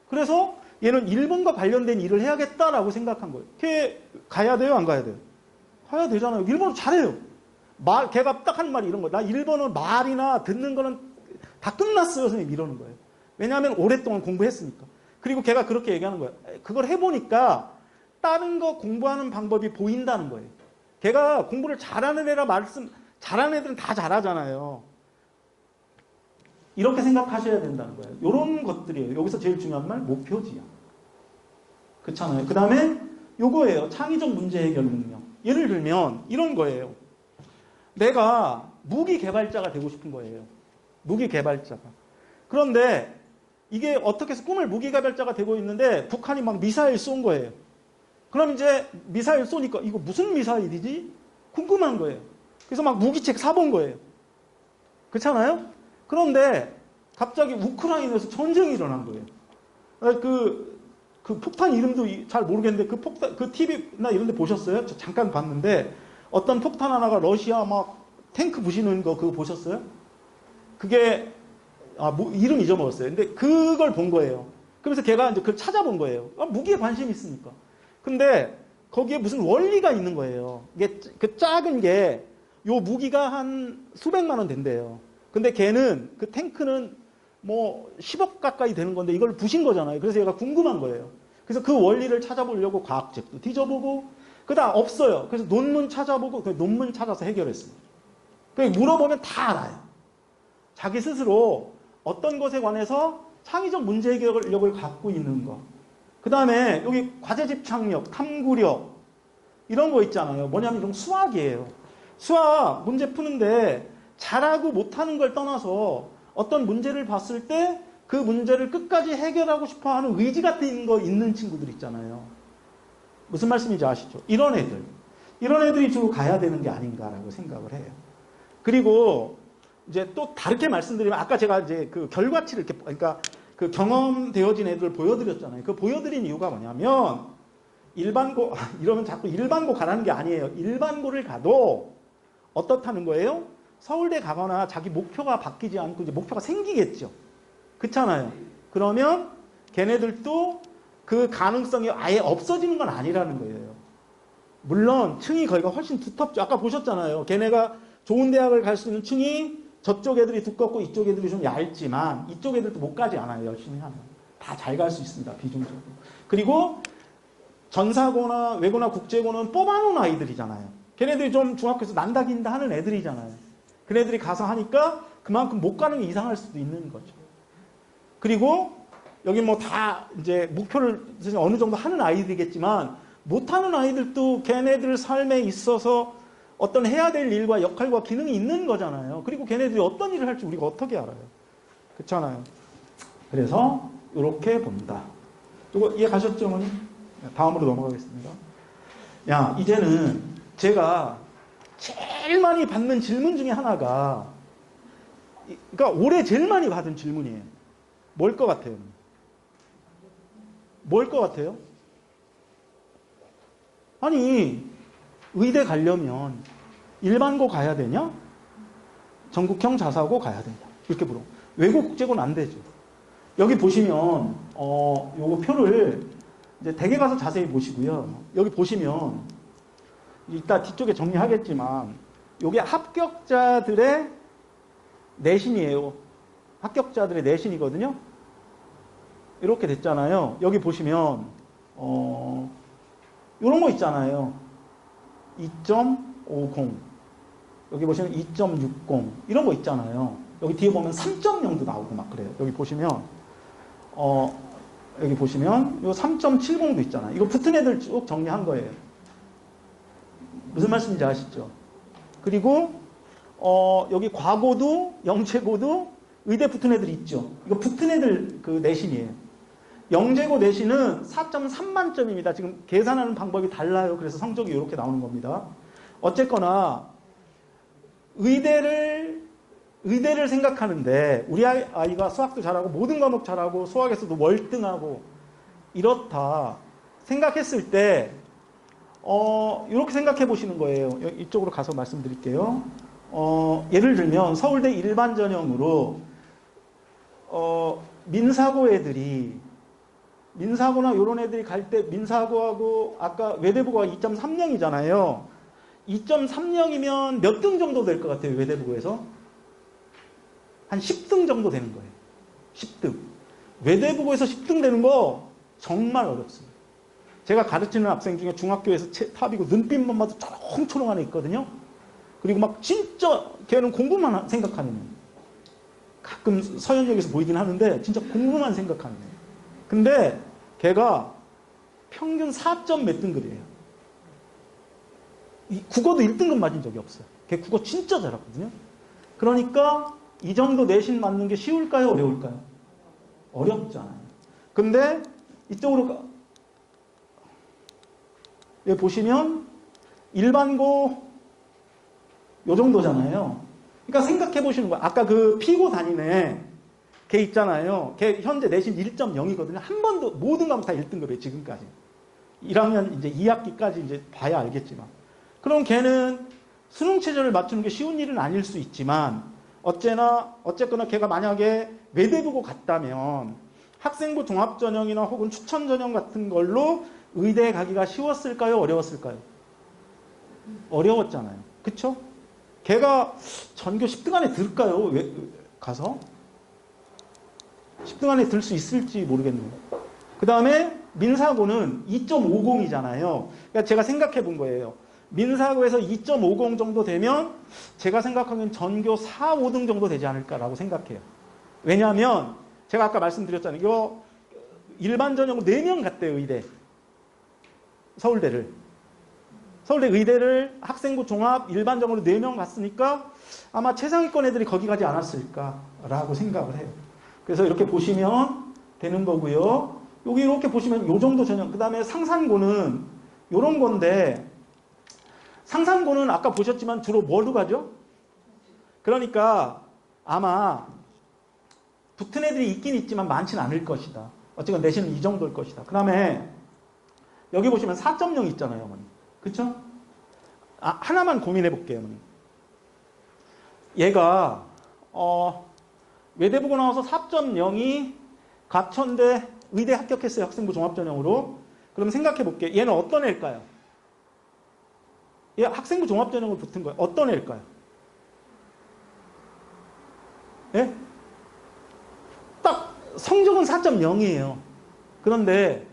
그래서 얘는 일본과 관련된 일을 해야겠다라고 생각한 거예요. 걔 가야 돼요? 안 가야 돼요? 가야 되잖아요. 일본어 잘해요. 걔가 딱 하는 말이 이런 거예요. 나 일본어 말이나 듣는 거는 다 끝났어요, 선생님. 이러는 거예요. 왜냐하면 오랫동안 공부했으니까. 그리고 걔가 그렇게 얘기하는 거예요. 그걸 해보니까 다른 거 공부하는 방법이 보인다는 거예요. 걔가 공부를 잘하는 애라 잘하는 애들은 다 잘하잖아요. 이렇게 생각하셔야 된다는 거예요. 이런 것들이에요. 여기서 제일 중요한 말, 목표지향. 그렇잖아요. 그 다음에 요거예요. 창의적 문제 해결 능력. 예를 들면 이런 거예요. 내가 무기 개발자가 되고 싶은 거예요. 무기 개발자가. 그런데 이게 어떻게 해서 꿈을 무기 개발자가 되고 있는데 북한이 막 미사일 쏜 거예요. 그럼 이제 미사일 쏘니까 이거 무슨 미사일이지? 궁금한 거예요. 그래서 막 무기책 사본 거예요. 그렇잖아요? 그런데 갑자기 우크라이나에서 전쟁이 일어난 거예요. 그 폭탄 이름도 잘 모르겠는데 그 TV나 이런 데 보셨어요? 저 잠깐 봤는데 어떤 폭탄 하나가 러시아 막 탱크 부시는 거 그거 보셨어요? 그게 이름 잊어먹었어요. 근데 그걸 본 거예요. 그러면서 걔가 이제 그걸 찾아본 거예요. 무기에 관심이 있으니까. 근데 거기에 무슨 원리가 있는 거예요. 이게 그 작은 게 요 무기가 한 수백만 원 된대요. 근데 걔는 그 탱크는 뭐 10억 가까이 되는 건데 이걸 부신 거잖아요. 그래서 얘가 궁금한 거예요. 그래서 그 원리를 찾아보려고 과학책도 뒤져보고 그다음 없어요. 그래서 논문 찾아보고 그 논문 찾아서 해결했습니다. 물어보면 다 알아요. 자기 스스로 어떤 것에 관해서 창의적 문제 해결력을 갖고 있는 것. 그 다음에 여기 과제 집착력, 탐구력 이런 거 있잖아요. 뭐냐면 이런 수학이에요. 수학 문제 푸는데 잘하고 못하는 걸 떠나서 어떤 문제를 봤을 때 그 문제를 끝까지 해결하고 싶어하는 의지 같은 거 있는 친구들 있잖아요. 무슨 말씀인지 아시죠? 이런 애들이 주로 가야 되는 게 아닌가라고 생각을 해요. 그리고 이제 또 다르게 말씀드리면 아까 제가 이제 그 결과치를 이렇게 그러니까 그 경험되어진 애들을 보여드렸잖아요. 그 보여드린 이유가 뭐냐면 일반고 이러면 자꾸 일반고 가라는 게 아니에요. 일반고를 가도 어떻다는 거예요? 서울대 가거나 자기 목표가 바뀌지 않고 이제 목표가 생기겠죠. 그렇잖아요. 그러면 걔네들도 그 가능성이 아예 없어지는 건 아니라는 거예요. 물론 층이 거기가 훨씬 두텁죠. 아까 보셨잖아요. 걔네가 좋은 대학을 갈 수 있는 층이 저쪽 애들이 두껍고 이쪽 애들이 좀 얇지만 이쪽 애들도 못 가지 않아요. 열심히 하면. 다 잘 갈 수 있습니다. 비중적으로. 그리고 전사고나 외고나 국제고는 뽑아놓은 아이들이잖아요. 걔네들이 좀 중학교에서 난다긴다 하는 애들이잖아요. 걔네들이 가서 하니까 그만큼 못 가는 게 이상할 수도 있는 거죠. 그리고 여기 뭐 다 이제 목표를 어느 정도 하는 아이들이겠지만 못하는 아이들도 걔네들 삶에 있어서 어떤 해야 될 일과 역할과 기능이 있는 거잖아요. 그리고 걔네들이 어떤 일을 할지 우리가 어떻게 알아요? 그렇잖아요. 그래서 이렇게 본다. 이거 이해 가셨죠, 어머니? 다음으로 넘어가겠습니다. 이제는 제가 제일 많이 받는 질문 중에 하나가 그러니까 올해 제일 많이 받은 질문이에요. 뭘 것 같아요? 뭘 것 같아요? 아니 의대 가려면 일반고 가야 되냐? 전국형 자사고 가야 되냐? 이렇게 물어. 외고 국제고는 안 되죠. 여기 보시면 요거 표를 이제 댁에 가서 자세히 보시고요. 여기 보시면 이따 뒤쪽에 정리하겠지만 요게 합격자들의 내신이에요. 합격자들의 내신이거든요. 이렇게 됐잖아요. 여기 보시면 요런 거 있잖아요. 2.50 여기 보시면 2.60 이런 거 있잖아요. 여기 뒤에 보면 3.0도 나오고 막 그래요. 여기 보시면 여기 보시면 요 3.70도 있잖아요. 이거 붙은 애들 쭉 정리한 거예요. 무슨 말씀인지 아시죠? 그리고 여기 과고도 영재고도 의대 붙은 애들 있죠. 이거 붙은 애들 그 내신이에요. 영재고 내신은 4.3만 점입니다. 지금 계산하는 방법이 달라요. 그래서 성적이 이렇게 나오는 겁니다. 어쨌거나 의대를 생각하는데 우리 아이가 수학도 잘하고 모든 과목 잘하고 수학에서도 월등하고 이렇다 생각했을 때 이렇게 생각해 보시는 거예요. 이쪽으로 가서 말씀드릴게요. 예를 들면 서울대 일반 전형으로 민사고 애들이 민사고나 이런 애들이 갈 때 민사고하고 아까 외대부고가 2.30이잖아요. 2.30이면 몇 등 정도 될 것 같아요, 외대부고에서? 한 10등 정도 되는 거예요. 10등. 외대부고에서 10등 되는 거 정말 어렵습니다. 제가 가르치는 학생 중에 중학교에서 탑이고 눈빛만 봐도 초롱초롱한 애 있거든요. 그리고 막 진짜 걔는 공부만 생각하는 애. 가끔 서현역에서 보이긴 하는데 진짜 공부만 생각하는 애. 근데 걔가 평균 4점 몇 등급이에요. 국어도 1등급 맞은 적이 없어요. 걔 국어 진짜 잘하거든요. 그러니까 이 정도 내신 맞는 게 쉬울까요? 어려울까요? 어렵잖아요. 근데 이쪽으로 여기 보시면 일반고 요 정도잖아요. 그러니까 생각해 보시는 거예요. 아까 그 피고 다니네 걔 있잖아요. 걔 현재 내신 1.0이거든요. 한 번도 모든 과목 다 1등급이에요. 지금까지. 1학년 이제 2학기까지 이제 봐야 알겠지만. 그럼 걔는 수능 체제를 맞추는 게 쉬운 일은 아닐 수 있지만 어쨌거나 걔가 만약에 외대부고 갔다면 학생부 종합전형이나 혹은 추천전형 같은 걸로 의대에 가기가 쉬웠을까요? 어려웠을까요? 어려웠잖아요. 그쵸? 걔가 전교 10등 안에 들까요? 가서? 10등 안에 들 수 있을지 모르겠네요. 그 다음에 민사고는 2.50이잖아요. 그러니까 제가 생각해 본 거예요. 민사고에서 2.50 정도 되면 제가 생각하기엔 전교 4, 5등 정도 되지 않을까라고 생각해요. 왜냐하면 제가 아까 말씀드렸잖아요. 이거 일반 전형으로 4명 갔대요. 의대. 서울대 의대를 학생부 종합 일반적으로 4명 갔으니까 아마 최상위권 애들이 거기 가지 않았을까라고 생각을 해요. 그래서 이렇게 보시면 되는 거고요. 여기 이렇게 보시면 요 정도 전형. 그 다음에 상산고는 요런 건데 상산고는 아까 보셨지만 주로 뭐로 가죠? 그러니까 아마 붙은 애들이 있긴 있지만 많지는 않을 것이다. 어쨌든 내신은 이 정도일 것이다. 그 다음에 여기 보시면 4.0 있잖아요, 어머니. 그쵸? 하나만 고민해 볼게요, 어머니. 얘가, 외대보고 나와서 4.0이 과천대 의대 합격했어요, 학생부 종합전형으로. 그럼 생각해 볼게요. 얘는 어떤 애일까요? 얘 학생부 종합전형으로 붙은 거예요. 어떤 애일까요? 예? 딱 성적은 4.0이에요. 그런데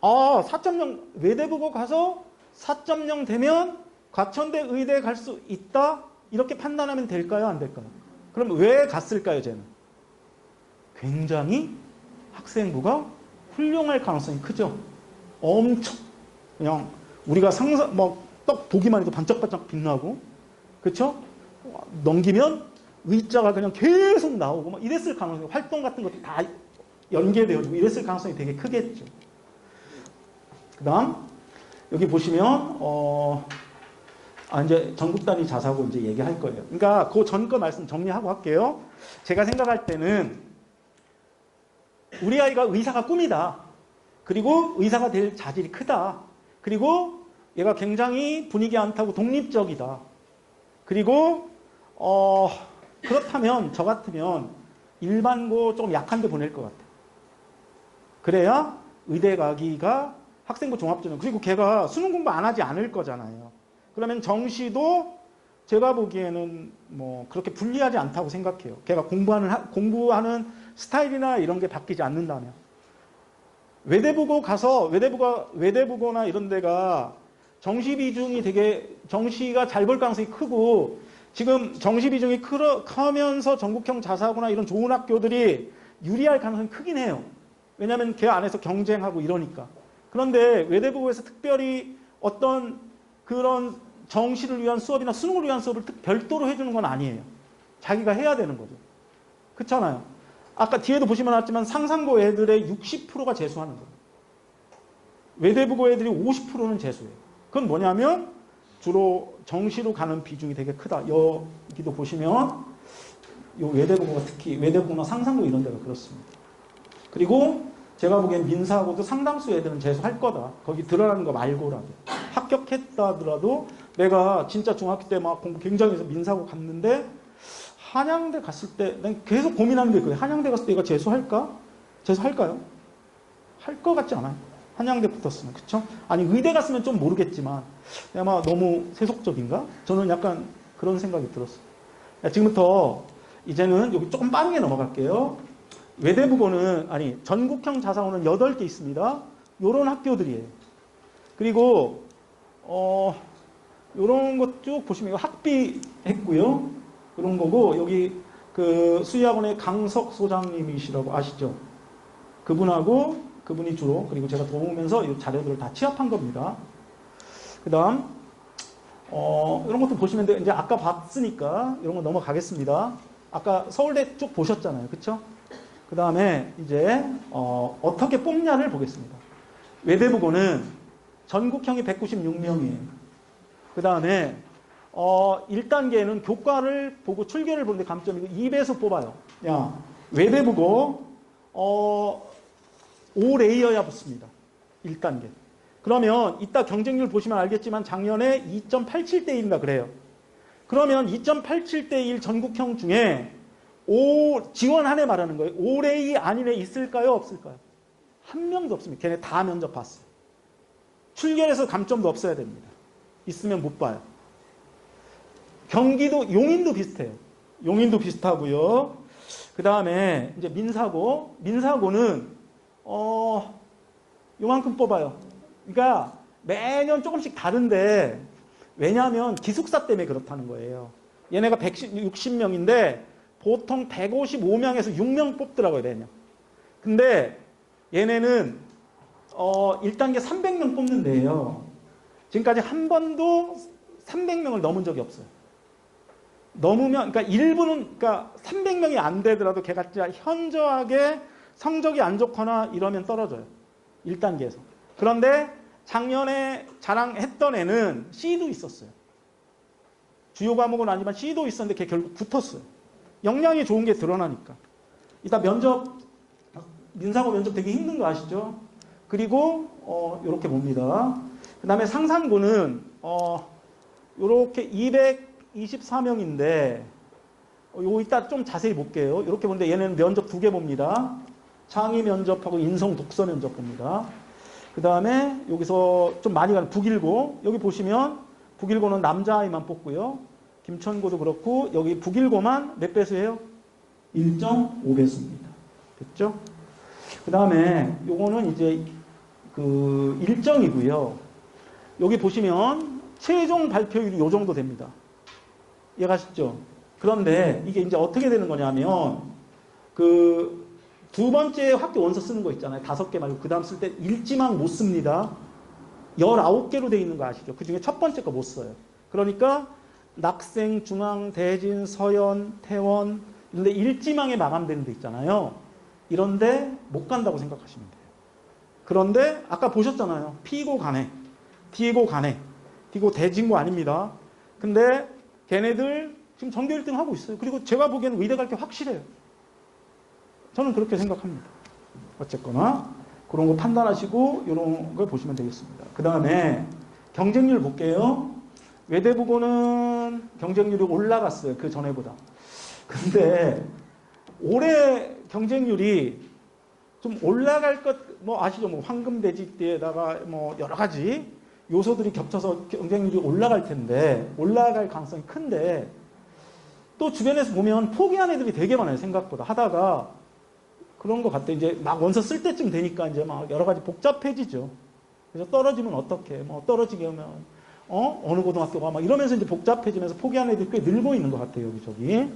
4.0 외대보고 가서 4.0 되면 과천대 의대에 갈 수 있다? 이렇게 판단하면 될까요? 안 될까요? 그럼 왜 갔을까요? 쟤는? 굉장히 학생부가 훌륭할 가능성이 크죠. 엄청 그냥 우리가 딱 보기만 해도 반짝반짝 빛나고 그렇죠? 넘기면 의자가 그냥 계속 나오고 막 이랬을 가능성이 활동 같은 것도 다 연계되어지고 이랬을 가능성이 되게 크겠죠. 그 다음 여기 보시면 이제 전국 단위 자사고 이제 얘기할 거예요. 그러니까 그 전 거 말씀 정리하고 할게요. 제가 생각할 때는 우리 아이가 의사가 꿈이다. 그리고 의사가 될 자질이 크다. 그리고 얘가 굉장히 분위기 안 타고 독립적이다. 그리고 그렇다면 저 같으면 일반고 조금 약한 데 보낼 것 같아요. 그래야 의대 가기가 학생부 종합전형. 그리고 걔가 수능 공부 안 하지 않을 거잖아요. 그러면 정시도 제가 보기에는 뭐 그렇게 불리하지 않다고 생각해요. 걔가 공부하는 스타일이나 이런 게 바뀌지 않는다면. 외대보고 가서 외대보고나 이런 데가 정시 비중이 정시가 잘 볼 가능성이 크고 지금 정시 비중이 크면서 전국형 자사고나 이런 좋은 학교들이 유리할 가능성이 크긴 해요. 왜냐하면 걔 안에서 경쟁하고 이러니까. 그런데 외대보고에서 특별히 어떤 그런 정시를 위한 수업이나 수능을 위한 수업을 별도로 해주는 건 아니에요. 자기가 해야 되는 거죠. 그렇잖아요. 아까 뒤에도 보시면 알았지만 상산고 애들의 60%가 재수하는 거예요. 외대보고 애들이 50%는 재수예요. 그건 뭐냐면 주로 정시로 가는 비중이 되게 크다. 여기도 보시면 요 외대보고가 특히 외대보고나 상산고 이런 데가 그렇습니다. 그리고 제가 보기엔 민사하고도 상당수 애들은 재수할 거다. 거기 들어가는 거 말고라도. 합격했다 하더라도 내가 진짜 중학교 때 막 공부 굉장히 해서 민사고 갔는데 한양대 갔을 때 난 계속 고민하는 게 그거예요. 한양대 갔을 때 얘가 재수할까? 재수할까요? 할 것 같지 않아요? 한양대 붙었으면. 그쵸? 아니 의대 갔으면 좀 모르겠지만 아마 너무 세속적인가? 저는 약간 그런 생각이 들었어요. 지금부터 이제는 여기 조금 빠르게 넘어갈게요. 외대부고는 아니 전국형 자사고는 8개 있습니다. 요런 학교들이에요. 그리고 요런 것 쭉 보시면 이거 학비 했고요. 그런 거고 여기 그 수의학원의 강석 소장님이시라고 아시죠? 그분이 주로 그리고 제가 도우면서 이 자료들을 다 취합한 겁니다. 그 다음 이런 것도 보시면 돼요. 이제 아까 봤으니까 이런 거 넘어가겠습니다. 아까 서울대 쭉 보셨잖아요. 그쵸? 그 다음에 이제 어떻게 뽑냐를 보겠습니다. 외대부고는 전국형이 196명이에요. 그 다음에 1단계는 교과를 보고 출결을 보는데 감점이고 2배수 뽑아요. 야, 외대부고 5레이어야 붙습니다. 1단계. 그러면 이따 경쟁률 보시면 알겠지만 작년에 2.87대 1인가 그래요. 그러면 2.87대 1 전국형 중에 지원 한 해 말하는 거예요. 5레이 아닌 애 있을까요? 없을까요? 한 명도 없습니다. 걔네 다 면접 봤어요. 출결해서 감점도 없어야 됩니다. 있으면 못 봐요. 경기도 용인도 비슷해요. 용인도 비슷하고요. 그 다음에 이제 민사고는 요만큼 뽑아요. 그러니까 매년 조금씩 다른데 왜냐하면 기숙사 때문에 그렇다는 거예요. 얘네가 160명인데 보통 155명에서 6명 뽑더라고요, 매년. 근데 얘네는 1단계 300명 뽑는데요. 지금까지 한 번도 300명을 넘은 적이 없어요. 넘으면, 그러니까 일부는, 그러니까 300명이 안 되더라도 걔가 진짜 현저하게 성적이 안 좋거나 이러면 떨어져요. 1단계에서. 그런데 작년에 자랑했던 애는 C도 있었어요. 주요 과목은 아니지만 C도 있었는데 걔 결국 붙었어요. 역량이 좋은 게 드러나니까. 이따 민사고 면접 되게 힘든 거 아시죠? 그리고 이렇게 봅니다. 그 다음에 상산고는 이렇게 224명인데 요 이따 좀 자세히 볼게요. 이렇게 보는데 얘는 면접 2개 봅니다. 창의 면접하고 인성 독서 면접 봅니다. 그 다음에 여기서 좀 많이 가는 북일고 여기 보시면 북일고는 남자아이만 뽑고요. 김천고도 그렇고 여기 북일고만 몇 배수예요? 1.5배수입니다. 됐죠? 그 다음에 요거는 이제 그 일정이고요. 여기 보시면 최종 발표율이 요 정도 됩니다. 이해가시죠? 그런데 이게 이제 어떻게 되는 거냐면 그 두 번째 학교 원서 쓰는 거 있잖아요. 5개 말고 그 다음 쓸 때 일지망 못 씁니다. 19개로 돼 있는 거 아시죠? 그 중에 첫 번째 거 못 써요. 그러니까 낙생, 중앙, 대진, 서연, 태원 이런데 일지망에 마감되는 데 있잖아요. 이런데 못 간다고 생각하시면 돼요. 그런데 아까 보셨잖아요. P고 가네, D고 가네, D고 대진고 아닙니다. 근데 걔네들 지금 전교 1등 하고 있어요. 그리고 제가 보기에는 의대 갈 게 확실해요. 저는 그렇게 생각합니다. 어쨌거나 그런 거 판단하시고 이런 걸 보시면 되겠습니다. 그 다음에 경쟁률 볼게요. 외대부고는 경쟁률이 올라갔어요. 그 전에보다. 근데 올해 경쟁률이 좀 올라갈 것, 뭐 아시죠? 뭐 황금돼지띠에다가 뭐 여러 가지 요소들이 겹쳐서 경쟁률이 올라갈 텐데, 올라갈 가능성이 큰데, 또 주변에서 보면 포기한 애들이 되게 많아요. 생각보다. 하다가 그런 것 같아요. 이제 막 원서 쓸 때쯤 되니까 이제 막 여러 가지 복잡해지죠. 그래서 떨어지면 어떡해. 뭐 떨어지게 하면, 어느 고등학교가 막 이러면서 이제 복잡해지면서 포기한 애들이 꽤 늘고 있는 것 같아요. 여기저기.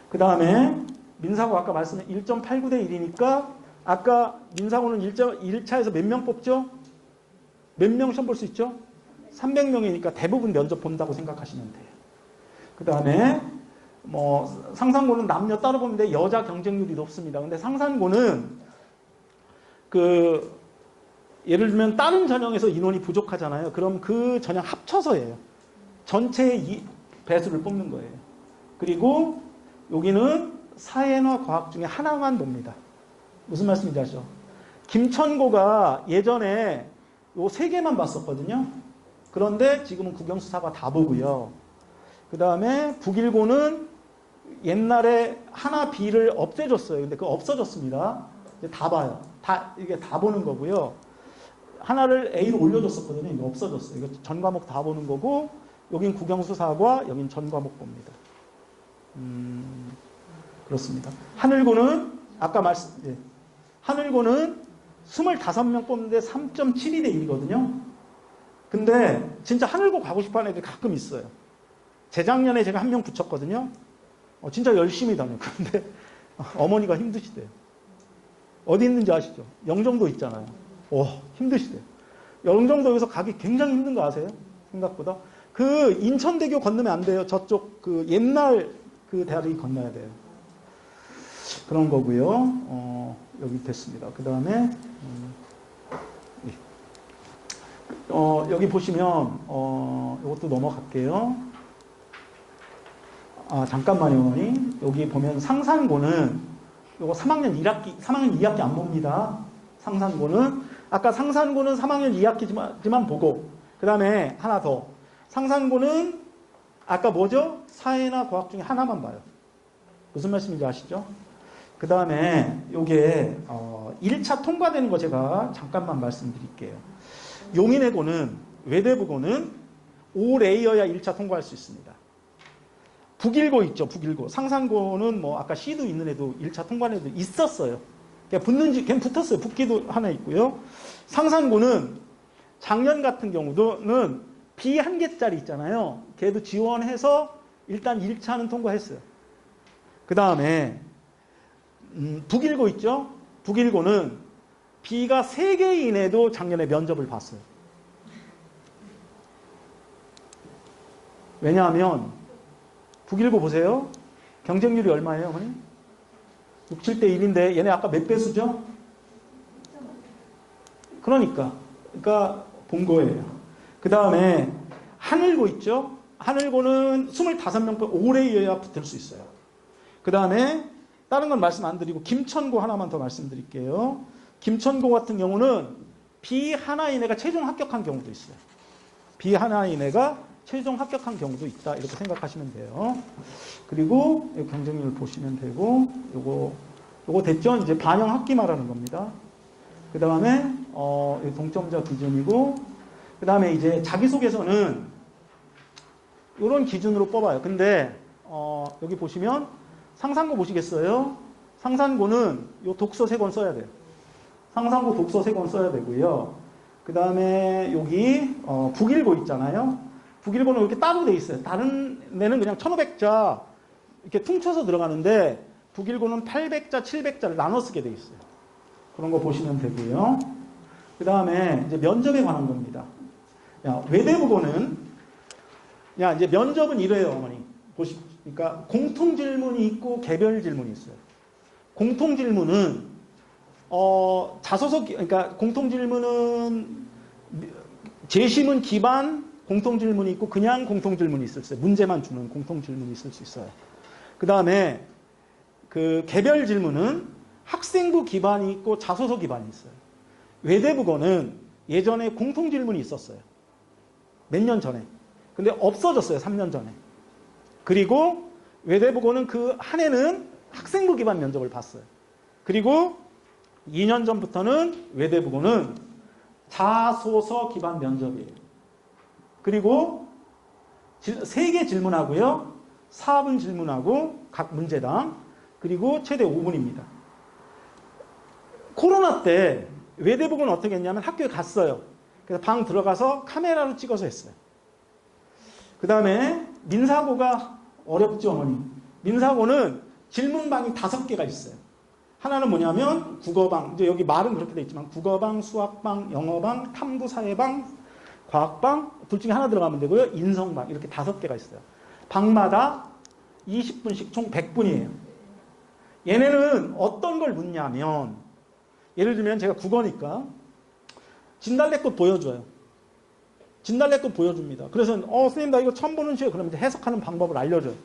그 다음에 민사고 아까 말씀한 1.89대 1이니까 아까 민사고는 1차에서 몇 명 뽑죠? 몇 명 시험 볼 수 있죠? 300명이니까 대부분 면접 본다고 생각하시면 돼요. 그 다음에 뭐 상산고는 남녀 따로 보는데 여자 경쟁률이 높습니다. 근데 상산고는 그 예를 들면 다른 전형에서 인원이 부족하잖아요. 그럼 그 전형 합쳐서예요. 전체의 배수를 뽑는 거예요. 그리고 여기는 사회나 과학 중에 하나만 봅니다. 무슨 말씀인지 아시죠? 김천고가 예전에 요 3개만 봤었거든요. 그런데 지금은 국영수사가 다 보고요. 그 다음에 북일고는 옛날에 하나 B를 없애줬어요. 근데 그거 없어졌습니다. 이제 다 봐요. 이게 다 보는 거고요. 하나를 A로 올려줬었거든요. 이거 없어졌어요. 이거 전 과목 다 보는 거고, 여긴 국영수사과, 여긴 전 과목 봅니다. 그렇습니다. 하늘고는, 하늘고는 25명 뽑는데 3.72 대 1이거든요. 근데 진짜 하늘고 가고 싶어 하는 애들이 가끔 있어요. 재작년에 제가 한 명 붙였거든요. 진짜 열심히 다녀요. 근데 어머니가 힘드시대요. 어디 있는지 아시죠? 영종도 있잖아요. 힘드시대요. 영종도 여기서 가기 굉장히 힘든 거 아세요? 생각보다. 그 인천대교 건너면 안 돼요. 저쪽 그 옛날 그 다리 건너야 돼요. 그런 거고요. 여기 됐습니다. 그 다음에 여기 보시면 이것도 넘어갈게요. 잠깐만요, 어머니. 여기 보면 상산고는 요거 3학년 2학기 안 봅니다. 상산고는 아까 상산고는 3학년 2학기지만 보고, 그 다음에 하나 더. 상산고는 아까 뭐죠? 사회나 과학 중에 하나만 봐요. 무슨 말씀인지 아시죠? 그 다음에 요게 1차 통과되는 거 제가 잠깐만 말씀드릴게요. 용인외고는, 외대부고는 5레이어야 1차 통과할 수 있습니다. 북일고 있죠, 북일고. 상산고는 뭐 아까 C도 있는 애도 1차 통과한 애도 있었어요. 그냥 붙는지, 걔는 붙었어요. 붙기도 하나 있고요. 상산고는 작년 같은 경우도는 B 한 개짜리 있잖아요. 걔도 지원해서 일단 1차는 통과했어요. 그 다음에 북일고 있죠? 북일고는 B가 3개인에도 작년에 면접을 봤어요. 왜냐하면 북일고 보세요. 경쟁률이 얼마예요, 어머니? 6, 7대 1인데 얘네 아까 몇 배수죠? 그러니까 본 거예요. 그 다음에 하늘고 있죠? 하늘고는 25명 5레이어야 붙을 수 있어요. 그 다음에 다른 건 말씀 안 드리고 김천고 하나만 더 말씀드릴게요. 김천고 같은 경우는 B 하나인 애가 최종 합격한 경우도 있어요. B 하나인 애가 최종 합격한 경우도 있다. 이렇게 생각하시면 돼요. 그리고 경쟁률 보시면 되고, 요거 됐죠? 이제 반영 학기 말하는 겁니다. 그 다음에 동점자 기준이고, 그 다음에 이제 자기소개서는 이런 기준으로 뽑아요. 근데 여기 보시면 상산고 보시겠어요? 상산고는 요 독서 3권 써야 돼요. 상산고 독서 3권 써야 되고요. 그 다음에 여기 북일고 있잖아요. 북일고는 이렇게 따로 돼 있어요. 다른 데는 그냥 1500자 이렇게 퉁쳐서 들어가는데 북일고는 800자, 700자를 나눠 쓰게 돼 있어요. 그런 거 보시면 되고요. 그 다음에 이제 면접에 관한 겁니다. 외대부고는 이제 면접은 이래요, 어머니. 그러니까 공통 질문이 있고 개별 질문이 있어요. 공통 질문은 그러니까 공통 질문은 재심은 기반 공통 질문이 있고 그냥 공통 질문이 있을 수 있어요. 문제만 주는 공통 질문이 있을 수 있어요. 그 다음에 그 개별 질문은 학생부 기반이 있고 자소서 기반이 있어요. 외대부고는 예전에 공통 질문이 있었어요. 몇 년 전에. 근데 없어졌어요. 3년 전에. 그리고 외대부고는 그 한 해는 학생부 기반 면접을 봤어요. 그리고 2년 전부터는 외대부고는 자소서 기반 면접이에요. 그리고 3개 질문하고요. 4분 질문하고 각 문제당. 그리고 최대 5분입니다. 코로나 때 외대부고는 어떻게 했냐면 학교에 갔어요. 그래서 방 들어가서 카메라로 찍어서 했어요. 그 다음에 민사고가 어렵죠, 어머니. 민사고는 질문방이 5개가 있어요. 하나는 뭐냐면 국어방, 이제 여기 말은 그렇게 돼 있지만 국어방, 수학방, 영어방, 탐구사회방, 과학방 둘 중에 하나 들어가면 되고요. 인성방 이렇게 5개가 있어요. 방마다 20분씩 총 100분이에요. 얘네는 어떤 걸 묻냐면 예를 들면 제가 국어니까 진달래꽃 보여줘요. 진달래꽃 보여줍니다. 그래서 선생님 나 이거 처음 보는 시에 그러면 이제 해석하는 방법을 알려줘요.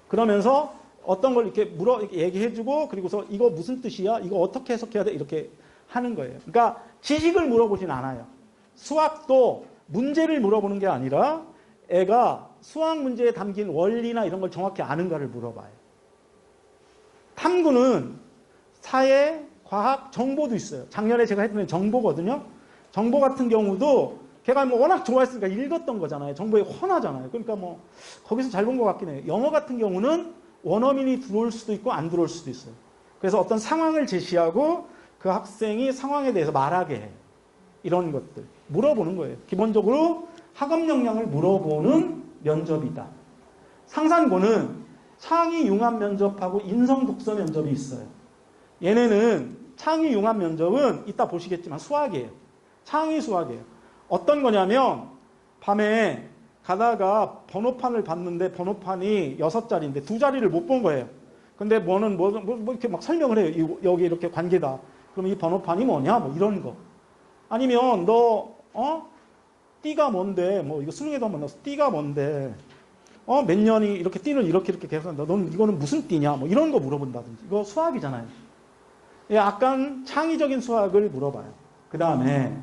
그러면서 어떤 걸 이렇게 이렇게 얘기해주고 그리고서 이거 무슨 뜻이야? 이거 어떻게 해석해야 돼? 이렇게 하는 거예요. 그러니까 지식을 물어보진 않아요. 수학도 문제를 물어보는 게 아니라 애가 수학 문제에 담긴 원리나 이런 걸 정확히 아는가를 물어봐요. 탐구는 사회, 과학, 정보도 있어요. 작년에 제가 했던 정보거든요. 정보 같은 경우도 걔가 뭐 워낙 좋아했으니까 읽었던 거잖아요. 정보에 헌하잖아요. 그러니까 뭐 거기서 잘 본 것 같긴 해요. 영어 같은 경우는 원어민이 들어올 수도 있고 안 들어올 수도 있어요. 그래서 어떤 상황을 제시하고 그 학생이 상황에 대해서 말하게 해요. 이런 것들 물어보는 거예요. 기본적으로 학업 역량을 물어보는 면접이다. 상산고는 창의 융합 면접하고 인성 독서 면접이 있어요. 얘네는 창의 융합 면접은 이따 보시겠지만 수학이에요. 창의 수학이에요. 어떤 거냐면 밤에 가다가 번호판을 봤는데 번호판이 6자리인데 2자리를 못 본 거예요. 근데 뭐는 뭐 이렇게 막 설명을 해요. 여기 이렇게 관계다. 그럼 이 번호판이 뭐냐? 뭐 이런 거. 아니면 너 띠가 뭔데? 뭐 이거 수능에도 한번 나왔어. 띠가 뭔데? 몇 년이 이렇게 띠를 이렇게 계산한다. 넌 이거는 무슨 띠냐? 뭐 이런 거 물어본다든지. 이거 수학이잖아요. 약간 창의적인 수학을 물어봐요. 그 다음에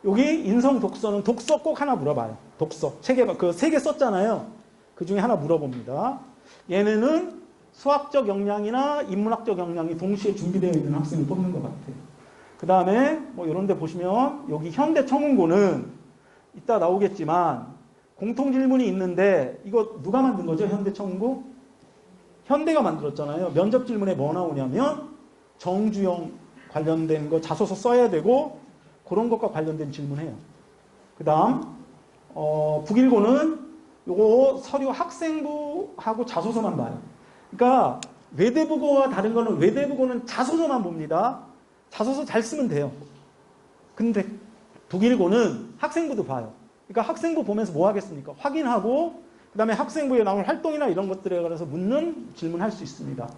여기 인성 독서는 독서 꼭 하나 물어봐요. 독서. 그 3개 썼잖아요. 그 중에 하나 물어봅니다. 얘네는 수학적 역량이나 인문학적 역량이 동시에 준비되어 있는 학생을 뽑는 것 같아요. 그 다음에 뭐 이런 데 보시면 여기 현대청운고는 이따 나오겠지만 공통질문이 있는데 이거 누가 만든 거죠? 현대청운고? 현대가 만들었잖아요. 면접 질문에 뭐 나오냐면 정주영 관련된 거 자소서 써야 되고 그런 것과 관련된 질문해요. 그 다음 북일고는 요거 서류 학생부하고 자소서만 봐요. 그러니까 외대부고와 다른 거는 외대부고는 자소서만 봅니다. 자소서 잘 쓰면 돼요. 근데 북일고는 학생부도 봐요. 그러니까 학생부 보면서 뭐 하겠습니까? 확인하고 그 다음에 학생부에 나온 활동이나 이런 것들에 관해서 묻는 질문할 수 있습니다.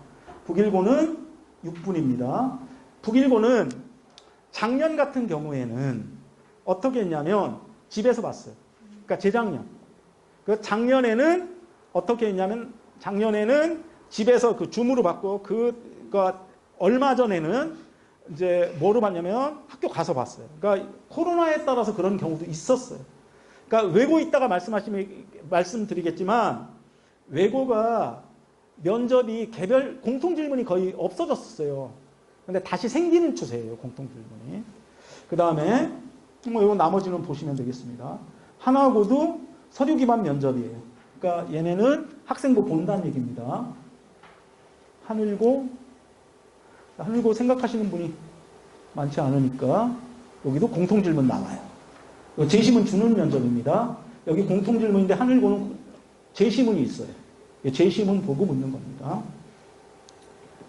북일고는 6분입니다. 북일고는 작년 같은 경우에는 어떻게 했냐면 집에서 봤어요. 그러니까 재작년. 그 작년에는 어떻게 했냐면 작년에는 집에서 그 줌으로 받고 그니까 얼마 전에는 이제 뭐로 봤냐면 학교 가서 봤어요. 그러니까 코로나에 따라서 그런 경우도 있었어요. 그러니까 외고 있다가 말씀드리겠지만 외고가 면접이 개별 공통질문이 거의 없어졌어요. 근데 다시 생기는 추세예요, 공통질문이. 그 다음에 뭐 이거 나머지는 보시면 되겠습니다. 하나고도 서류 기반 면접이에요. 그러니까 얘네는 학생부 본다는 얘기입니다. 한일고 생각하시는 분이 많지 않으니까 여기도 공통질문 나와요. 제시문 주는 면접입니다. 여기 공통질문인데 한일고는 제시문이 있어요. 제시문 보고 묻는 겁니다.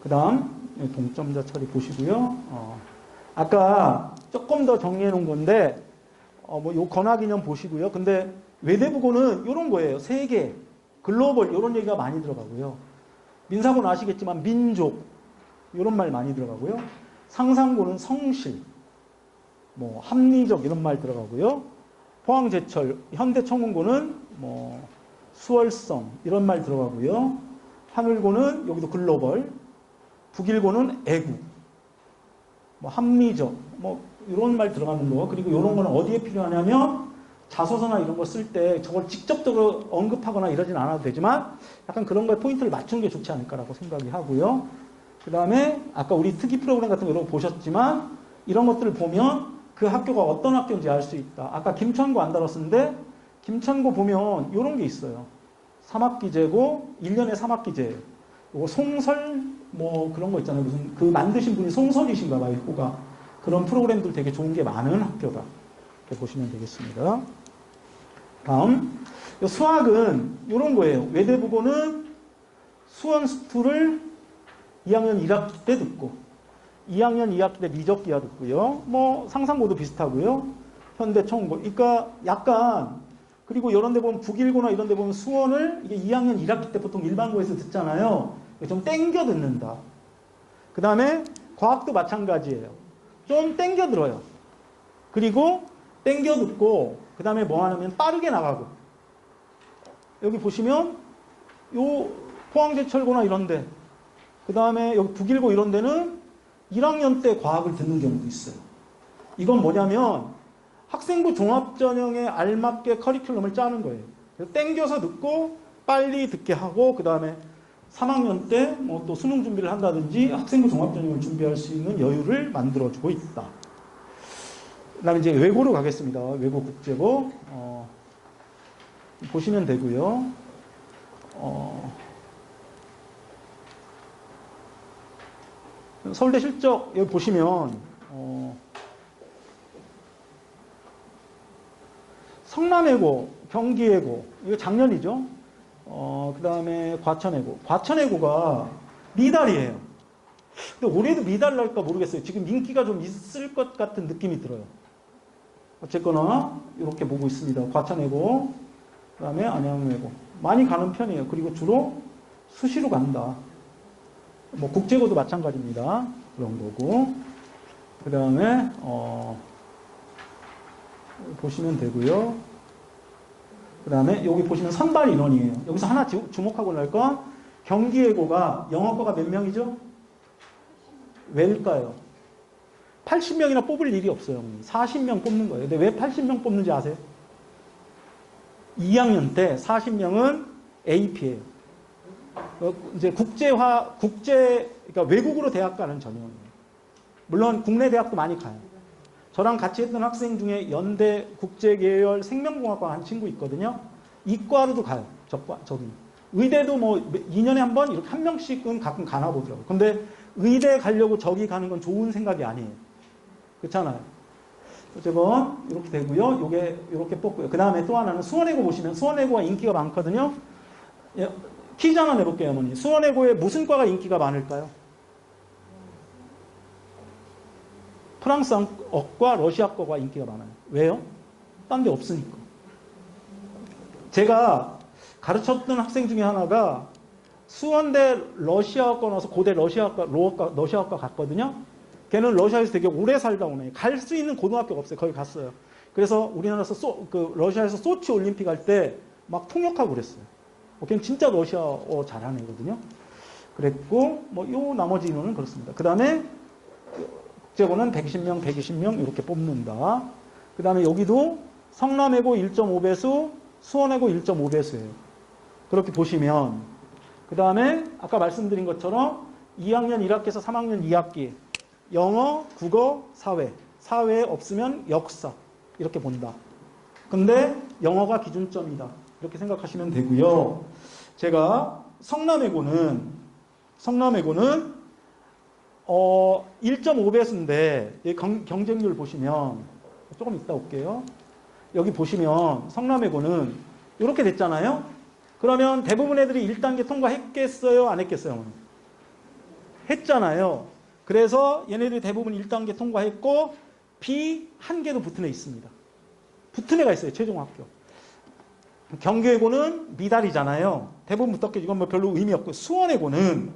그 다음 동점자 처리 보시고요. 아까 조금 더 정리해 놓은 건데 요 건화기념 보시고요. 근데 외대부고는 이런 거예요. 세계, 글로벌 이런 얘기가 많이 들어가고요. 민사고는 아시겠지만 민족 이런 말 많이 들어가고요. 상상고는 성실, 뭐 합리적 이런 말 들어가고요. 포항제철, 현대청운고는 뭐 수월성 이런 말 들어가고요. 하늘고는 여기도 글로벌, 북일고는 애국, 뭐 합리적, 뭐 이런 말 들어가는 거. 그리고 이런 거는 어디에 필요하냐면 자소서나 이런 거 쓸 때 저걸 직접적으로 언급하거나 이러진 않아도 되지만 약간 그런 거에 포인트를 맞추는 게 좋지 않을까라고 생각이 하고요. 그 다음에 아까 우리 특기 프로그램 같은 거 여러 거 보셨지만 이런 것들을 보면 그 학교가 어떤 학교인지 알 수 있다. 아까 김천고 안 다뤘었는데 김천고 보면 이런 게 있어요. 3학기제고 1년에 3학기제. 요거 송설 뭐 그런 거 있잖아요. 무슨 그 만드신 분이 송설이신가 봐요. 호가. 그런 프로그램들 되게 좋은 게 많은 학교다. 이렇게 보시면 되겠습니다. 다음 수학은 이런 거예요. 외대부고는 수원스투를 2학년 1학기 때 듣고 2학년 2학기 때 미적기하 듣고요. 뭐 상상고도 비슷하고요. 현대청운고. 그러니까 약간 그리고 이런 데 보면 북일고나 이런 데 보면 수원을 이게 2학년 1학기 때 보통 일반고에서 듣잖아요. 좀 땡겨 듣는다. 그 다음에 과학도 마찬가지예요. 좀 땡겨 들어요. 그리고 땡겨 듣고 그 다음에 뭐 하냐면 빠르게 나가고 여기 보시면 요 포항제철고나 이런데 그 다음에 여기 북일고 이런 데는 1학년 때 과학을 듣는 경우도 있어요. 이건 뭐냐면 학생부 종합전형에 알맞게 커리큘럼을 짜는 거예요. 그래서 땡겨서 듣고 빨리 듣게 하고 그 다음에 3학년 때 뭐 또 수능 준비를 한다든지 학생부 종합전형을 준비할 수 있는 여유를 만들어주고 있다. 그 다음에 이제 외고로 가겠습니다. 외고 국제고 보시면 되고요. 서울대 실적 여기 보시면 성남외고, 경기외고 이거 작년이죠. 그 다음에 과천외고. 과천외고가 미달이에요. 근데 올해도 미달 날까 모르겠어요. 지금 인기가 좀 있을 것 같은 느낌이 들어요. 어쨌거나 이렇게 보고 있습니다. 과천외고, 그 다음에 안양외고 많이 가는 편이에요. 그리고 주로 수시로 간다. 뭐 국제고도 마찬가지입니다. 그런 거고. 그 다음에 보시면 되고요. 그 다음에 여기 보시면 선발 인원이에요. 여기서 하나 주목하고 날 건 경기외고가 영어과가 몇 명이죠? 왜일까요? 80명이나 뽑을 일이 없어요. 40명 뽑는 거예요. 근데 왜 80명 뽑는지 아세요? 2학년 때 40명은 AP예요. 이제 그러니까 외국으로 대학 가는 전형이에요. 물론 국내 대학도 많이 가요. 저랑 같이 했던 학생 중에 연대 국제계열 생명공학과 한 친구 있거든요. 이과로도 가요. 저도. 의대도 뭐 2년에 한 번 이렇게 한 명씩은 가끔 가나 보더라고요. 근데 의대 가려고 저기 가는 건 좋은 생각이 아니에요. 그렇잖아요. 어쨌건 이렇게 되고요. 요게 이렇게 뽑고요. 그 다음에 또 하나는 수원외고 보시면 수원외고가 인기가 많거든요. 퀴즈 하나 내볼게요, 어머니. 수원외고에 무슨 과가 인기가 많을까요? 프랑스어과 러시아어가 인기가 많아요. 왜요? 딴 데 없으니까. 제가 가르쳤던 학생 중에 하나가 수원대 러시아어과 나와서 고대 러시아어과 갔거든요. 걔는 러시아에서 되게 오래 살다 오네. 갈 수 있는 고등학교가 없어요. 거기 갔어요. 그래서 우리나라에서 러시아에서 소치 올림픽 할 때 막 통역하고 그랬어요. 걔는 진짜 러시아어 잘하는 애거든요. 그랬고, 뭐, 요 나머지 인원은 그렇습니다. 그 다음에 국제고는 120명 이렇게 뽑는다. 그 다음에 여기도 성남외고 1.5배수, 수원외고 1.5배수예요. 그렇게 보시면, 그 다음에 아까 말씀드린 것처럼 2학년 1학기에서 3학년 2학기, 영어, 국어, 사회에 없으면 역사, 이렇게 본다. 근데 영어가 기준점이다. 이렇게 생각하시면 되고요. 제가 성남외고는 1.5배수인데 경쟁률 보시면 조금 이따 올게요. 여기 보시면 성남외고는 이렇게 됐잖아요. 그러면 대부분 애들이 1단계 통과했겠어요? 안 했겠어요? 했잖아요. 그래서 얘네들이 대부분 1단계 통과했고 B 한 개도 붙은 애 있습니다. 붙은 애가 있어요. 최종 합격. 경기외고는 미달이잖아요. 대부분 붙었겠죠. 이건 뭐 별로 의미 없고 수원외고는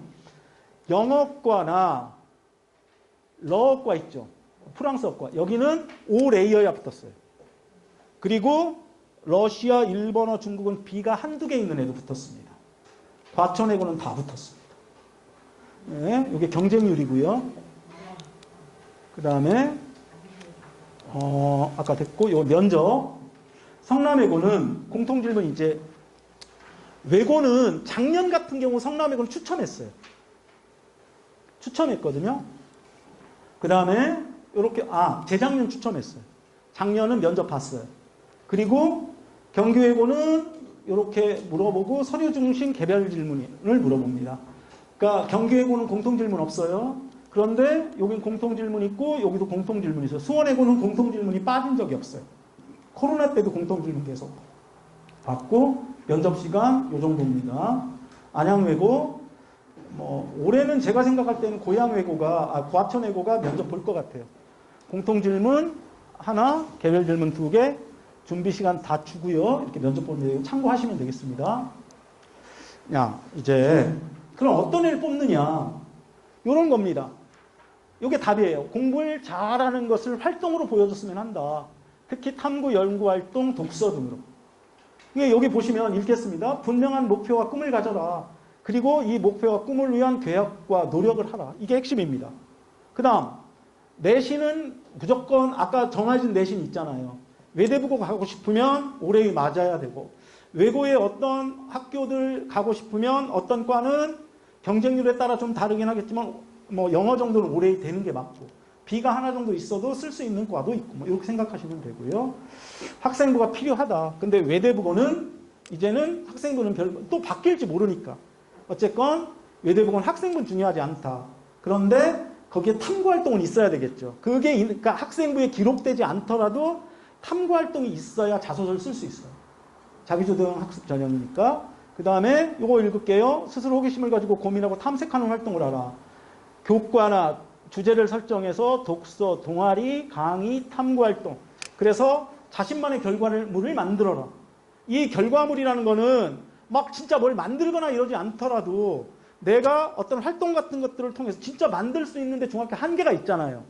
영어과나 러어과 있죠. 프랑스어과. 여기는 5레이어야 붙었어요. 그리고 러시아, 일본어, 중국은 B가 한두 개 있는 애도 붙었습니다. 과천외고는 다 붙었습니다. 네, 이게 경쟁률이고요. 그 다음에 아까 됐고 요 면접. 성남외고는 공통질문 이제 외고는 작년 같은 경우 성남외고는 추첨했어요. 추첨했거든요. 그 다음에 이렇게 재작년 추첨했어요. 작년은 면접 봤어요. 그리고 경기외고는 이렇게 물어보고 서류 중심 개별 질문을 물어봅니다. 그러니까 경기외고는 공통질문 없어요. 그런데 여긴 공통질문 있고 여기도 공통질문이 있어요. 수원외고는 공통질문이 빠진 적이 없어요. 코로나 때도 공통질문 계속 받고 면접시간 요 정도입니다. 안양외고 올해는 제가 생각할 때는 과천외고가 면접 볼 것 같아요. 공통질문 하나, 개별질문 2개, 준비시간 다 주고요. 이렇게 면접 보는데 참고하시면 되겠습니다. 이제 그럼 어떤 애를 뽑느냐 이런 겁니다. 이게 답이에요. 공부를 잘하는 것을 활동으로 보여줬으면 한다. 특히 탐구, 연구활동, 독서 등으로. 여기 보시면 읽겠습니다. 분명한 목표와 꿈을 가져라. 그리고 이 목표와 꿈을 위한 계획과 노력을 하라. 이게 핵심입니다. 그 다음 내신은 무조건 아까 정해진 내신 있잖아요. 외대부고 가고 싶으면 올해에 맞아야 되고, 외고에 어떤 학교들 가고 싶으면 어떤 과는 경쟁률에 따라 좀 다르긴 하겠지만 뭐 영어 정도는 올해에 되는 게 맞고, B가 하나 정도 있어도 쓸 수 있는 과도 있고, 뭐 이렇게 생각하시면 되고요. 학생부가 필요하다. 근데 외대부고는 이제는 학생부는 또 바뀔지 모르니까. 어쨌건 외대부고는 학생부는 중요하지 않다. 그런데 거기에 탐구활동은 있어야 되겠죠. 그러니까 학생부에 기록되지 않더라도 탐구활동이 있어야 자소서를 쓸 수 있어요. 자기주도형 학습 전형이니까. 그 다음에 이거 읽을게요. 스스로 호기심을 가지고 고민하고 탐색하는 활동을 하라. 교과나 주제를 설정해서 독서, 동아리, 강의, 탐구활동. 그래서 자신만의 결과물을 만들어라. 이 결과물이라는 거는 막 진짜 뭘 만들거나 이러지 않더라도 내가 어떤 활동 같은 것들을 통해서 진짜 만들 수 있는데 중학교 한계가 있잖아요.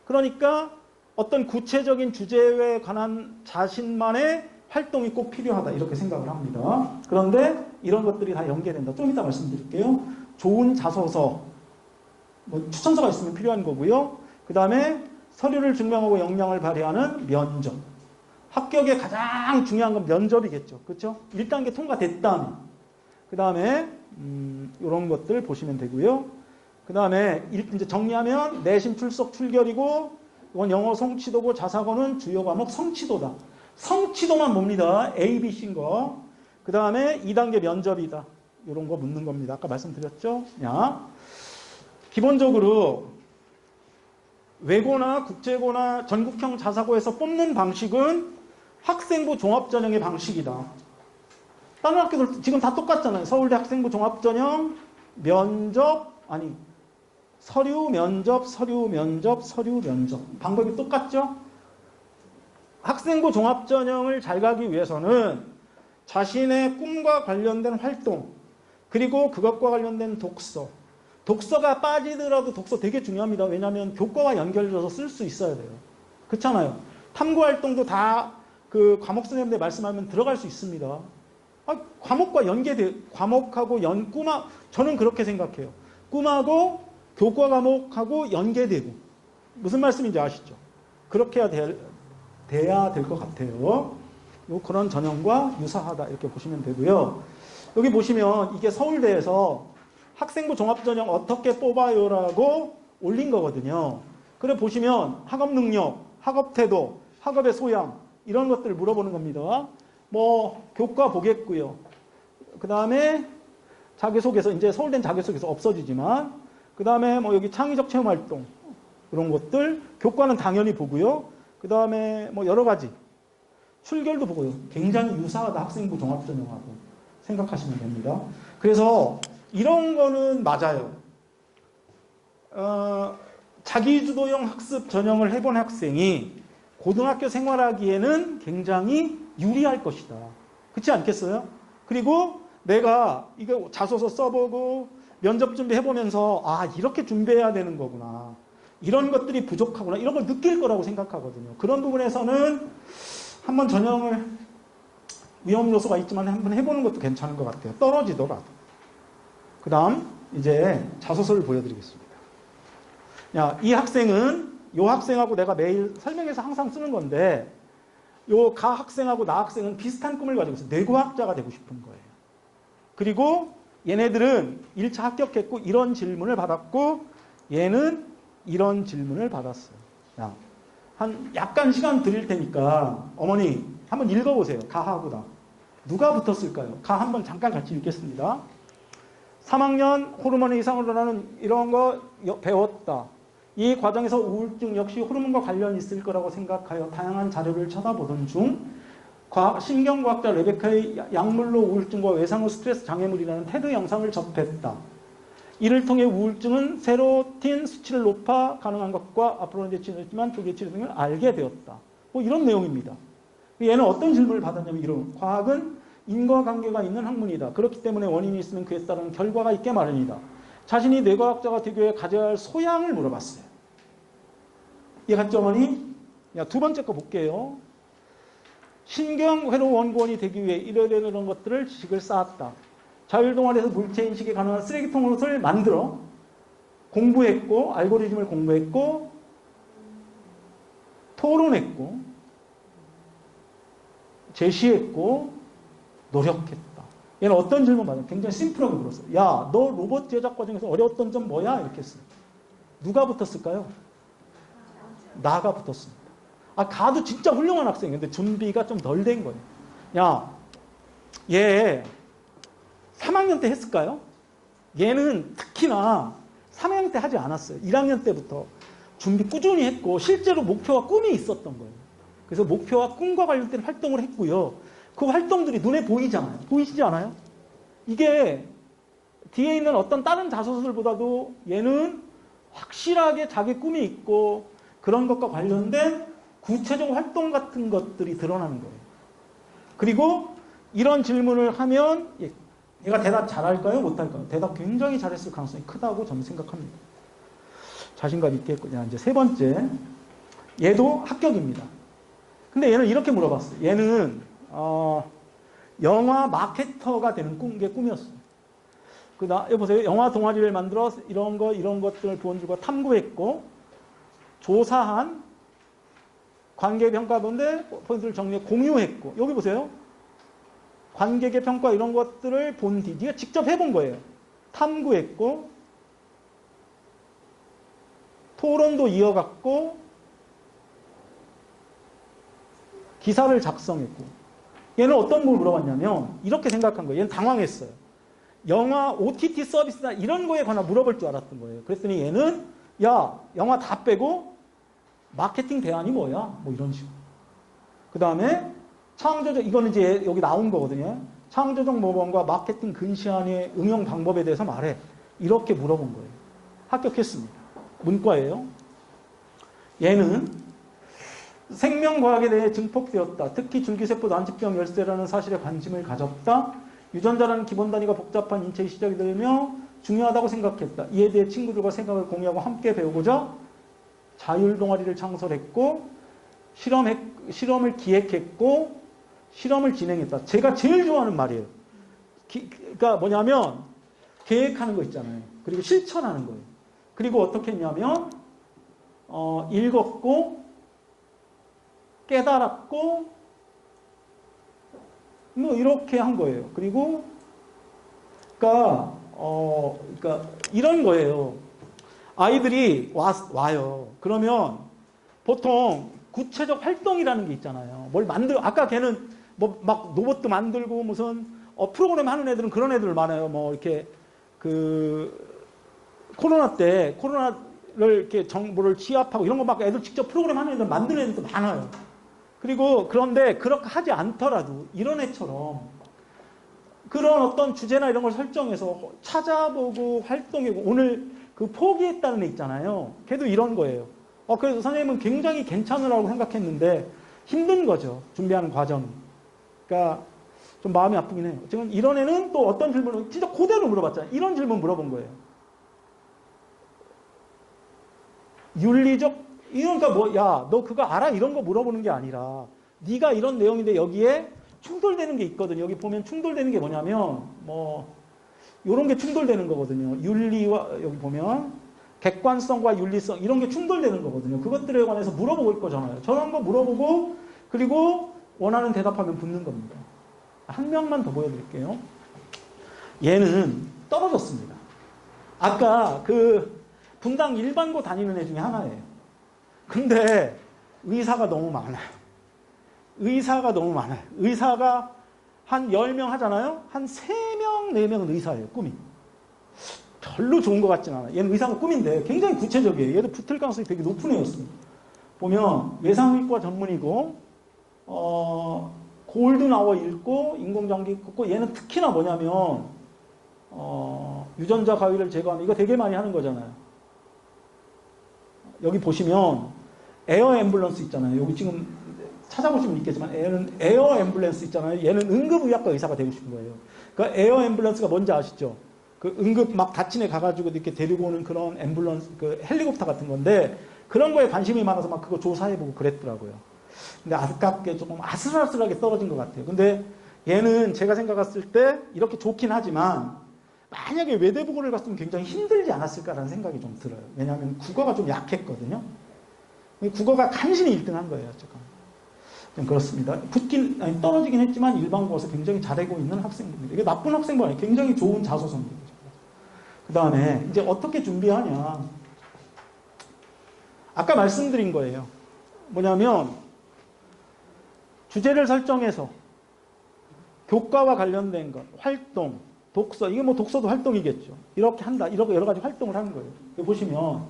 그러니까 어떤 구체적인 주제에 관한 자신만의 활동이 꼭 필요하다 이렇게 생각을 합니다. 그런데 이런 것들이 다 연계된다. 좀 이따 말씀드릴게요. 좋은 자소서, 뭐 추천서가 있으면 필요한 거고요. 그 다음에 서류를 증명하고 역량을 발휘하는 면접. 합격의 가장 중요한 건 면접이겠죠. 그렇죠? 1단계 통과됐다면. 그 다음에 이런 것들 보시면 되고요. 그 다음에 이제 정리하면 내신 출석 출결이고, 이건 영어 성취도고, 자사고는 주요 과목 성취도다. 성취도만 봅니다. A, B, C인 거. 그 다음에 2단계 면접이다. 이런 거 묻는 겁니다. 아까 말씀드렸죠? 야, 기본적으로 외고나 국제고나 전국형 자사고에서 뽑는 방식은 학생부 종합전형의 방식이다. 다른 학교들 지금 다 똑같잖아요. 서울대 학생부 종합전형, 면접, 아니 서류, 면접, 서류, 면접, 서류, 면접. 방법이 똑같죠? 학생부 종합전형을 잘 가기 위해서는 자신의 꿈과 관련된 활동, 그리고 그것과 관련된 독서. 독서가 빠지더라도 독서 되게 중요합니다. 왜냐하면 교과와 연결돼서 쓸 수 있어야 돼요. 그렇잖아요. 탐구활동도 다 그 과목 선생님들 말씀하면 들어갈 수 있습니다. 과목과 과목하고 저는 그렇게 생각해요. 꿈하고 교과 과목하고 연계되고. 무슨 말씀인지 아시죠? 그렇게 돼야 될 것 같아요. 그런 전형과 유사하다 이렇게 보시면 되고요. 여기 보시면 이게 서울대에서 학생부 종합전형 어떻게 뽑아요라고 올린 거거든요. 그래 보시면 학업 능력, 학업 태도, 학업의 소양 이런 것들을 물어보는 겁니다. 뭐 교과 보겠고요. 그 다음에 자기소개서, 이제 서울대는 자기소개서 없어지지만, 그 다음에 뭐 여기 창의적 체험활동 이런 것들, 교과는 당연히 보고요. 그 다음에 뭐 여러 가지 출결도 보고요. 굉장히 유사하다 학생부 종합전형하고 생각하시면 됩니다. 그래서 이런 거는 맞아요. 자기주도형 학습 전형을 해본 학생이 고등학교 생활하기에는 굉장히 유리할 것이다. 그렇지 않겠어요? 그리고 내가 이거 자소서 써보고 면접 준비해보면서 이렇게 준비해야 되는 거구나. 이런 것들이 부족하구나. 이런 걸 느낄 거라고 생각하거든요. 그런 부분에서는 한번 전형을 위험 요소가 있지만 한번 해보는 것도 괜찮은 것 같아요. 떨어지더라도. 그 다음 이제 자소서를 보여드리겠습니다. 이 학생은 이 학생하고 내가 매일 설명해서 항상 쓰는 건데, 요 가 학생하고 나 학생은 비슷한 꿈을 가지고 있어요. 뇌과학자가 되고 싶은 거예요. 그리고 얘네들은 1차 합격했고 이런 질문을 받았고, 얘는 이런 질문을 받았어요. 한 약간 시간 드릴 테니까 어머니 한번 읽어보세요. 가하고 나. 누가 붙었을까요? 가 한번 잠깐 같이 읽겠습니다. 3학년 호르몬의 이상으로 나는 이런 거 배웠다. 이 과정에서 우울증 역시 호르몬과 관련이 있을 거라고 생각하여 다양한 자료를 찾아보던 중 신경과학자 레베카의 약물로 우울증과 외상후 스트레스 장애물이라는 테드 영상을 접했다. 이를 통해 우울증은 세로틴 수치를 높아 가능한 것과 앞으로는 치료했지만 조기 치료 등을 알게 되었다. 뭐 이런 내용입니다. 얘는 어떤 질문을 받았냐면 이런, 과학은 인과관계가 있는 학문이다. 그렇기 때문에 원인이 있으면 그에 따른 결과가 있게 마련이다. 자신이 뇌과학자가 되기 위해 가져야 할 소양을 물어봤어요. 이해갔죠, 어머니? 두 번째 거 볼게요. 신경회로 원고원이 되기 위해 이런 것들을 지식을 쌓았다. 자율동아리에서 물체인식이 가능한 쓰레기통을 만들어 공부했고, 알고리즘을 공부했고, 토론했고, 제시했고 노력했다. 얘는 어떤 질문 받아요? 굉장히 심플하게 물었어요. 야, 너 로봇 제작 과정에서 어려웠던 점 뭐야? 이렇게 했어요. 누가 붙었을까요? 나가 붙었습니다. 가도 진짜 훌륭한 학생인데 준비가 좀 덜 된 거예요. 야, 얘 3학년 때 했을까요? 얘는 특히나 3학년 때 하지 않았어요. 1학년 때부터 준비 꾸준히 했고 실제로 목표와 꿈이 있었던 거예요. 그래서 목표와 꿈과 관련된 활동을 했고요. 그 활동들이 눈에 보이잖아요. 보이시지 않아요? 이게 뒤에 있는 어떤 다른 자소서들보다도 얘는 확실하게 자기 꿈이 있고 그런 것과 관련된 구체적 활동 같은 것들이 드러나는 거예요. 그리고 이런 질문을 하면 얘가 대답 잘할까요? 못할까요? 대답 굉장히 잘했을 가능성이 크다고 저는 생각합니다. 자신감 있게 했거든요. 이제 세 번째, 얘도 합격입니다. 근데 얘는 이렇게 물어봤어요. 얘는 영화 마케터가 되는 게 꿈이었어요. 여기 보세요. 영화 동아리를 만들어 이런 것들을 부원들과 탐구했고 조사한 관계평가본데 포인트를 정리해 공유했고 여기 보세요. 관객의 평가 이런 것들을 본 뒤 네가 직접 해본 거예요. 탐구했고 토론도 이어갔고 기사를 작성했고 얘는 어떤 걸 물어봤냐면 이렇게 생각한 거예요. 얘는 당황했어요. 영화 OTT 서비스나 이런 거에 관한 물어볼 줄 알았던 거예요. 그랬더니 얘는 야 영화 다 빼고 마케팅 대안이 뭐야? 뭐 이런 식으로. 그 다음에 창조적 이거는 이제 여기 나온 거거든요. 창조적 모범과 마케팅 근시안의 응용 방법에 대해서 말해. 이렇게 물어본 거예요. 합격했습니다. 문과예요. 얘는 생명과학에 대해 증폭되었다. 특히 줄기세포 난치병 열쇠라는 사실에 관심을 가졌다. 유전자라는 기본 단위가 복잡한 인체의 시작이 되며 중요하다고 생각했다. 이에 대해 친구들과 생각을 공유하고 함께 배우고자 자율 동아리를 창설했고 실험을 기획했고 실험을 진행했다. 제가 제일 좋아하는 말이에요. 그러니까 뭐냐면 계획하는 거 있잖아요. 그리고 실천하는 거예요. 그리고 어떻게 했냐면 읽었고 깨달았고 뭐 이렇게 한 거예요. 그리고 그러니까 이런 거예요. 아이들이 와요. 그러면 보통 구체적 활동이라는 게 있잖아요. 뭘 아까 걔는 뭐 막 로봇도 만들고 무슨 프로그램 하는 애들은 그런 애들 많아요. 뭐 이렇게 코로나 때 코로나를 이렇게 정보를 취합하고 이런 거 막 애들 직접 프로그램 하는 애들 만드는 애들도 많아요. 그리고 그런데 그렇게 하지 않더라도 이런 애처럼 그런 어떤 주제나 이런 걸 설정해서 찾아보고 활동하고 오늘 그 포기했다는 애 있잖아요. 걔도 이런 거예요. 그래서 선생님은 굉장히 괜찮으라고 생각했는데 힘든 거죠. 준비하는 과정이. 그러니까 좀 마음이 아프긴 해요. 지금 이런 애는 또 어떤 질문을 진짜 그대로 물어봤잖아요. 이런 질문 물어본 거예요. 윤리적 그러니까 뭐 야 너 그거 알아? 이런 거 물어보는 게 아니라 네가 이런 내용인데 여기에 충돌되는 게 있거든요. 여기 보면 충돌되는 게 뭐냐면 뭐 이런 게 충돌되는 거거든요. 윤리와 여기 보면 객관성과 윤리성 이런 게 충돌되는 거거든요. 그것들에 관해서 물어볼 거잖아요. 저런 거 물어보고 그리고 원하는 대답하면 붙는 겁니다. 한 명만 더 보여드릴게요. 얘는 떨어졌습니다. 아까 그 분당 일반고 다니는 애 중에 하나예요. 근데 의사가 너무 많아요. 의사가 한 10명 하잖아요. 한 3명, 4명은 의사예요. 꿈이. 별로 좋은 것 같진 않아요. 얘는 의사가 꿈인데 굉장히 구체적이에요. 얘도 붙을 가능성이 되게 높은 애였습니다. 보면 외상위과 전문이고 골든아워 읽고 인공장기 읽고 얘는 특히나 뭐냐면 유전자 가위를 제거하면 이거 되게 많이 하는 거잖아요. 여기 보시면 에어 앰뷸런스 있잖아요. 여기 지금 찾아보시면 있겠지만 에어 앰뷸런스 있잖아요. 얘는 응급의학과 의사가 되고 싶은 거예요. 그러니까 에어 앰뷸런스가 뭔지 아시죠? 그 응급 막 다친 애 가가지고 이렇게 데리고 오는 그런 앰뷸런스, 그 헬리콥터 같은 건데 그런 거에 관심이 많아서 막 그거 조사해보고 그랬더라고요. 근데 아깝게 조금 아슬아슬하게 떨어진 것 같아요. 근데 얘는 제가 생각했을 때 이렇게 좋긴 하지만 만약에 외대부고를 갔으면 굉장히 힘들지 않았을까라는 생각이 좀 들어요. 왜냐하면 국어가 좀 약했거든요. 국어가 간신히 1등 한 거예요. 잠깐. 좀 그렇습니다. 붙긴, 아니, 떨어지긴 했지만 일반고에서 굉장히 잘하고 있는 학생입니다. 이게 나쁜 학생도 아니에요. 굉장히 좋은 자소서입니다. 그 다음에 이제 어떻게 준비하냐. 아까 말씀드린 거예요. 뭐냐면, 주제를 설정해서 교과와 관련된 것, 활동, 독서, 이게 뭐 독서도 활동이겠죠. 이렇게 한다. 이렇게 여러 가지 활동을 하는 거예요. 여기 보시면,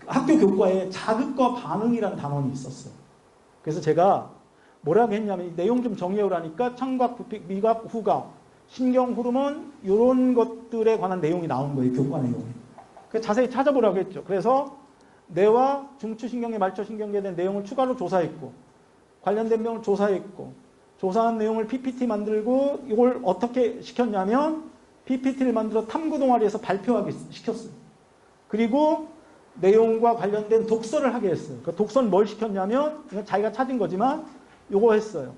학교 교과에 자극과 반응이라는 단원이 있었어요. 그래서 제가 뭐라고 했냐면, 내용 좀 정리해오라니까, 청각, 부픽, 미각, 후각, 신경, 호르몬, 이런 것들에 관한 내용이 나온 거예요. 교과 내용이. 그래서 자세히 찾아보라고 했죠. 그래서 뇌와 중추신경계, 말초신경계에 대한 내용을 추가로 조사했고, 관련된 내용을 조사했고, 조사한 내용을 PPT 만들고 이걸 어떻게 시켰냐면 PPT를 만들어 탐구 동아리에서 발표하게 시켰어요. 그리고 내용과 관련된 독서를 하게 했어요. 그 독서는 뭘 시켰냐면 이건 자기가 찾은 거지만 요거 했어요.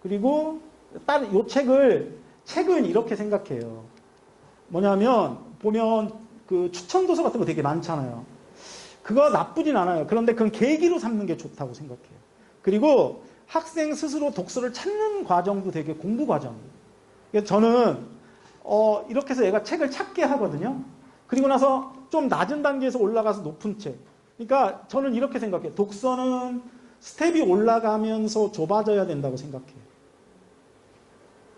그리고 다른 요 책은 이렇게 생각해요. 뭐냐면 보면 그 추천 도서 같은 거 되게 많잖아요. 그거 나쁘진 않아요. 그런데 그건 계기로 삼는 게 좋다고 생각해요. 그리고 학생 스스로 독서를 찾는 과정도 되게 공부 과정이에요. 그래서 저는 이렇게 해서 얘가 책을 찾게 하거든요. 그리고 나서 좀 낮은 단계에서 올라가서 높은 책. 그러니까 저는 이렇게 생각해요. 독서는 스텝이 올라가면서 좁아져야 된다고 생각해요.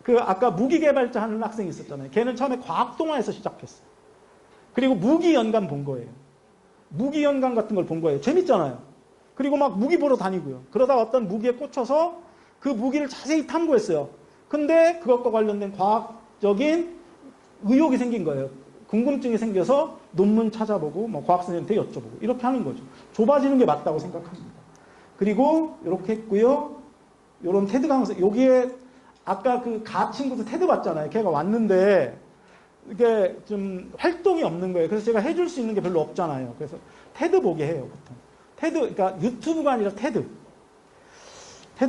그 아까 무기개발자 하는 학생이 있었잖아요. 걔는 처음에 과학동화에서 시작했어요. 그리고 무기연관 본 거예요. 무기연관 같은 걸 본 거예요. 재밌잖아요. 그리고 막 무기 보러 다니고요. 그러다가 어떤 무기에 꽂혀서 그 무기를 자세히 탐구했어요. 근데 그것과 관련된 과학적인 의욕이 생긴 거예요. 궁금증이 생겨서 논문 찾아보고 뭐 과학 선생님한테 여쭤보고 이렇게 하는 거죠. 좁아지는 게 맞다고 생각합니다. 그리고 이렇게 했고요. 이런 테드 강사, 여기에 아까 그 가 친구도 테드 봤잖아요. 걔가 왔는데 이게 좀 활동이 없는 거예요. 그래서 제가 해줄 수 있는 게 별로 없잖아요. 그래서 테드 보게 해요, 보통. 테드, 그러니까 유튜브가 아니라 테드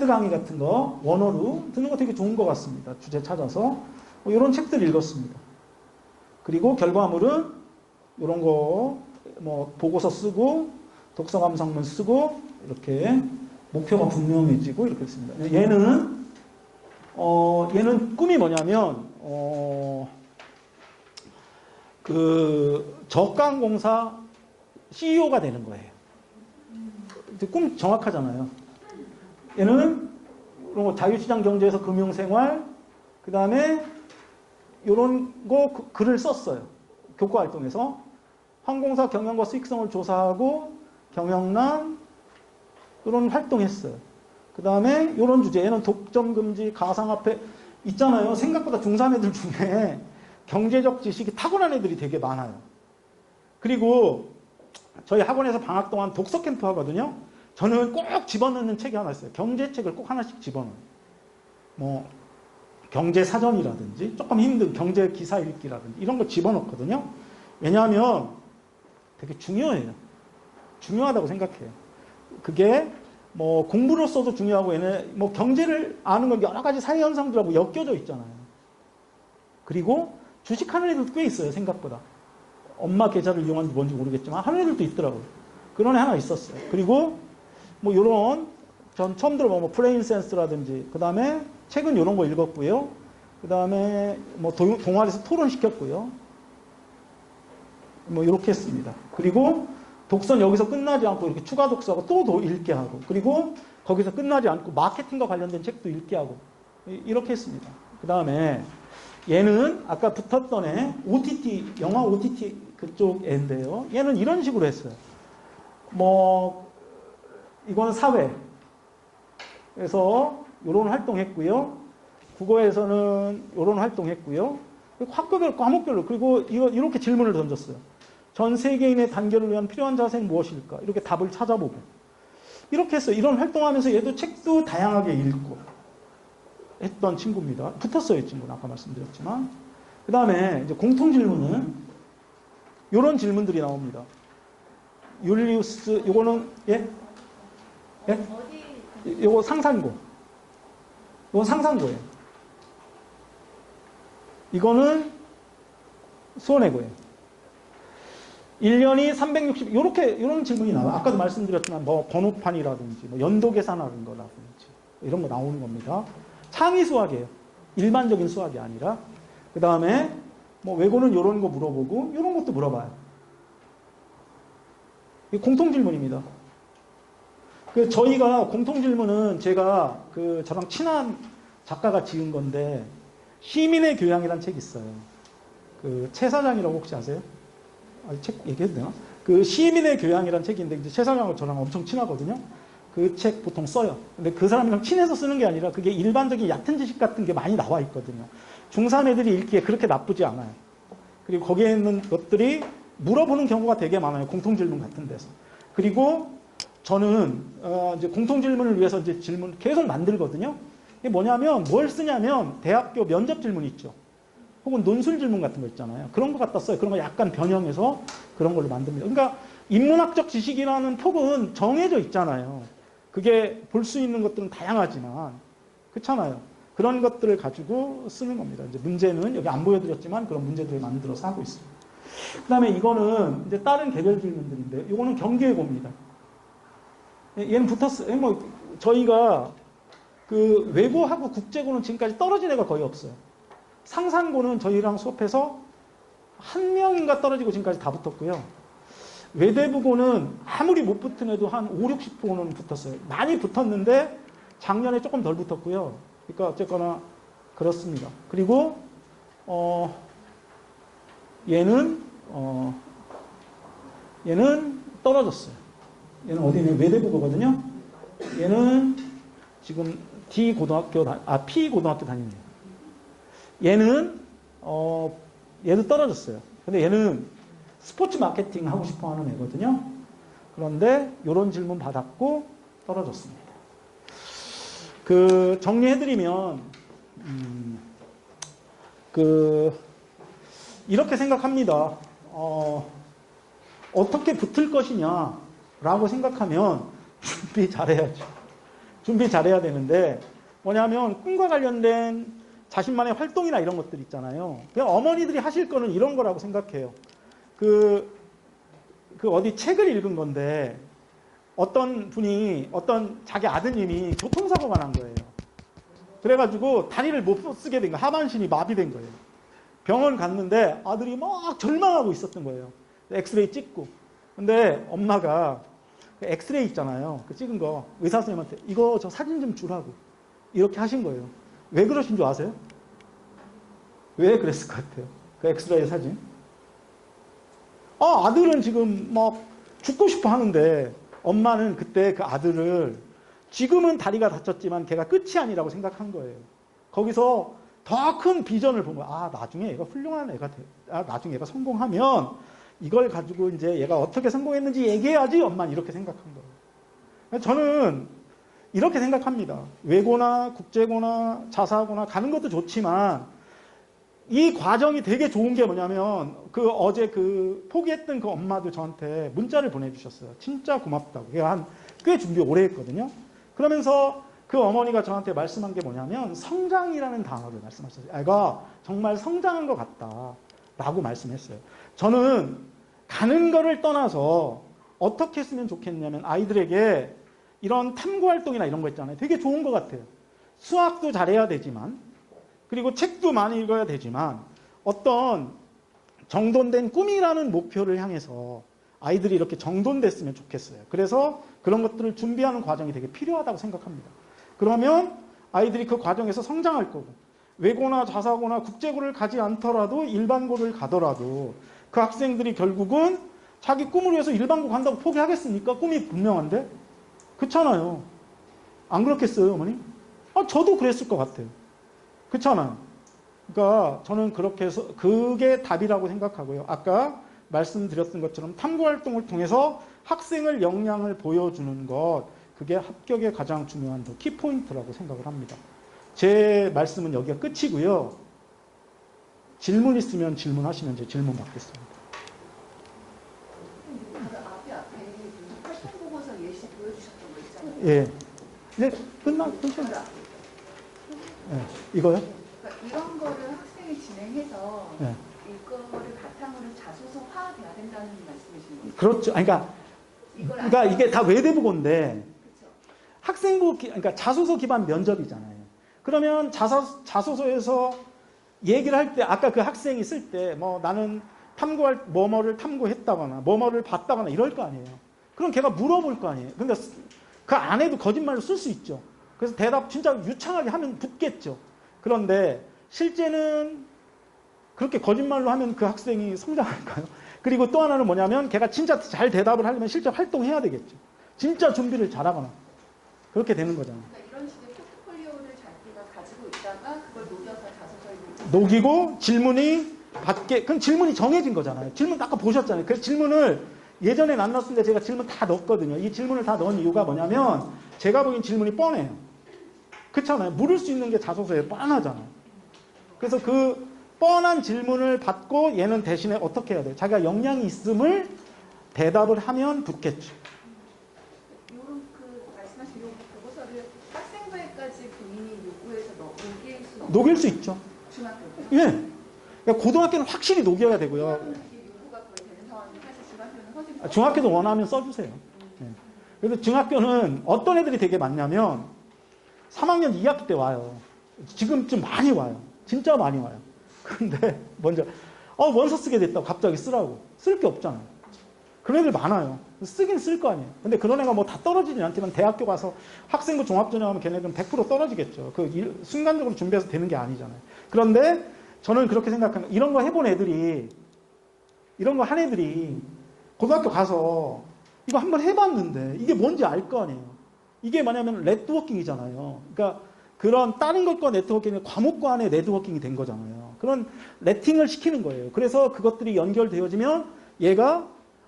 강의 같은 거 원어로 듣는 거 되게 좋은 것 같습니다. 주제 찾아서 이런 책들 읽었습니다. 그리고 결과물은 이런 거 뭐 보고서 쓰고 독서 감상문 쓰고 이렇게 목표가 분명해지고 이렇게 했습니다. 얘는 꿈이 뭐냐면 그 저가항공사 CEO가 되는 거예요. 꿈 정확하잖아요. 얘는 자유시장 경제에서 금융생활, 그 다음에 이런 거 글을 썼어요. 교과 활동에서. 항공사 경영과 수익성을 조사하고 경영난 이런 활동했어요. 그 다음에 이런 주제, 얘는 독점금지, 가상화폐 있잖아요. 생각보다 중3 애들 중에 경제적 지식이 타고난 애들이 되게 많아요. 그리고 저희 학원에서 방학 동안 독서 캠프 하거든요. 저는 꼭 집어넣는 책이 하나 있어요. 경제책을 꼭 하나씩 집어넣어요. 뭐 경제사전이라든지 조금 힘든 경제 기사 읽기라든지 이런 거 집어넣거든요. 왜냐하면 되게 중요해요. 중요하다고 생각해요. 그게 뭐 공부로서도 중요하고 얘네 뭐 경제를 아는 건 여러 가지 사회 현상들하고 엮여져 있잖아요. 그리고 주식하는 애들도 꽤 있어요. 생각보다. 엄마 계좌를 이용하는지 뭔지 모르겠지만 하는 애들도 있더라고요. 그런 애 하나 있었어요. 그리고 뭐 요런 전 처음 들어본 뭐 프레임 센스라든지 그 다음에 책은 이런 거 읽었고요. 그 다음에 뭐 동아리에서 토론시켰고요. 뭐 이렇게 했습니다. 그리고 독서는 여기서 끝나지 않고 이렇게 추가 독서하고 또 읽게 하고 그리고 거기서 끝나지 않고 마케팅과 관련된 책도 읽게 하고 이렇게 했습니다. 그 다음에 얘는 아까 붙었던 애 OTT 영화 OTT 그쪽 애인데요. 얘는 이런 식으로 했어요. 뭐 이거는 사회 그래서 이런 활동했고요. 국어에서는 이런 활동했고요. 학교별 과목별로 그리고 이렇게 질문을 던졌어요. 전 세계인의 단결을 위한 필요한 자세는 무엇일까? 이렇게 답을 찾아보고 이렇게 했어요. 이런 활동하면서 얘도 책도 다양하게 읽고 했던 친구입니다. 붙었어요, 이 친구는 아까 말씀드렸지만. 그 다음에 이제 공통 질문은 이런 질문들이 나옵니다. 율리우스 이거는 예? 예? 이거 상상고. 이건 상상고예요. 이거는 손해고예요. 1년이 360, 이런 질문이 나와요. 아까도 말씀드렸지만, 뭐, 번호판이라든지, 뭐, 연도 계산하는 거라든지, 이런 거 나오는 겁니다. 창의 수학이에요. 일반적인 수학이 아니라. 그 다음에, 뭐, 외고는 이런 거 물어보고, 이런 것도 물어봐요. 이게 공통 질문입니다. 저희가 공통 질문은 제가 저랑 친한 작가가 지은 건데, 시민의 교양이라는 책이 있어요. 최 사장이라고 혹시 아세요? 책 얘기해도 되나? 시민의 교양이라는 책인데, 이제 최 사장하고 저랑 엄청 친하거든요. 그 책 보통 써요. 근데 그 사람이랑 친해서 쓰는 게 아니라 그게 일반적인 얕은 지식 같은 게 많이 나와 있거든요. 중3 애들이 읽기에 그렇게 나쁘지 않아요. 그리고 거기에 있는 것들이 물어보는 경우가 되게 많아요. 공통질문 같은 데서. 그리고 저는, 이제 공통질문을 위해서 이제 질문 계속 만들거든요. 이게 뭐냐면, 뭘 쓰냐면, 대학교 면접 질문 있죠. 혹은 논술 질문 같은 거 있잖아요. 그런 거 갖다 써요. 그런 거 약간 변형해서 그런 걸로 만듭니다. 그러니까 인문학적 지식이라는 폭은 정해져 있잖아요. 그게 볼 수 있는 것들은 다양하지만 그렇잖아요. 그런 것들을 가지고 쓰는 겁니다. 이제 문제는 여기 안 보여드렸지만 그런 문제들을 만들어서 하고 있습니다. 그 다음에 이거는 이제 다른 개별 질문들인데 이거는 경계고입니다. 얘는 붙었어요. 뭐 저희가 외고하고 국제고는 지금까지 떨어진 애가 거의 없어요. 상산고는 저희랑 수업해서 한 명인가 떨어지고 지금까지 다 붙었고요. 외대부고는 아무리 못 붙은 애도 한 5, 60%는 붙었어요. 많이 붙었는데 작년에 조금 덜 붙었고요. 그러니까 어쨌거나 그렇습니다. 그리고 얘는 떨어졌어요. 얘는 어디냐? 외대부고거든요. 얘는 지금 P 고등학교 다니네요. 얘는 얘도 떨어졌어요. 근데 얘는 스포츠 마케팅 하고 싶어 하는 애거든요. 그런데 이런 질문 받았고 떨어졌습니다. 정리해드리면 이렇게 생각합니다. 어떻게 붙을 것이냐라고 생각하면 준비 잘해야죠. 준비 잘해야 되는데 뭐냐면 꿈과 관련된 자신만의 활동이나 이런 것들 있잖아요. 그냥 어머니들이 하실 거는 이런 거라고 생각해요. 어디 책을 읽은 건데 어떤 분이 어떤 자기 아드님이 교통사고가 난 거예요. 그래가지고 다리를 못 쓰게 된 거예요. 하반신이 마비된 거예요. 병원 갔는데 아들이 막 절망하고 있었던 거예요. 엑스레이 찍고. 근데 엄마가 엑스레이 있잖아요. 찍은 거 의사 선생님한테 이거 저 사진 좀 주라고 이렇게 하신 거예요. 왜 그러신 줄 아세요? 왜 그랬을 것 같아요? 엑스레이 사진. 아들은 지금 막 죽고 싶어 하는데 엄마는 그때 그 아들을 지금은 다리가 다쳤지만 걔가 끝이 아니라고 생각한 거예요. 거기서 더 큰 비전을 본 거야. 나중에 얘가 훌륭한 애가 나중에 얘가 성공하면 이걸 가지고 이제 얘가 어떻게 성공했는지 얘기해야지 엄마는 이렇게 생각한 거예요. 저는 이렇게 생각합니다. 외고나 국제고나 자사고나 가는 것도 좋지만 이 과정이 되게 좋은 게 뭐냐면 어제 포기했던 그 엄마도 저한테 문자를 보내주셨어요. 진짜 고맙다고. 꽤 준비 오래 했거든요. 그러면서 그 어머니가 저한테 말씀한 게 뭐냐면 성장이라는 단어를 말씀하셨어요. 애가 정말 성장한 것 같다라고 말씀했어요. 저는 가는 거를 떠나서 어떻게 했으면 좋겠냐면 아이들에게 이런 탐구활동이나 이런 거 있잖아요. 되게 좋은 것 같아요. 수학도 잘해야 되지만 그리고 책도 많이 읽어야 되지만 어떤 정돈된 꿈이라는 목표를 향해서 아이들이 이렇게 정돈됐으면 좋겠어요. 그래서 그런 것들을 준비하는 과정이 되게 필요하다고 생각합니다. 그러면 아이들이 그 과정에서 성장할 거고 외고나 자사고나 국제고를 가지 않더라도 일반고를 가더라도 그 학생들이 결국은 자기 꿈을 위해서 일반고 간다고 포기하겠습니까? 꿈이 분명한데? 그렇잖아요. 안 그렇겠어요, 어머니? 저도 그랬을 것 같아요. 그렇잖아요. 그러니까 저는 그렇게 해서 그게 답이라고 생각하고요. 아까 말씀드렸던 것처럼 탐구활동을 통해서 학생을 역량을 보여주는 것, 그게 합격의 가장 중요한 키포인트라고 생각을 합니다. 제 말씀은 여기가 끝이고요. 질문 있으면 질문하시면 제 질문 받겠습니다. 앞에 활동 보고서 예시 보여주셨던 거 있잖아요. 예. 이제 끝났죠? 예. 이거요? 그러니까 이런 거를 학생 학생이 진행해서 네. 이거를 바탕으로 자소서화돼야 된다는 말씀이신 거죠? 그렇죠. 아니, 이걸 그러니까 이게 다 외대부고인데 그렇죠. 학생부 그러니까 자소서 기반 면접이잖아요. 그러면 자소서에서 얘기를 할 때 아까 그 학생이 쓸 때 뭐 나는 탐구할 뭐뭐를 탐구했다거나 뭐뭐를 봤다거나 이럴 거 아니에요. 그럼 걔가 물어볼 거 아니에요. 근데 그 안에도 거짓말로 쓸 수 있죠. 그래서 대답 진짜 유창하게 하면 붙겠죠. 그런데 실제는 그렇게 거짓말로 하면 그 학생이 성장할까요? 그리고 또 하나는 뭐냐면 걔가 진짜 잘 대답을 하려면 실제 활동해야 되겠죠. 진짜 준비를 잘하거나 그렇게 되는 거잖아요. 그러니까 이런 식의 포트폴리오를 자기가 가지고 있다가 그걸 녹여서 자소서에 녹이고 질문이 받게, 그럼 질문이 정해진 거잖아요. 질문 아까 보셨잖아요. 그 질문을 예전엔 안 넣었는데 제가 질문 다 넣었거든요. 이 질문을 다 넣은 이유가 뭐냐면 제가 보기엔 질문이 뻔해요. 그렇잖아요. 물을 수 있는 게 자소서에 뻔하잖아요. 그래서 그 뻔한 질문을 받고 얘는 대신에 어떻게 해야 돼요? 자기가 역량이 있음을 대답을 하면 붙겠죠. 이런 말씀하신 요 보고서를 학생부에까지 본인이 요구해서 녹일 수 녹일 수 있죠. 중학교 예. 그러니까 고등학교는 확실히 녹여야 되고요. 이게 요구가 거의 되는 상황이 사실 중학교는 허지 중학교도 원하면 써주세요. 예. 그래서 중학교는 어떤 애들이 되게 많냐면 3학년 2학기 때 와요. 지금쯤 많이 와요. 진짜 많이 와요. 근데 먼저 원서 쓰게 됐다고 갑자기 쓰라고. 쓸 게 없잖아요. 그런 애들 많아요. 쓰긴 쓸 거 아니에요. 근데 그런 애가 뭐 다 떨어지진 않지만 대학교 가서 학생부 종합전형하면 걔네들은 100% 떨어지겠죠. 순간적으로 준비해서 되는 게 아니잖아요. 그런데 저는 그렇게 생각합니다. 이런 거 해본 애들이 이런 거 한 애들이 고등학교 가서 이거 한번 해봤는데 이게 뭔지 알 거 아니에요. 이게 뭐냐면 네트워킹이잖아요. 그러니까 그런 다른 것과 네트워킹이 과목 간의 네트워킹이 된 거잖아요. 그런 레팅을 시키는 거예요. 그래서 그것들이 연결되어지면 얘가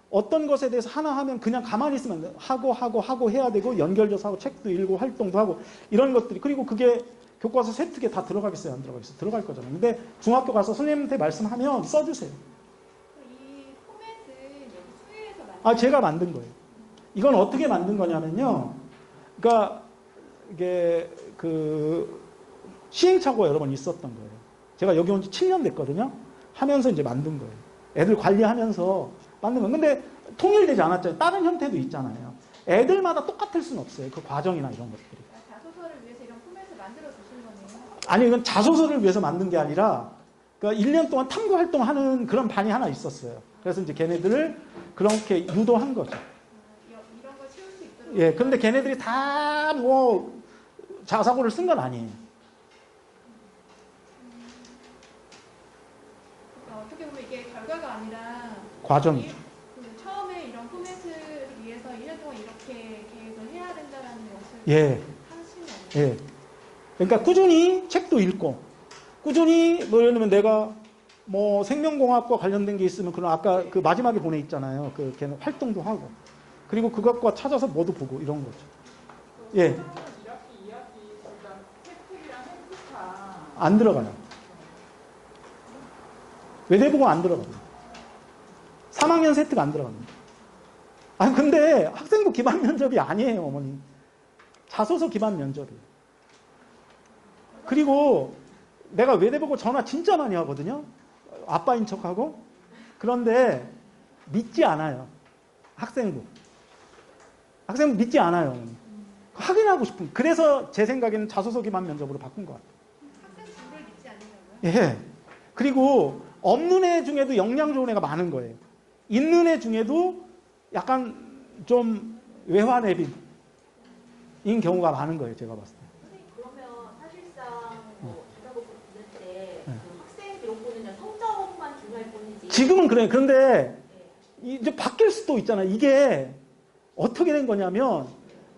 어떤 것에 대해서 하나 하면 그냥 가만히 있으면 안 돼요. 하고 해야 되고 연결돼서 하고 책도 읽고 활동도 하고 이런 것들이 그리고 그게 교과서 세특에 다 들어가겠어요? 안 들어가겠어요? 들어갈 거잖아요. 근데 중학교 가서 선생님한테 말씀하면 써주세요. 이 포맷은 여기 수혜에서 만든 제가 만든 거예요. 이건 어떻게 만든 거냐면요. 그러니까 이게 시행착오가 여러 번 있었던 거예요. 제가 여기 온 지 7년 됐거든요. 하면서 이제 만든 거예요. 애들 관리하면서 만든 거예요. 근데 통일되지 않았잖아요. 다른 형태도 있잖아요. 애들마다 똑같을 수는 없어요. 그 과정이나 이런 것들이. 자소서를 위해서 이런 포맷을 만들어 주신 거네요. 아니, 이건 자소서를 위해서 만든 게 아니라, 그러니까 1년 동안 탐구 활동하는 그런 반이 하나 있었어요. 그래서 이제 걔네들을 그렇게 유도한 거죠. 이런 거 치울 수 있도록. 예, 근데 걔네들이 다 뭐, 자사고를 쓴 건 아니에요. 어떻게 보면 이게 결과가 아니라 과정이죠. 처음에 이런 포맷을 위해서 1년 동안 이렇게 계획을 해야 된다라는 것을 예, 하시는 예. 그러니까 꾸준히 책도 읽고, 꾸준히, 뭐, 예를 들면 내가 뭐 생명공학과 관련된 게 있으면, 그런 아까 그 마지막에 보내 있잖아요. 걔는 활동도 하고. 그리고 그것과 찾아서 뭐도 보고, 이런 거죠. 예. 안 들어가요. 외대부고 안 들어가요. 3학년 세트가 안 들어갑니다. 근데 학생부 기반 면접이 아니에요, 어머니. 자소서 기반 면접이에요. 그리고 내가 외대보고 전화 진짜 많이 하거든요. 아빠인 척하고. 그런데 믿지 않아요. 학생부 믿지 않아요. 확인하고 싶은. 그래서 제 생각에는 자소서 기반 면접으로 바꾼 것 같아요. 학생 부를 믿지 않으려고요? 예. 그리고 없는 애 중에도 역량 좋은 애가 많은 거예요. 있는 애 중에도 약간 좀 외환애빈인 경우가 많은 거예요. 제가 봤을 때. 선생님, 그러면 사실상 뭐 자사고 부를 때 학생 이런 거는 성적만 중요할 뿐이지. 지금은 그래요. 그런데 이제 바뀔 수도 있잖아요. 이게 어떻게 된 거냐면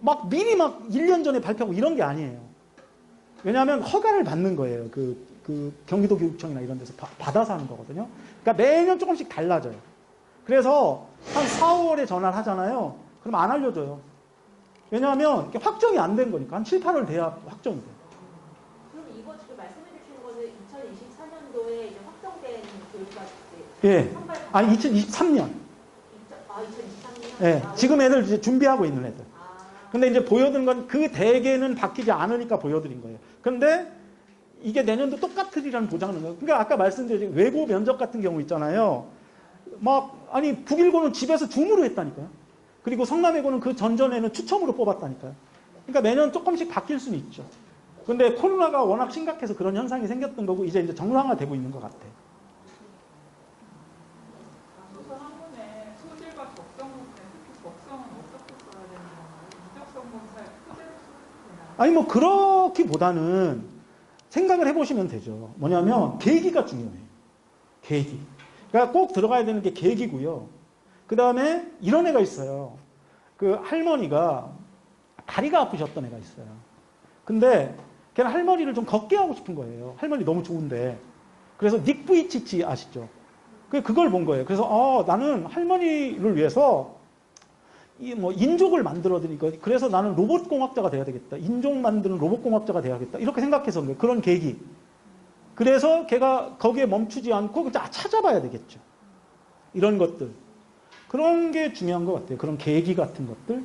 막 미리 막 1년 전에 발표하고 이런 게 아니에요. 왜냐하면 허가를 받는 거예요. 그 경기도 교육청이나 이런 데서 받아서 하는 거거든요. 그러니까 매년 조금씩 달라져요. 그래서 한 4, 5월에 전화를 하잖아요. 그럼 안 알려줘요. 왜냐하면 확정이 안 된 거니까. 한 7, 8월 돼야 확정이 돼요. 그럼 이거 지금 말씀해 주시는 거는 2024년도에 이제 확정된 교육과 예. 아니, 2023년. 2023년? 예. 지금 애들 이제 준비하고 있는 애들. 근데 이제 보여드린 건 그 대개는 바뀌지 않으니까 보여드린 거예요. 그런데 이게 내년도 똑같으리라는 보장은 거예요. 그러니까 아까 말씀드린 외고 면접 같은 경우 있잖아요. 아니 북일고는 집에서 줌으로 했다니까요. 그리고 성남외고는 그 전전에는 추첨으로 뽑았다니까요. 그러니까 매년 조금씩 바뀔 수는 있죠. 근데 코로나가 워낙 심각해서 그런 현상이 생겼던 거고 이제 정상화되고 있는 것 같아요. 소설 한문에 소질과 적성을 특히 적성은 어떻게 써야 되는 건가요? 이적성 검사에 그대로 쓰면 아니 뭐 그렇기보다는 생각을 해보시면 되죠. 뭐냐면 계기가 중요해요. 계기. 그러니까 꼭 들어가야 되는 게 계기고요. 그 다음에 이런 애가 있어요. 그 할머니가 다리가 아프셨던 애가 있어요. 근데 걔는 할머니를 좀 걷게 하고 싶은 거예요. 할머니 너무 좋은데. 그래서 닉 부이치치 아시죠? 그걸 본 거예요. 그래서 나는 할머니를 위해서 인족을 만들어 드리니까 그래서 나는 로봇 공학자가 돼야 되겠다. 인족 만드는 로봇 공학자가 돼야겠다. 이렇게 생각해서 거예요. 그런 계기. 그래서 걔가 거기에 멈추지 않고 찾아봐야 되겠죠. 이런 것들. 그런 게 중요한 것 같아요. 그런 계기 같은 것들.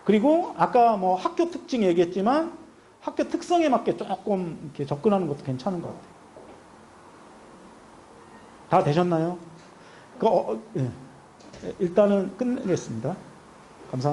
그리고 아까 뭐 학교 특징 얘기했지만 학교 특성에 맞게 조금 이렇게 접근하는 것도 괜찮은 것 같아요. 다 되셨나요? 일단은 끝내겠습니다. 감사합니다.